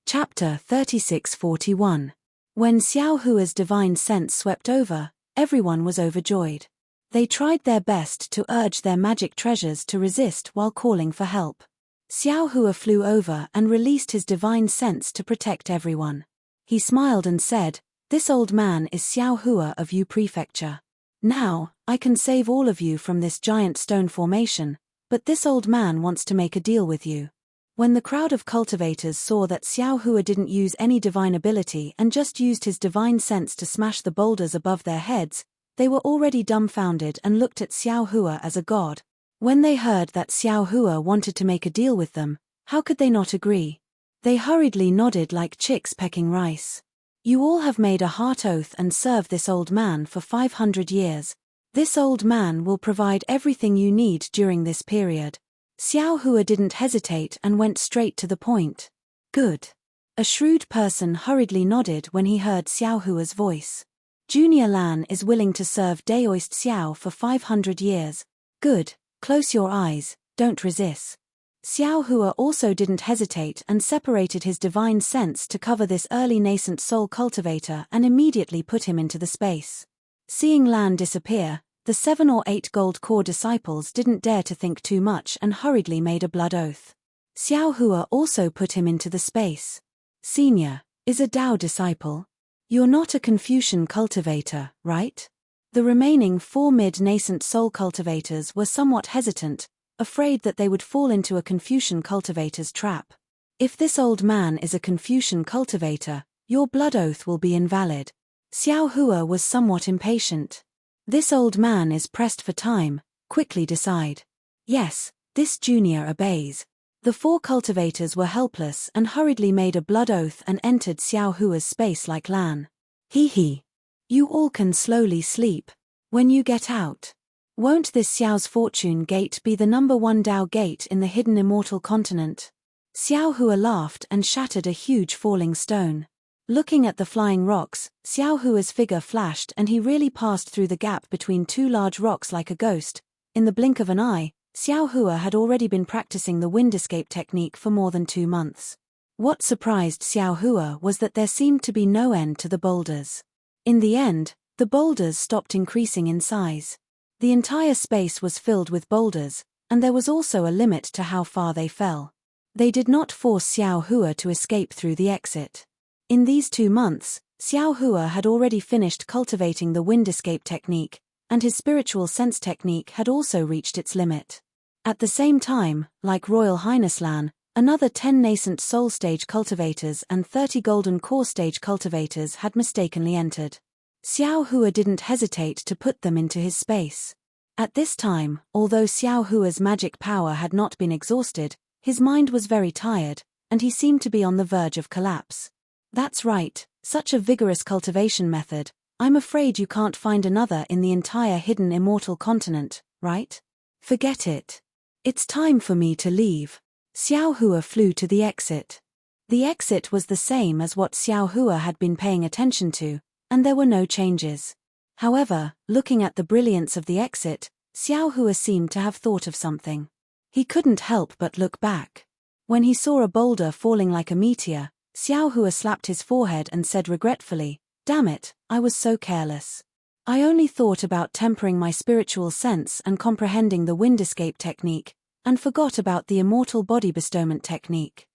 Chapter 3641. When Xiao Hua's divine sense swept over, everyone was overjoyed. They tried their best to urge their magic treasures to resist while calling for help. Xiao Hua flew over and released his divine sense to protect everyone. He smiled and said, "This old man is Xiao Hua of Yu Prefecture. Now, I can save all of you from this giant stone formation, but this old man wants to make a deal with you." When the crowd of cultivators saw that Xiao Hua didn't use any divine ability and just used his divine sense to smash the boulders above their heads, they were already dumbfounded and looked at Xiao Hua as a god. When they heard that Xiao Hua wanted to make a deal with them, how could they not agree? They hurriedly nodded like chicks pecking rice. "You all have made a heart oath and served this old man for 500 years. This old man will provide everything you need during this period." Xiao Hua didn't hesitate and went straight to the point. "Good." A shrewd person hurriedly nodded when he heard Xiao Hua's voice. "Junior Lan is willing to serve Daoist Xiao for 500 years. Good, close your eyes, don't resist." Xiao Hua also didn't hesitate and separated his divine sense to cover this early nascent soul cultivator and immediately put him into the space. Seeing Lan disappear, the 7 or 8 gold core disciples didn't dare to think too much and hurriedly made a blood oath. Xiao Hua also put him into the space. "Senior, is a Dao disciple? You're not a Confucian cultivator, right?" The remaining 4 mid-nascent soul cultivators were somewhat hesitant, afraid that they would fall into a Confucian cultivator's trap. "If this old man is a Confucian cultivator, your blood oath will be invalid." Xiao Hua was somewhat impatient. "This old man is pressed for time, quickly decide." "Yes, this junior obeys." The 4 cultivators were helpless and hurriedly made a blood oath and entered Xiao Hua's space like Lan. "Hee. You all can slowly sleep. When you get out, won't this Xiao's fortune gate be the #1 Dao gate in the hidden immortal continent?" Xiao Hua laughed and shattered a huge falling stone. Looking at the flying rocks, Xiao Hua's figure flashed and he really passed through the gap between 2 large rocks like a ghost. In the blink of an eye, Xiao Hua had already been practicing the wind escape technique for more than 2 months. What surprised Xiao Hua was that there seemed to be no end to the boulders. In the end, the boulders stopped increasing in size. The entire space was filled with boulders, and there was also a limit to how far they fell. They did not force Xiao Hua to escape through the exit. In these 2 months, Xiao Hua had already finished cultivating the wind escape technique, and his spiritual sense technique had also reached its limit. At the same time, like Royal Highness Lan, another 10 nascent soul stage cultivators and 30 golden core stage cultivators had mistakenly entered. Xiao Hua didn't hesitate to put them into his space. At this time, although Xiao Hua's magic power had not been exhausted, his mind was very tired, and he seemed to be on the verge of collapse. "That's right, such a vigorous cultivation method. I'm afraid you can't find another in the entire hidden immortal continent, right? Forget it. It's time for me to leave. Xiao Hua flew to the exit. The exit was the same as what Xiao Hua had been paying attention to, and there were no changes. However, looking at the brilliance of the exit, Xiao Hua seemed to have thought of something. He couldn't help but look back. When he saw a boulder falling like a meteor, Xiao Hua slapped his forehead and said regretfully, "Damn it, I was so careless. I only thought about tempering my spiritual sense and comprehending the wind escape technique, and forgot about the immortal body bestowment technique."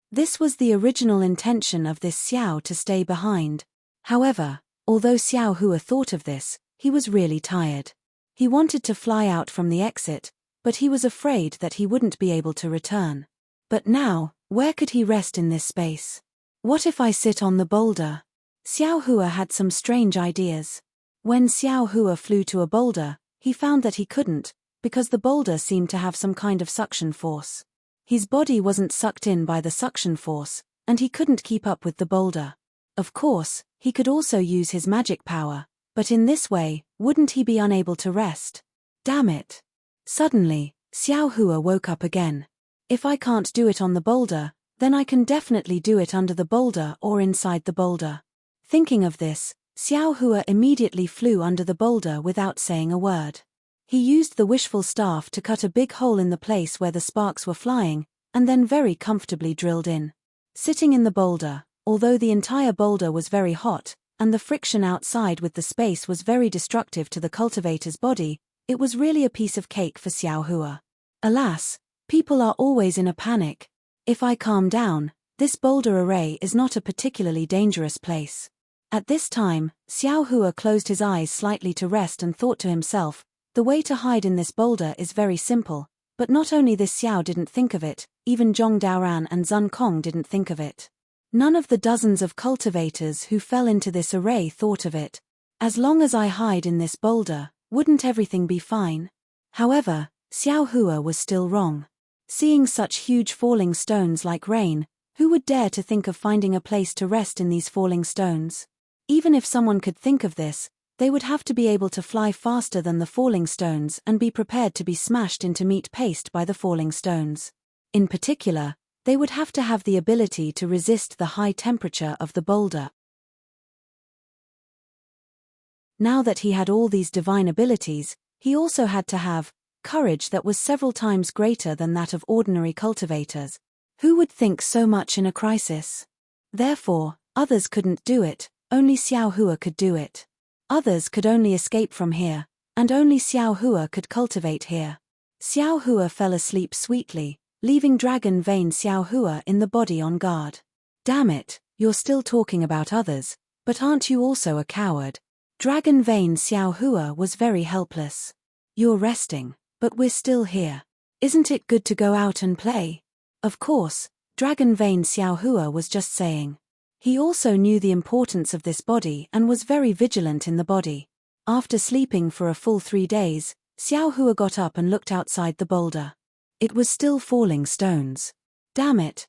This was the original intention of this Xiao to stay behind. However, although Xiao Hua thought of this, he was really tired. He wanted to fly out from the exit, but he was afraid that he wouldn't be able to return. But now, where could he rest in this space? What if I sit on the boulder? Xiao Hua had some strange ideas. When Xiao Hua flew to a boulder, he found that he couldn't, because the boulder seemed to have some kind of suction force. His body wasn't sucked in by the suction force, and he couldn't keep up with the boulder. Of course, he could also use his magic power, but in this way, wouldn't he be unable to rest? Damn it! Suddenly, Xiao Hua woke up again. If I can't do it on the boulder, then I can definitely do it under the boulder or inside the boulder. Thinking of this, Xiao Hua immediately flew under the boulder without saying a word. He used the wishful staff to cut a big hole in the place where the sparks were flying, and then very comfortably drilled in. Sitting in the boulder, although the entire boulder was very hot, and the friction outside with the space was very destructive to the cultivator's body, it was really a piece of cake for Xiao Hua. Alas, people are always in a panic. If I calm down, this boulder array is not a particularly dangerous place. At this time, Xiao Hua closed his eyes slightly to rest and thought to himself, the way to hide in this boulder is very simple, but not only this Xiao didn't think of it, even Zhong Daoran and Zun Kong didn't think of it. None of the dozens of cultivators who fell into this array thought of it. As long as I hide in this boulder, wouldn't everything be fine? However, Xiao Hua was still wrong. Seeing such huge falling stones like rain, who would dare to think of finding a place to rest in these falling stones? Even if someone could think of this, they would have to be able to fly faster than the falling stones and be prepared to be smashed into meat paste by the falling stones. In particular, they would have to have the ability to resist the high temperature of the boulder. Now that he had all these divine abilities, he also had to have courage that was several times greater than that of ordinary cultivators. Who would think so much in a crisis? Therefore, others couldn't do it, only Xiao Hua could do it. Others could only escape from here, and only Xiao Hua could cultivate here. Xiao Hua fell asleep sweetly, leaving Dragon Vein Xiao Hua in the body on guard. Damn it, you're still talking about others, but aren't you also a coward? Dragon Vein Xiao Hua was very helpless. You're resting, but we're still here. Isn't it good to go out and play? Of course, Dragon Vein Xiao Hua was just saying. He also knew the importance of this body and was very vigilant in the body. After sleeping for a full 3 days, Xiao Hua got up and looked outside the boulder. It was still falling stones. Damn it,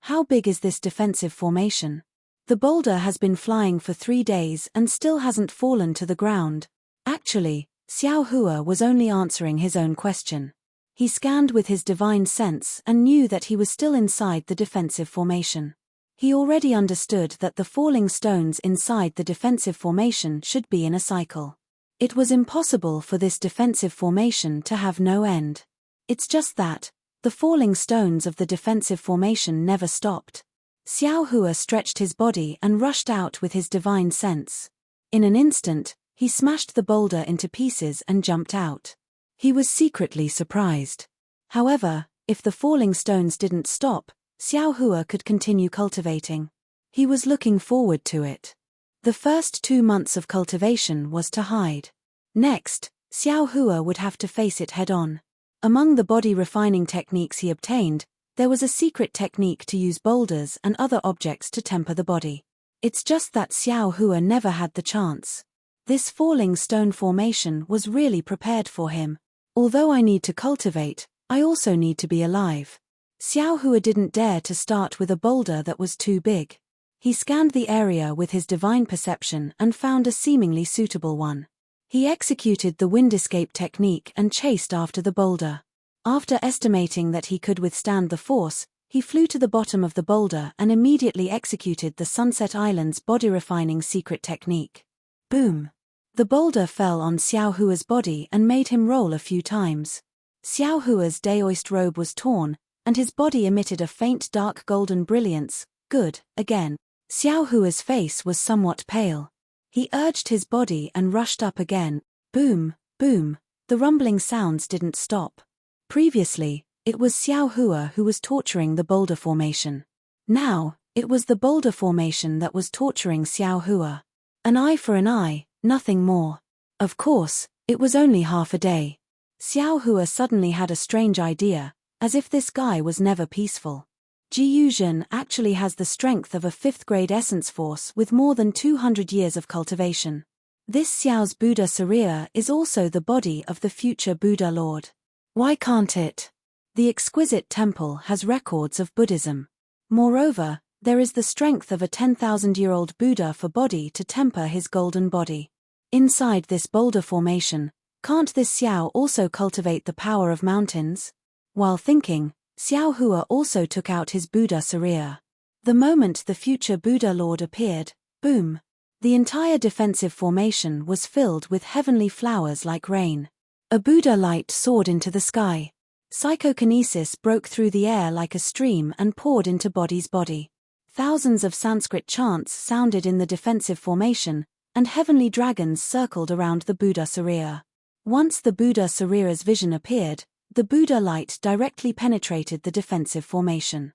how big is this defensive formation? The boulder has been flying for 3 days and still hasn't fallen to the ground. Actually, Xiao Hua was only answering his own question. He scanned with his divine sense and knew that he was still inside the defensive formation. He already understood that the falling stones inside the defensive formation should be in a cycle. It was impossible for this defensive formation to have no end. It's just that the falling stones of the defensive formation never stopped. Xiao Hua stretched his body and rushed out with his divine sense. In an instant, he smashed the boulder into pieces and jumped out. He was secretly surprised. However, if the falling stones didn't stop, Xiao Hua could continue cultivating. He was looking forward to it. The first 2 months of cultivation was to hide. Next, Xiao Hua would have to face it head-on. Among the body refining techniques he obtained, there was a secret technique to use boulders and other objects to temper the body. It's just that Xiao Hua never had the chance. This falling stone formation was really prepared for him. Although I need to cultivate, I also need to be alive. Xiao Hua didn't dare to start with a boulder that was too big. He scanned the area with his divine perception and found a seemingly suitable one. He executed the wind escape technique and chased after the boulder. After estimating that he could withstand the force, he flew to the bottom of the boulder and immediately executed the Sunset Island's body-refining secret technique. Boom! The boulder fell on Xiao Hua's body and made him roll a few times. Xiao Hua's daoist robe was torn, and his body emitted a faint dark golden brilliance. Good, again. Xiao Hua's face was somewhat pale. He urged his body and rushed up again. Boom, boom. The rumbling sounds didn't stop. Previously, it was Xiao Hua who was torturing the boulder formation. Now, it was the boulder formation that was torturing Xiao Hua. An eye for an eye, nothing more. Of course, it was only half a day. Xiao Hua suddenly had a strange idea, as if this guy was never peaceful. Ji Yuzhen actually has the strength of a 5th-grade essence force with more than 200 years of cultivation. This Xiao's Buddha Sariya is also the body of the future Buddha Lord. Why can't it? The exquisite temple has records of Buddhism. Moreover, there is the strength of a 10,000-year-old Buddha for body to temper his golden body. Inside this boulder formation, can't this Xiao also cultivate the power of mountains? While thinking, Xiao Hua also took out his Buddha Sariya. The moment the future Buddha Lord appeared, boom! The entire defensive formation was filled with heavenly flowers like rain. A Buddha light soared into the sky. Psychokinesis broke through the air like a stream and poured into body's body. Thousands of Sanskrit chants sounded in the defensive formation, and heavenly dragons circled around the Buddha Sariya. Once the Buddha Sariya's vision appeared, the Buddha light directly penetrated the defensive formation.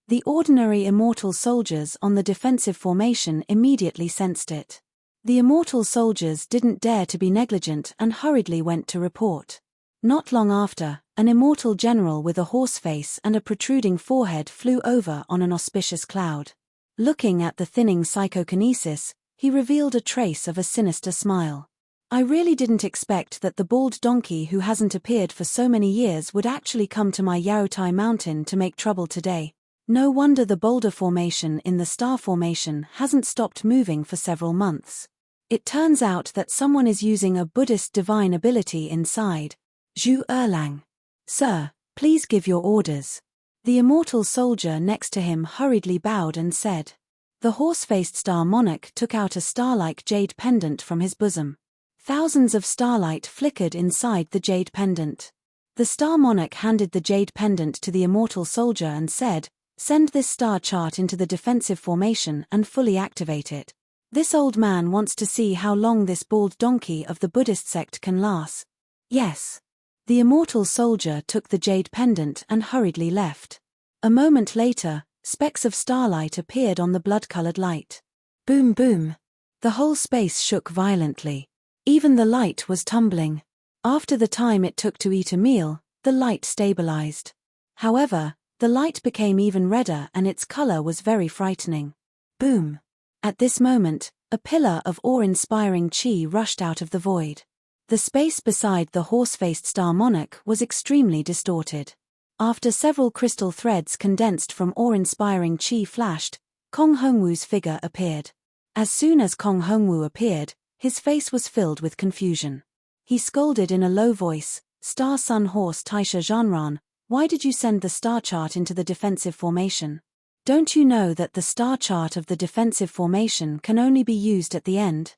The ordinary immortal soldiers on the defensive formation immediately sensed it. The immortal soldiers didn't dare to be negligent and hurriedly went to report. Not long after, an immortal general with a horse face and a protruding forehead flew over on an auspicious cloud. Looking at the thinning psychokinesis, he revealed a trace of a sinister smile. I really didn't expect that the bald donkey who hasn't appeared for so many years would actually come to my Yaotai mountain to make trouble today. No wonder the boulder formation in the star formation hasn't stopped moving for several months. It turns out that someone is using a Buddhist divine ability inside. Zhu Erlang. Sir, please give your orders. The immortal soldier next to him hurriedly bowed and said. The horse-faced star monarch took out a star-like jade pendant from his bosom. Thousands of starlight flickered inside the jade pendant. The star monarch handed the jade pendant to the immortal soldier and said, "Send this star chart into the defensive formation and fully activate it. This old man wants to see how long this bald donkey of the Buddhist sect can last." Yes. The immortal soldier took the jade pendant and hurriedly left. A moment later, specks of starlight appeared on the blood-colored light. Boom boom. The whole space shook violently. Even the light was tumbling. After the time it took to eat a meal, the light stabilized. However, the light became even redder and its color was very frightening. Boom. At this moment, a pillar of awe-inspiring chi rushed out of the void. The space beside the horse-faced star monarch was extremely distorted. After several crystal threads condensed from awe-inspiring chi flashed, Kong Hongwu's figure appeared. As soon as Kong Hongwu appeared, his face was filled with confusion. He scolded in a low voice, "Star Sun Horse Taisha Zhanran, why did you send the star chart into the defensive formation? Don't you know that the star chart of the defensive formation can only be used at the end?"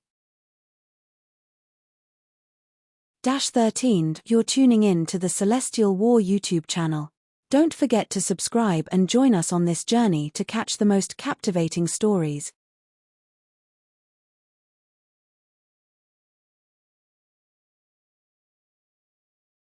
13. You're tuning in to the Celestial War YouTube channel. Don't forget to subscribe and join us on this journey to catch the most captivating stories,